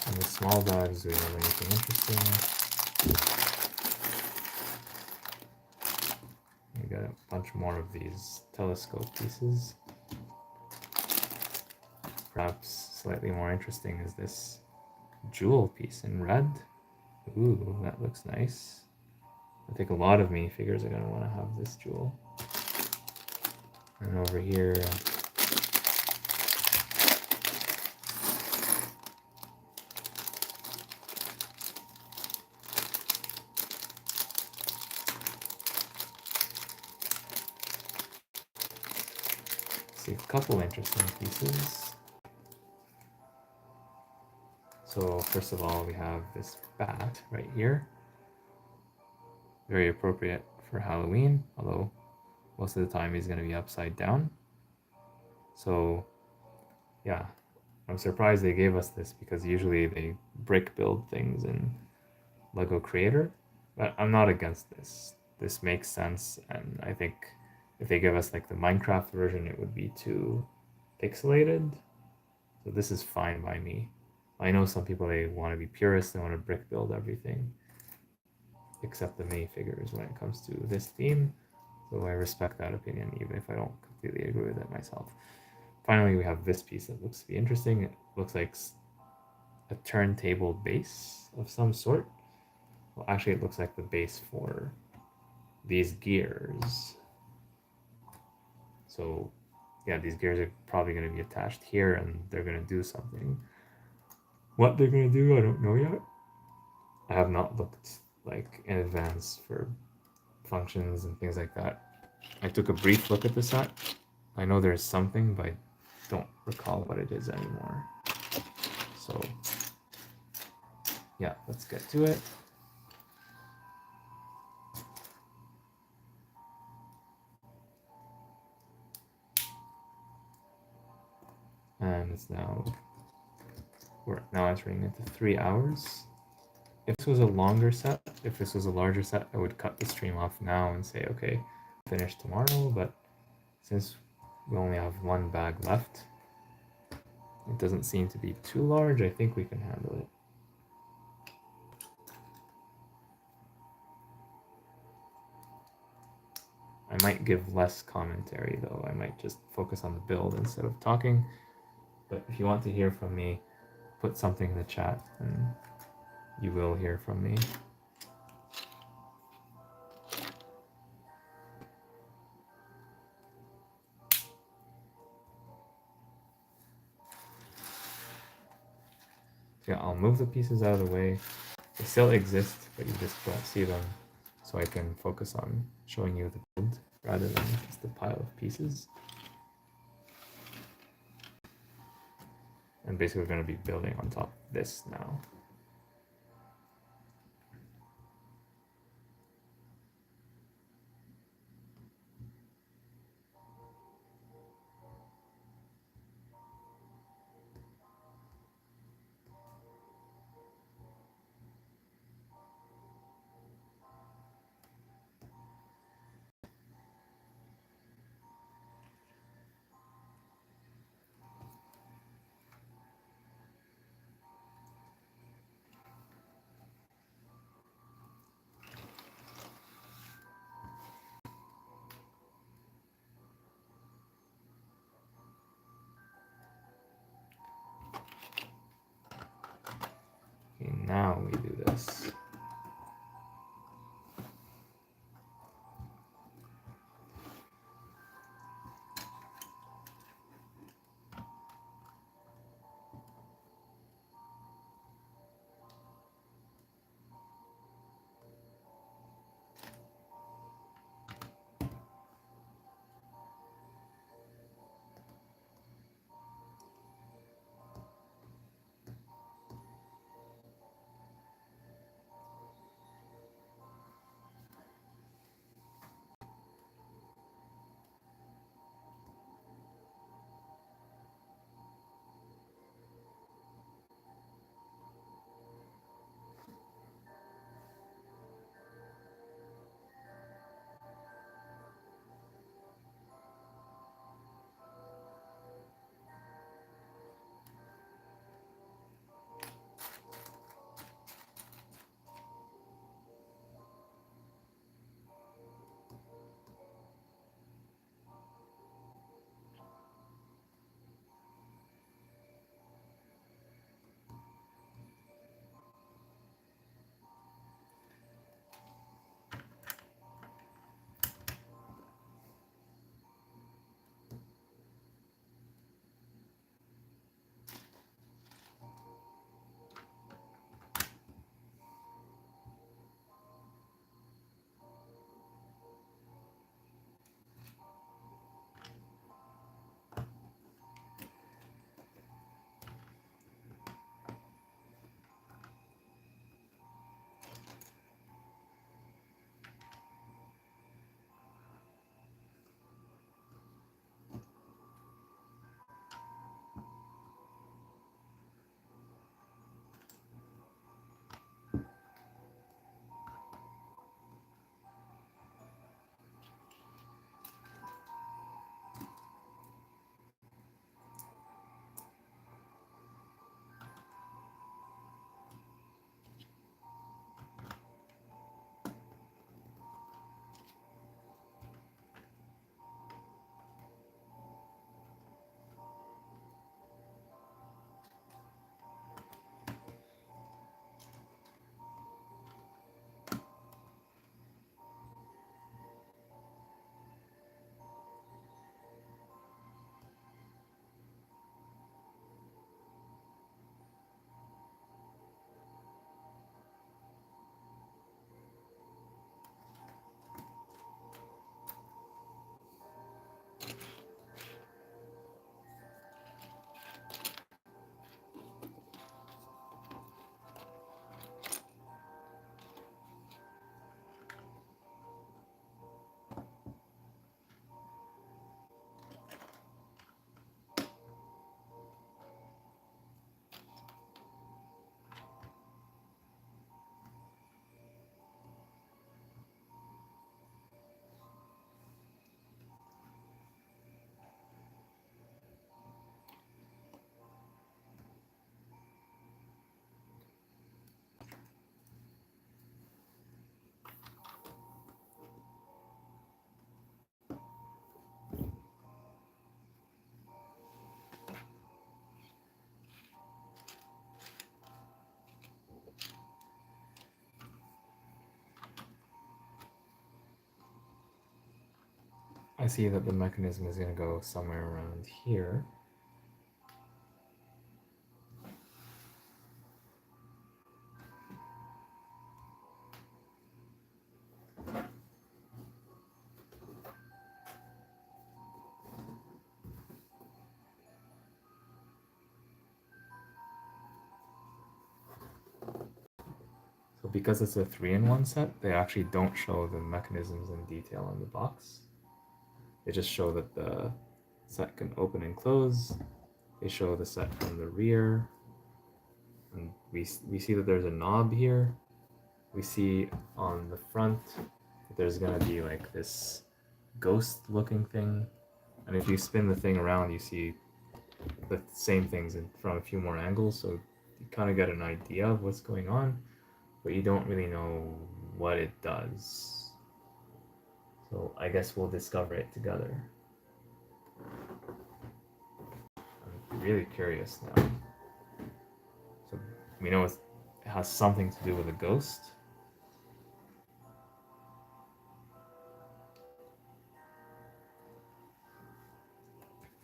And the small bags, do we have anything interesting? We got a bunch more of these telescope pieces. Perhaps slightly more interesting is this jewel piece in red. Ooh, that looks nice. I think a lot of minifigures are going to want to have this jewel. And over here, a couple interesting pieces. So first of all, we have this bat right here. Very appropriate for Halloween, although most of the time he's going to be upside down. So yeah, I'm surprised they gave us this because usually they brick build things in Lego Creator, but I'm not against this. This makes sense, and I think if they give us like the Minecraft version, it would be too pixelated. So this is fine by me. I know some people, they want to be purists, they want to brick build everything, except the minifigures when it comes to this theme. So I respect that opinion, even if I don't completely agree with it myself. Finally, we have this piece that looks to be interesting. It looks like a turntable base of some sort. Well, actually, it looks like the base for these gears. So yeah, these gears are probably going to be attached here and they're going to do something. What they're going to do, I don't know yet. I have not looked like in advance for functions and things like that. I took a brief look at the set. I know there's something, but I don't recall what it is anymore. So yeah, let's get to it. And it's now, we're now entering into 3 hours. If this was a longer set, if this was a larger set, I would cut the stream off now and say, okay, finish tomorrow. But since we only have one bag left, it doesn't seem to be too large. I think we can handle it. I might give less commentary though. I might just focus on the build instead of talking. But if you want to hear from me, put something in the chat and you will hear from me. So yeah, I'll move the pieces out of the way. They still exist, but you just don't see them. So I can focus on showing you the build rather than just the pile of pieces. And basically we're going to be building on top of this now. I see that the mechanism is going to go somewhere around here. So because it's a 3-in-1 set, they actually don't show the mechanisms in detail on the box. They just show that the set can open and close. They show the set from the rear. And we see that there's a knob here. We see on the front that there's gonna be like this ghost looking thing. And if you spin the thing around, you see the same things from a few more angles. So you kind of get an idea of what's going on, but you don't really know what it does. So I guess we'll discover it together. I'm really curious now. So we know it has something to do with a ghost.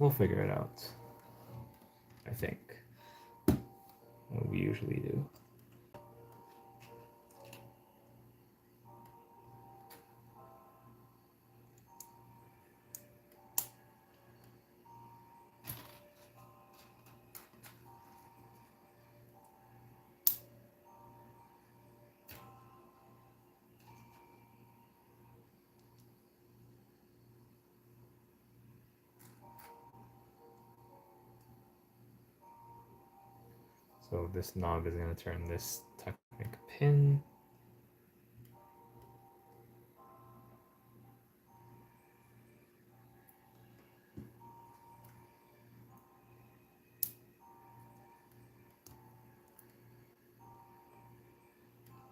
We'll figure it out, I think. What we usually do. So this knob is going to turn this Technic pin.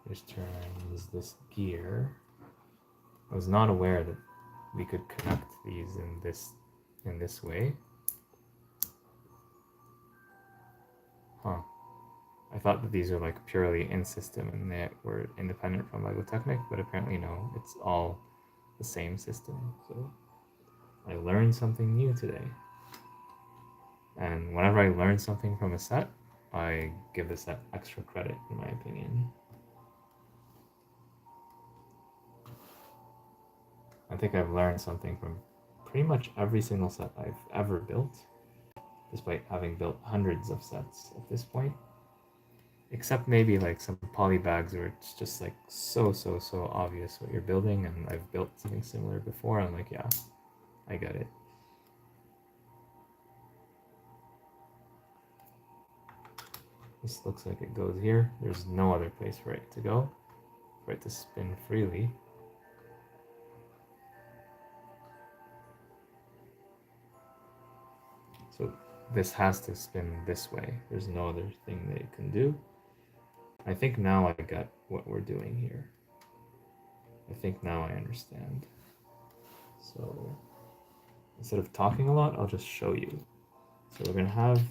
This turns this gear. I was not aware that we could connect these in this way. Huh. I thought that these are like purely in system and they were independent from LEGO Technic, but apparently no, it's all the same system. So I learned something new today. And whenever I learn something from a set, I give the set extra credit, in my opinion. I think I've learned something from pretty much every single set I've ever built, despite having built hundreds of sets at this point. Except maybe like some polybags where it's just like so obvious what you're building, and I've built something similar before. I'm like, yeah, I get it. This looks like it goes here. There's no other place for it to go, for it to spin freely. So this has to spin this way. There's no other thing that it can do. I think now I got what we're doing here. I think now I understand. So instead of talking a lot, I'll just show you. So we're gonna have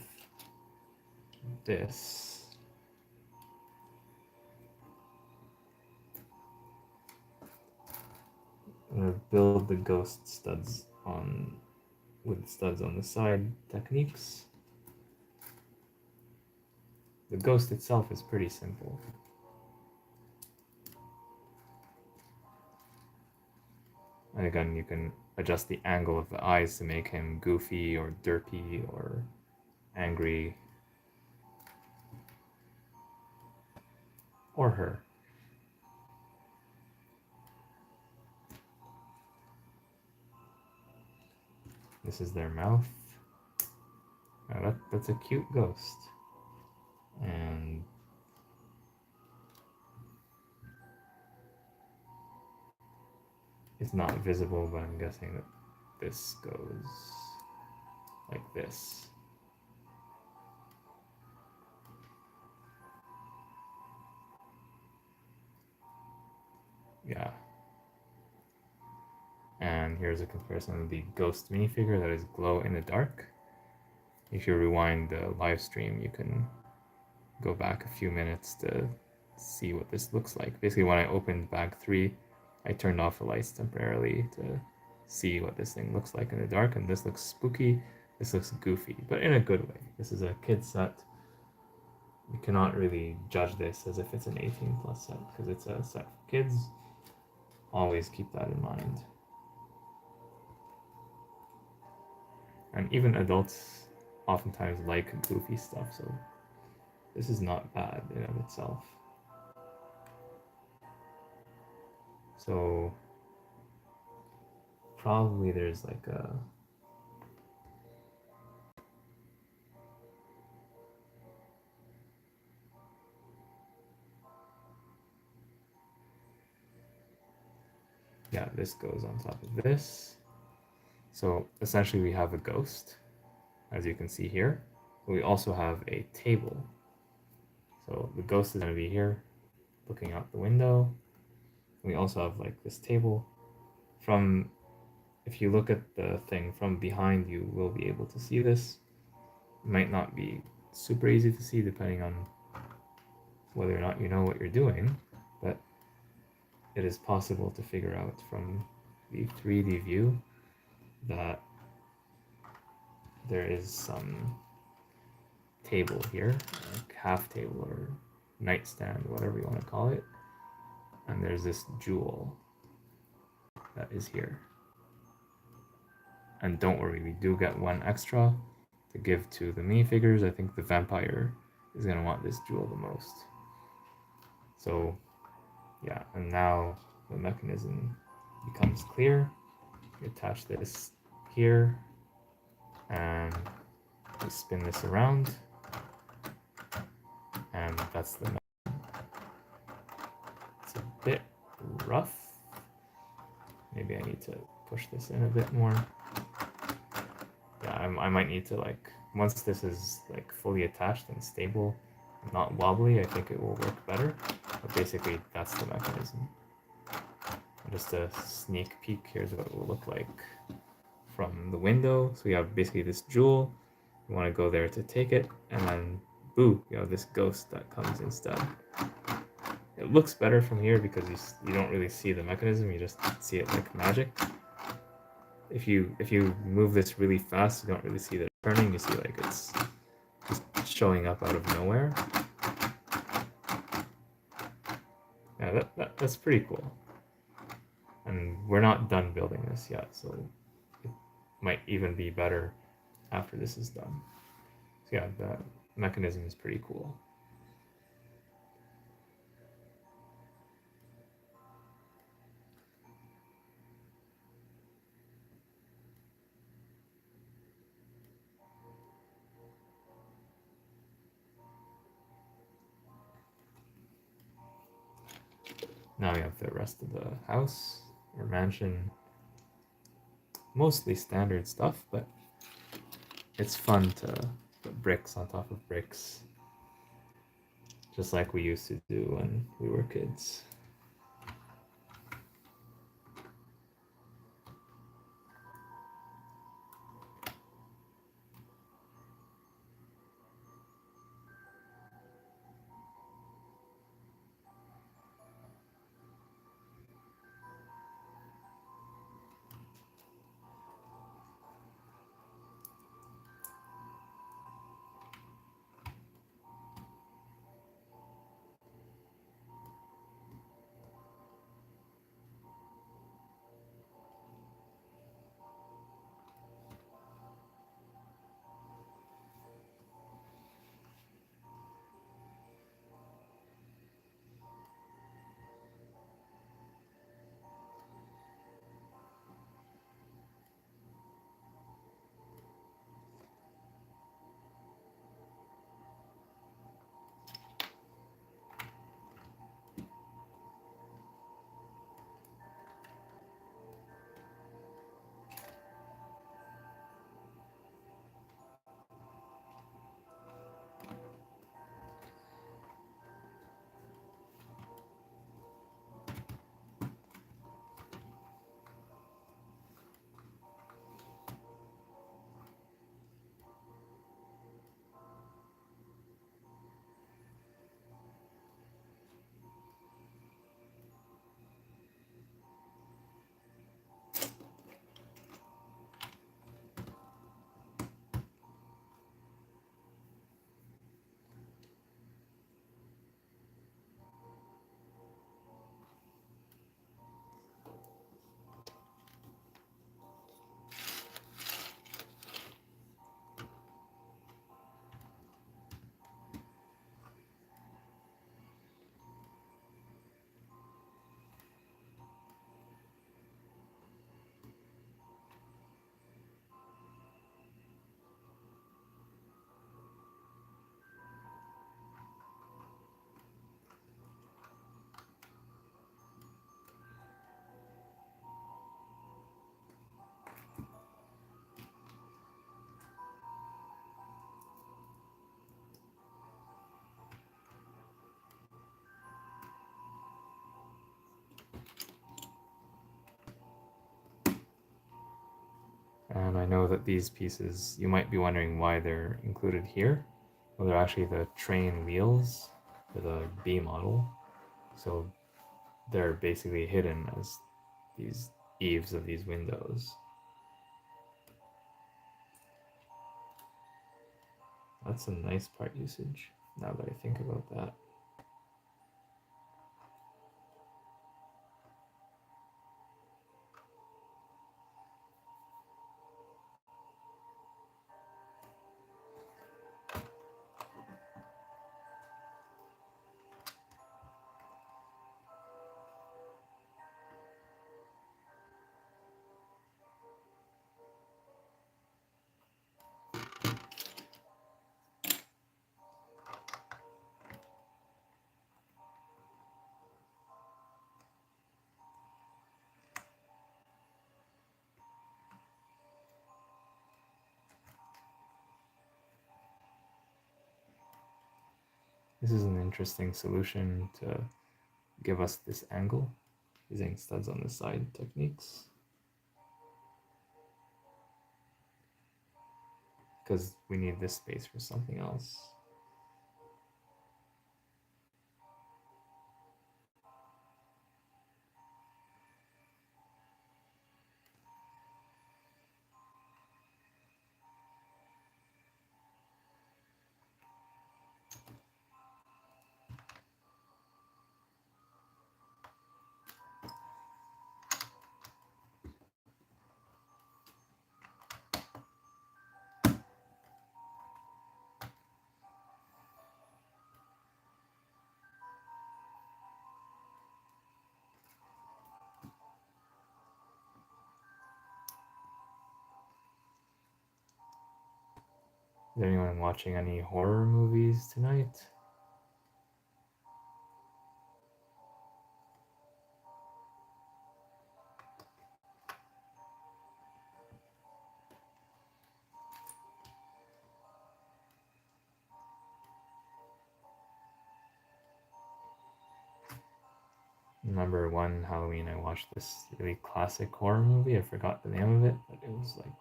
this. I'm gonna build the ghost studs with studs on the side techniques. The ghost itself is pretty simple. And again, you can adjust the angle of the eyes to make him goofy or derpy or angry. Or her. This is their mouth. Now that's a cute ghost. And it's not visible, but I'm guessing that this goes like this. Yeah. And here's a comparison of the ghost minifigure that is glow in the dark. If you rewind the live stream, you can go back a few minutes to see what this looks like. Basically, when I opened bag 3, I turned off the lights temporarily to see what this thing looks like in the dark, and this looks spooky, this looks goofy, but in a good way. This is a kid set. You cannot really judge this as if it's an 18 plus set, because it's a set for kids. Always keep that in mind. And even adults oftentimes like goofy stuff, so this is not bad in of itself. So probably there's like a yeah, this goes on top of this. So essentially we have a ghost, as you can see here. We also have a table. So the ghost is going to be here, looking out the window. We also have like this table. From, if you look at the thing from behind, you will be able to see this. It might not be super easy to see depending on whether or not you know what you're doing, but it is possible to figure out from the 3D view that there is some table here, like half table or nightstand, whatever you want to call it, and there's this jewel that is here. And don't worry, we do get one extra to give to the minifigures. I think the vampire is going to want this jewel the most. So yeah, and now the mechanism becomes clear. You attach this here, and you spin this around, and that's the mechanism. It's a bit rough. Maybe I need to push this in a bit more. Yeah, I might need to, like, once this is like fully attached and stable, not wobbly, I think it will work better. But basically, that's the mechanism. And just a sneak peek, here's what it will look like from the window. So you have basically this jewel. You want to go there to take it, and then boo, you have this ghost that comes instead. It looks better from here because you don't really see the mechanism, you just see it like magic. If you move this really fast, you don't really see the turning, you see like it's just showing up out of nowhere. Yeah, that's pretty cool. And we're not done building this yet, so it might even be better after this is done. So yeah, the mechanism is pretty cool. Now we have the rest of the house or mansion. Mostly standard stuff, but it's fun to put bricks on top of bricks, just like we used to do when we were kids. And I know that these pieces, you might be wondering why they're included here. Well, they're actually the train wheels for the B model. So they're basically hidden as these eaves of these windows. That's a nice part usage, now that I think about that. This is an interesting solution to give us this angle using studs on the side techniques. Because we need this space for something else. Is anyone watching any horror movies tonight? Remember one Halloween I watched this really classic horror movie. I forgot the name of it, but it was like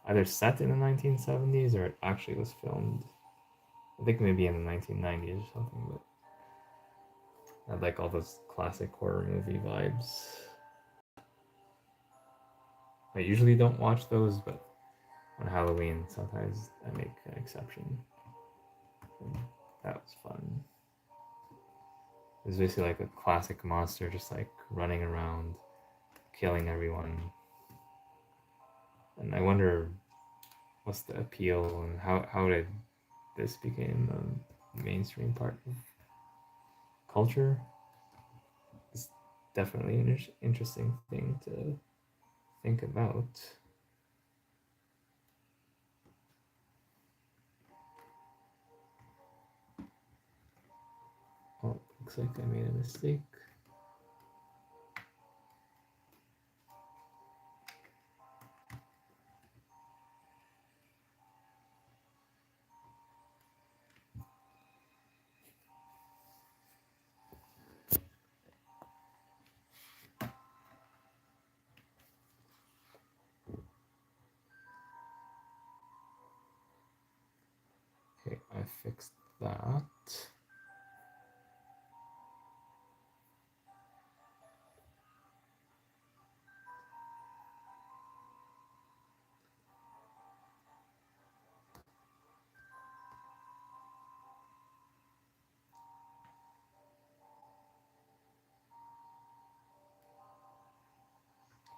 either set in the 1970s or it actually was filmed, I think maybe in the 1990s or something, but I had like all those classic horror movie vibes. I usually don't watch those, but on Halloween sometimes I make an exception. And that was fun. It was basically like a classic monster just like running around, killing everyone. And I wonder what's the appeal and how did this became a mainstream part of culture? It's definitely an interesting thing to think about. Oh, looks like I made a mistake. Okay, I fixed that.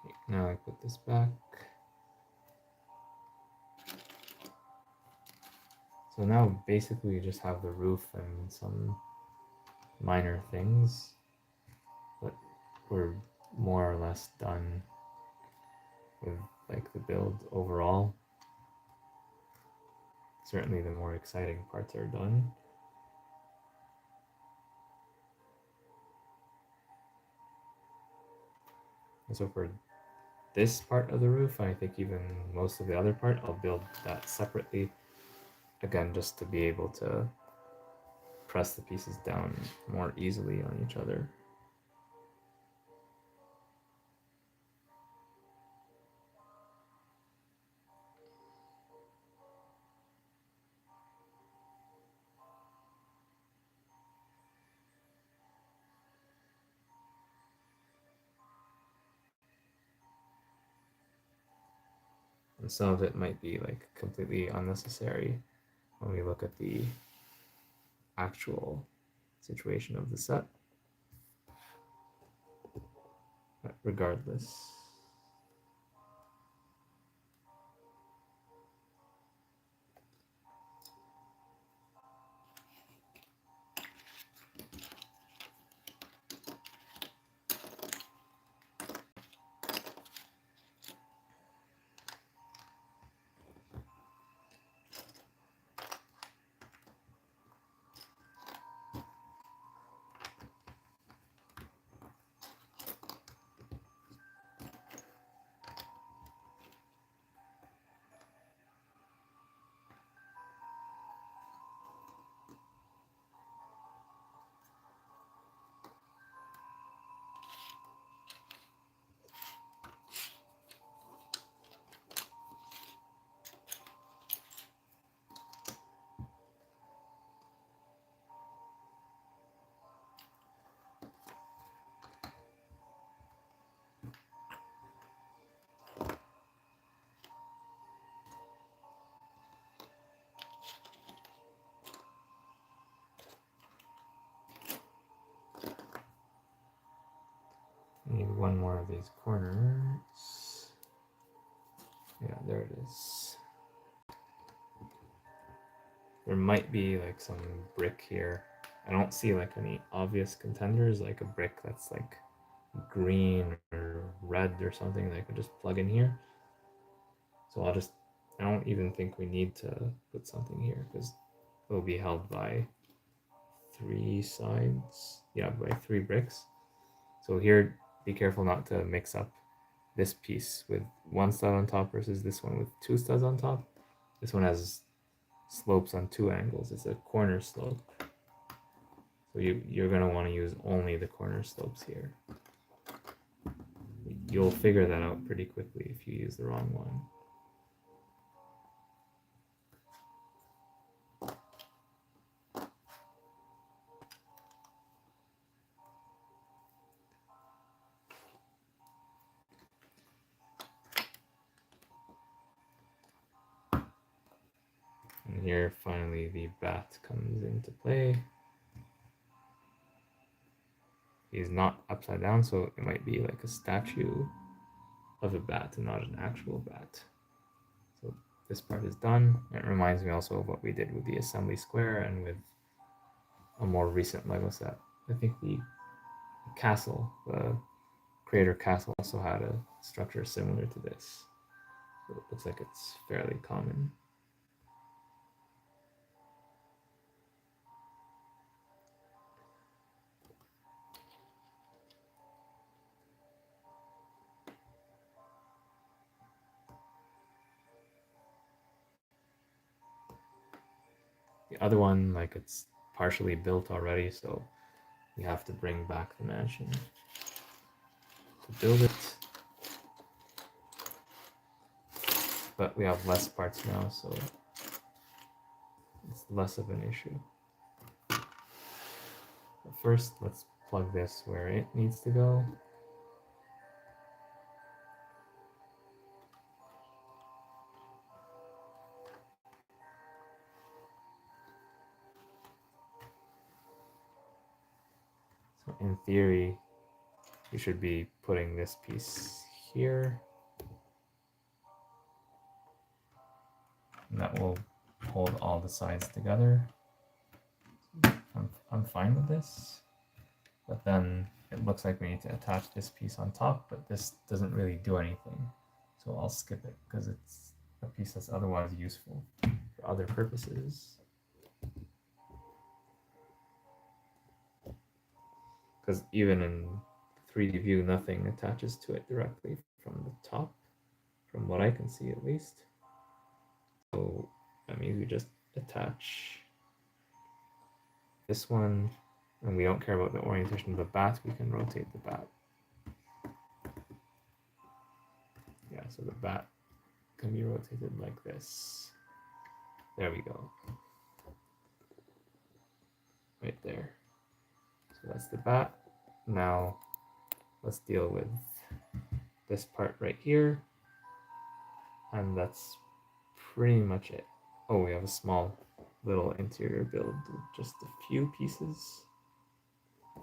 Okay, now I put this back. So now basically you just have the roof and some minor things, but we're more or less done with like the build overall. Certainly the more exciting parts are done. And so for this part of the roof, I think even most of the other part, I'll build that separately. Again, just to be able to press the pieces down more easily on each other. some of it might be like completely unnecessary when we look at the actual situation of the set. But regardless, I need one more of these corners. Yeah, there it is. There might be like some brick here. I don't see like any obvious contenders, like a brick that's like green or red or something that I could just plug in here. So I don't even think we need to put something here because it will be held by 3 sides. Yeah, by 3 bricks. So here, be careful not to mix up this piece with 1 stud on top versus this one with 2 studs on top. This one has slopes on 2 angles. It's a corner slope. So you're going to want to use only the corner slopes here. You'll figure that out pretty quickly if you use the wrong one. And here finally the bat comes into play. He's not upside down, so it might be like a statue of a bat and not an actual bat. So this part is done. It reminds me also of what we did with the assembly square and with a more recent Lego set. I think the castle, the creator castle, also had a structure similar to this. So it looks like it's fairly common. The other one, like it's partially built already, so we have to bring back the mansion to build it. But we have less parts now, so it's less of an issue. But first, let's plug this where it needs to go. So in theory, we should be putting this piece here. And that will hold all the sides together. I'm fine with this. But then it looks like we need to attach this piece on top, but this doesn't really do anything. So I'll skip it because it's a piece that's otherwise useful for other purposes. Because even in 3D view, nothing attaches to it directly from the top, from what I can see at least. So that means we just attach this one, and we don't care about the orientation of the bat, we can rotate the bat. Yeah, so the bat can be rotated like this. There we go. Right there. So that's the bat. Now let's deal with this part right here. And that's pretty much it. Oh, we have a small little interior build, just a few pieces.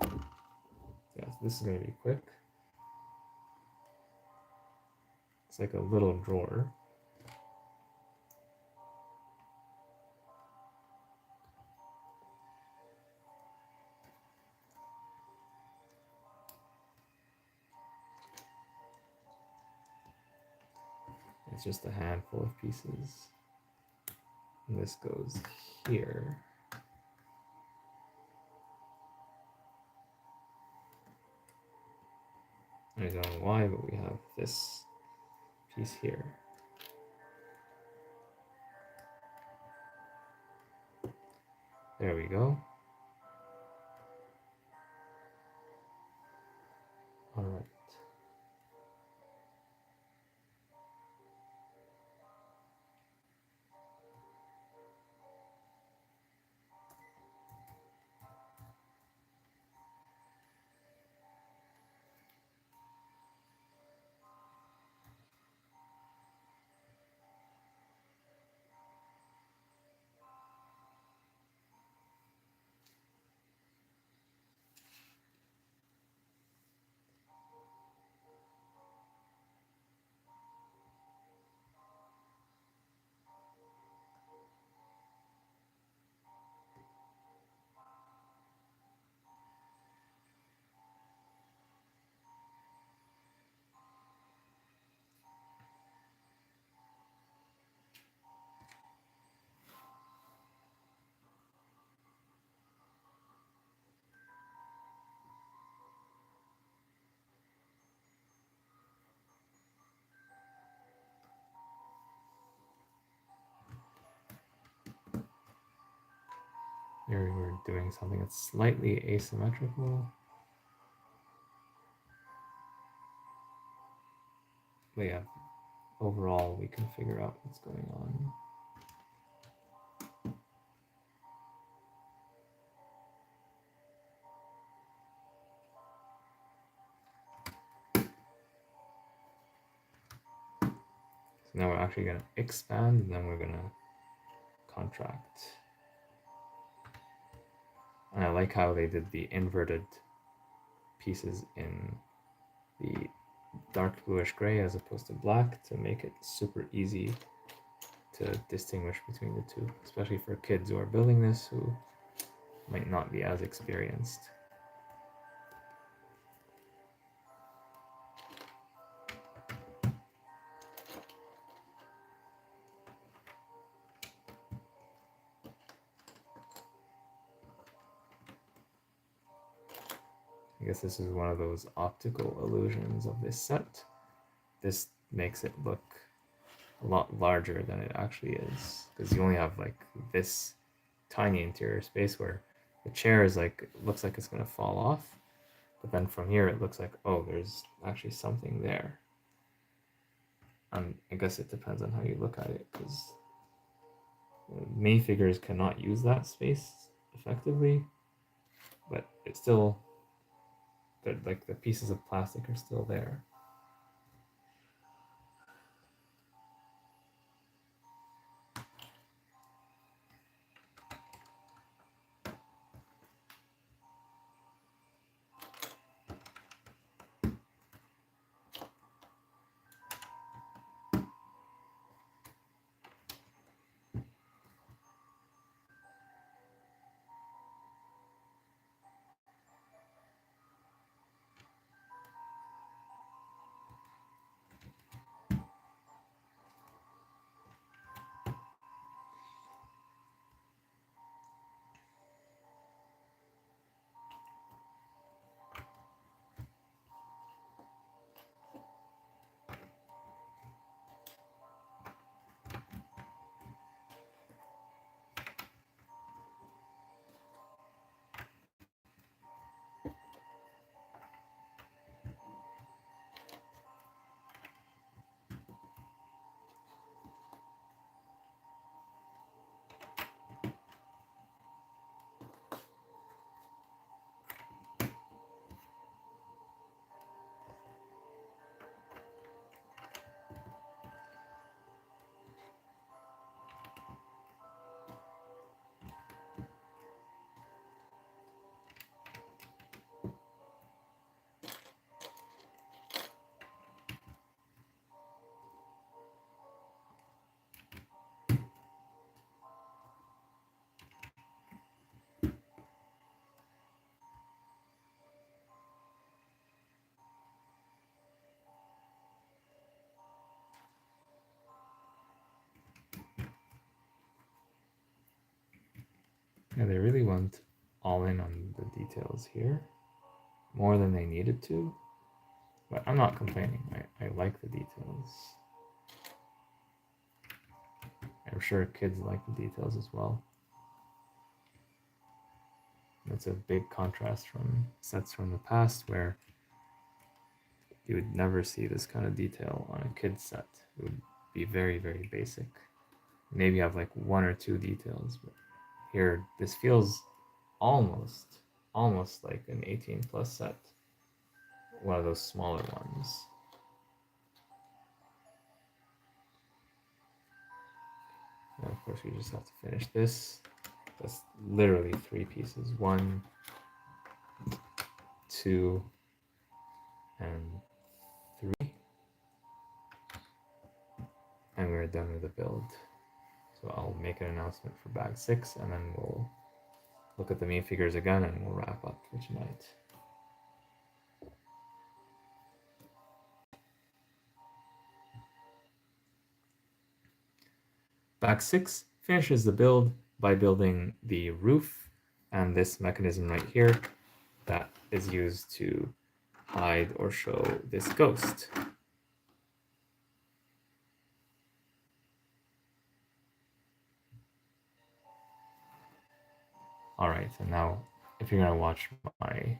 Yeah, so this is going to be quick. It's like a little drawer. It's just a handful of pieces. And this goes here. I don't know why, but we have this piece here. There we go. All right. Here we're doing something that's slightly asymmetrical. But yeah, overall we can figure out what's going on. So now we're actually going to expand, and then we're going to contract. And I like how they did the inverted pieces in the dark bluish gray as opposed to black to make it super easy to distinguish between the two, especially for kids who are building this who might not be as experienced. I guess this is one of those optical illusions of this set. This makes it look a lot larger than it actually is, because you only have like this tiny interior space where the chair is like, looks like it's going to fall off, but then from here it looks like, oh, there's actually something there. I guess it depends on how you look at it, because minifigures cannot use that space effectively, but it's still, like the pieces of plastic are still there. Yeah, they really went all in on the details here, more than they needed to. But I'm not complaining. I like the details. I'm sure kids like the details as well. That's a big contrast from sets from the past where you would never see this kind of detail on a kid's set. It would be very, very basic. Maybe have like one or two details, but here this feels almost like an 18 plus set, one of those smaller ones. And of course we just have to finish this. That's literally 3 pieces, 1, 2, and 3, and we're done with the build. So I'll make an announcement for bag 6, and then we'll look at the minifigures again, and we'll wrap up for tonight. Bag 6 finishes the build by building the roof and this mechanism right here that is used to hide or show this ghost. All right, and now if you're gonna watch my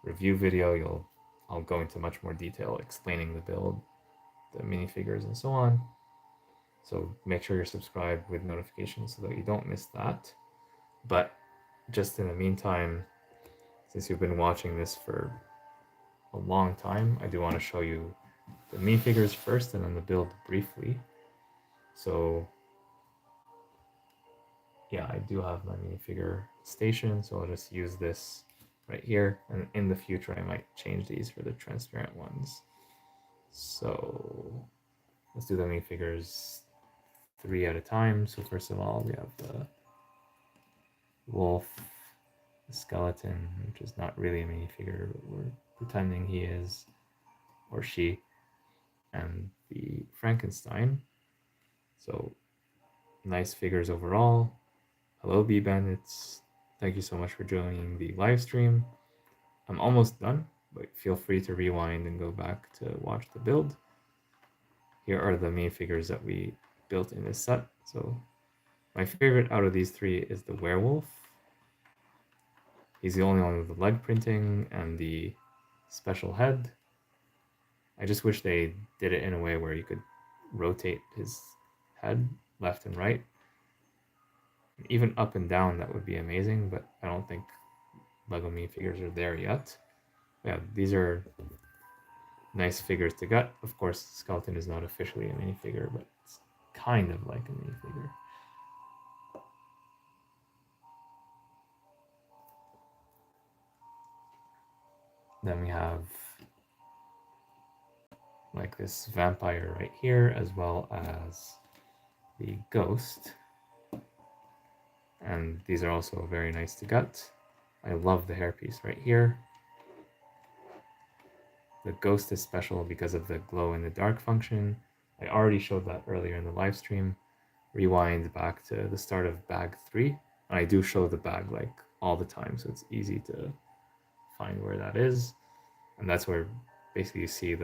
review video, I'll go into much more detail explaining the build, the minifigures, and so on. So make sure you're subscribed with notifications so that you don't miss that. But just in the meantime, since you've been watching this for a long time, I do want to show you the minifigures first and then the build briefly. So yeah, I do have my minifigure station, so I'll just use this right here, and in the future I might change these for the transparent ones. So let's do the minifigures 3 at a time. So first of all, we have the wolf, the skeleton, which is not really a minifigure, but we're pretending he is or she, and the Frankenstein. So nice figures overall. Hello, Bee Bandits. Thank you so much for joining the live stream. I'm almost done, but feel free to rewind and go back to watch the build. Here are the minifigures that we built in this set. So my favorite out of these 3 is the werewolf. He's the only one with the leg printing and the special head. I just wish they did it in a way where you could rotate his head left and right. Even up and down, that would be amazing, but I don't think Lego minifigures are there yet. Yeah, these are nice figures to get. Of course, Skeleton is not officially a minifigure, but it's kind of like a minifigure. Then we have like this vampire right here, as well as the ghost. And these are also very nice to get. I love the hairpiece right here. The ghost is special because of the glow in the dark function. I already showed that earlier in the live stream. Rewind back to the start of bag 3. And I do show the bag like all the time, so it's easy to find where that is. And that's where basically you see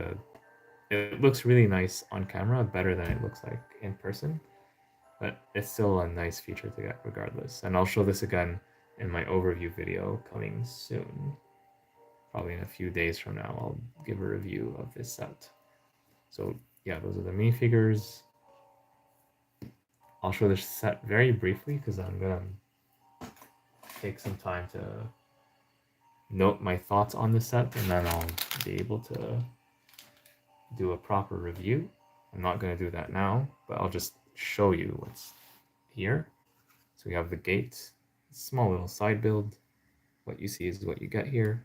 it looks really nice on camera, better than it looks like in person. But it's still a nice feature to get regardless. And I'll show this again in my overview video coming soon. Probably in a few days from now, I'll give a review of this set. So yeah, those are the minifigures. I'll show this set very briefly because I'm gonna take some time to note my thoughts on the set, and then I'll be able to do a proper review. I'm not gonna do that now, but I'll just show you what's here. So we have the gate, small little side build. What you see is what you get here.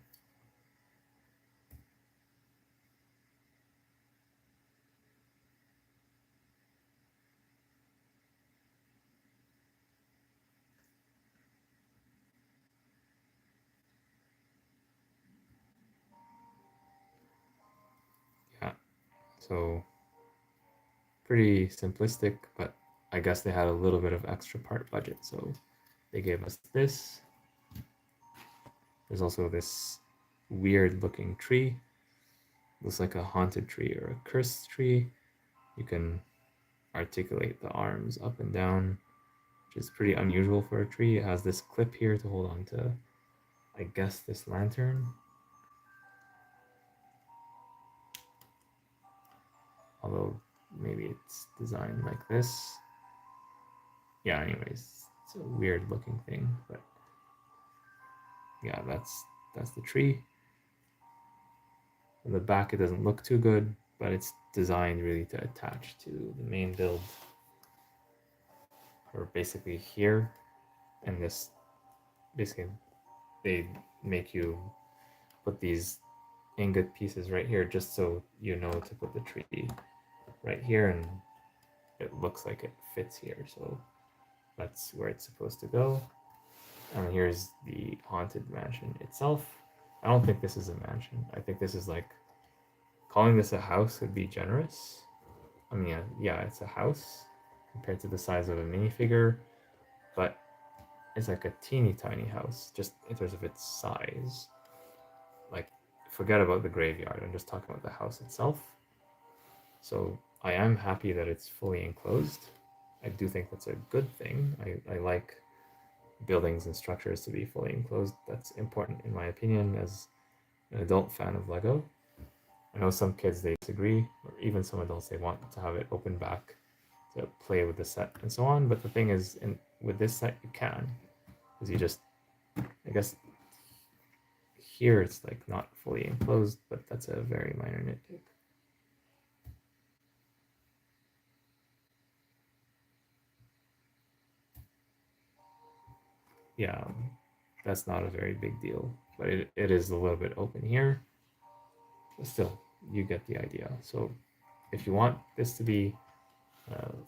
Yeah, so pretty simplistic, but I guess they had a little bit of extra part budget, so they gave us this. There's also this weird looking tree. Looks like a haunted tree or a cursed tree. You can articulate the arms up and down, which is pretty unusual for a tree. It has this clip here to hold on to, I guess, this lantern. Although maybe it's designed like this. Yeah, anyways, it's a weird looking thing, but yeah, that's the tree. On the back, it doesn't look too good, but it's designed really to attach to the main build. Or basically here, and this, basically, they make you put these ingot pieces right here just so you know to put the tree right here, and it looks like it fits here. So that's where it's supposed to go. And here's the haunted mansion itself. I don't think this is a mansion. I think this is like, calling this a house would be generous. I mean, yeah, it's a house compared to the size of a minifigure, but it's like a teeny tiny house just in terms of its size. Like, forget about the graveyard. I'm just talking about the house itself. So I am happy that it's fully enclosed. I do think that's a good thing. I like buildings and structures to be fully enclosed. That's important in my opinion as an adult fan of Lego. I know some kids, they disagree, or even some adults, they want to have it open back to play with the set and so on. But the thing is, with this set, you can, because you just, I guess, here it's like not fully enclosed, but that's a very minor nitpick. Yeah, that's not a very big deal, but it is a little bit open here. But still, you get the idea. So if you want this to be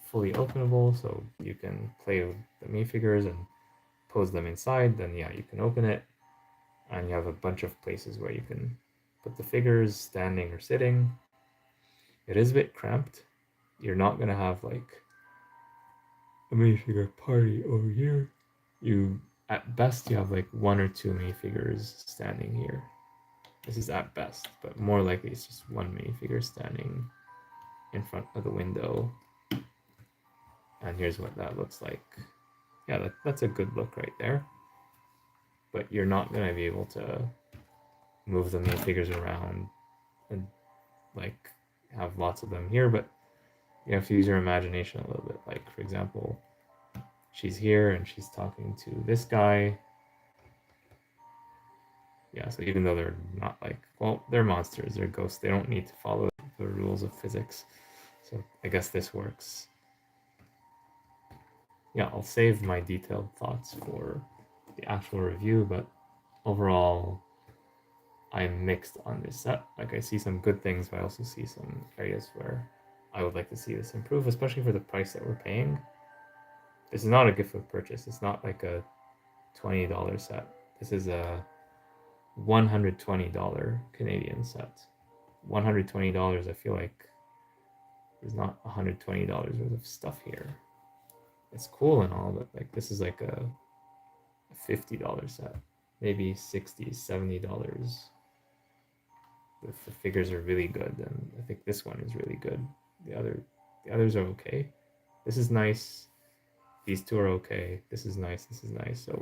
fully openable, so you can play with the minifigures and pose them inside, then yeah, you can open it, and you have a bunch of places where you can put the figures standing or sitting. It is a bit cramped. You're not gonna have like a minifigure party over here. You, at best, you have like one or two minifigures standing here. This is at best, but more likely it's just one minifigure standing in front of the window. And here's what that looks like. Yeah, that's a good look right there. But you're not gonna be able to move the minifigures around and like have lots of them here, but you have to use your imagination a little bit. Like, for example, she's here and she's talking to this guy. Yeah, so even though they're not like, well, they're monsters, they're ghosts, they don't need to follow the rules of physics. So I guess this works. Yeah, I'll save my detailed thoughts for the actual review, but overall, I'm mixed on this set. Like, I see some good things, but I also see some areas where I would like to see this improve, especially for the price that we're paying. This is not a gift with purchase. It's not like a $20 set. This is a $120 Canadian set. $120, I feel like there's not $120 worth of stuff here. It's cool and all, but like this is like a $50 set, maybe $60, $70. If the figures are really good, then I think this one is really good. The others are okay. This is nice. These two are okay. This is nice. This is nice. So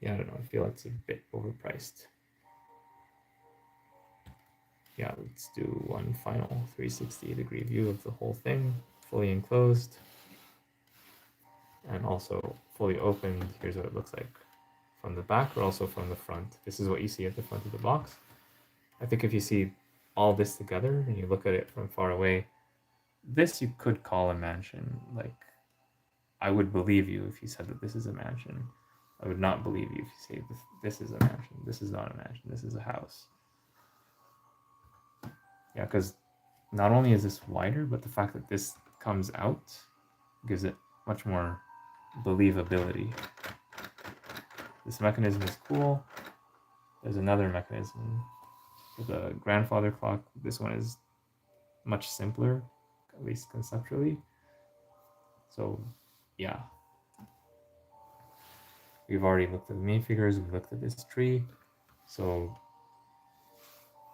yeah, I don't know. I feel it's a bit overpriced. Yeah, let's do one final 360-degree view of the whole thing, fully enclosed and also fully opened. Here's what it looks like from the back, but also from the front. This is what you see at the front of the box. I think if you see all this together and you look at it from far away, this you could call a mansion. Like, I would believe you if you said that this is a mansion. I would not believe you if you say this is a mansion. This is not a mansion. This is a house. Yeah, because not only is this wider, but the fact that this comes out gives it much more believability. This mechanism is cool. There's another mechanism for the grandfather clock. This one is much simpler, at least conceptually. So yeah, We've already looked at the main figures, we've looked at this tree. So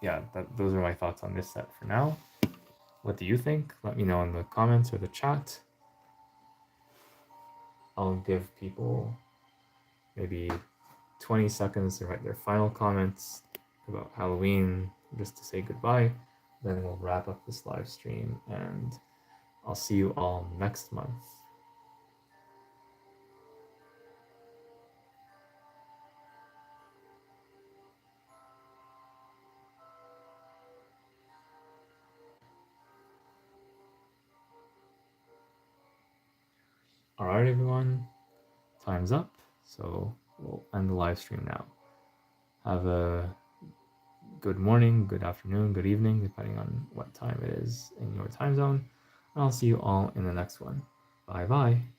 yeah, those are my thoughts on this set for now. What do you think? Let me know in the comments or the chat. I'll give people maybe 20 seconds to write their final comments about Halloween, just to say goodbye. Then we'll wrap up this live stream, and I'll see you all next month. All right, everyone, time's up. So we'll end the live stream now. Have a good morning, good afternoon, good evening, depending on what time it is in your time zone. And I'll see you all in the next one. Bye bye.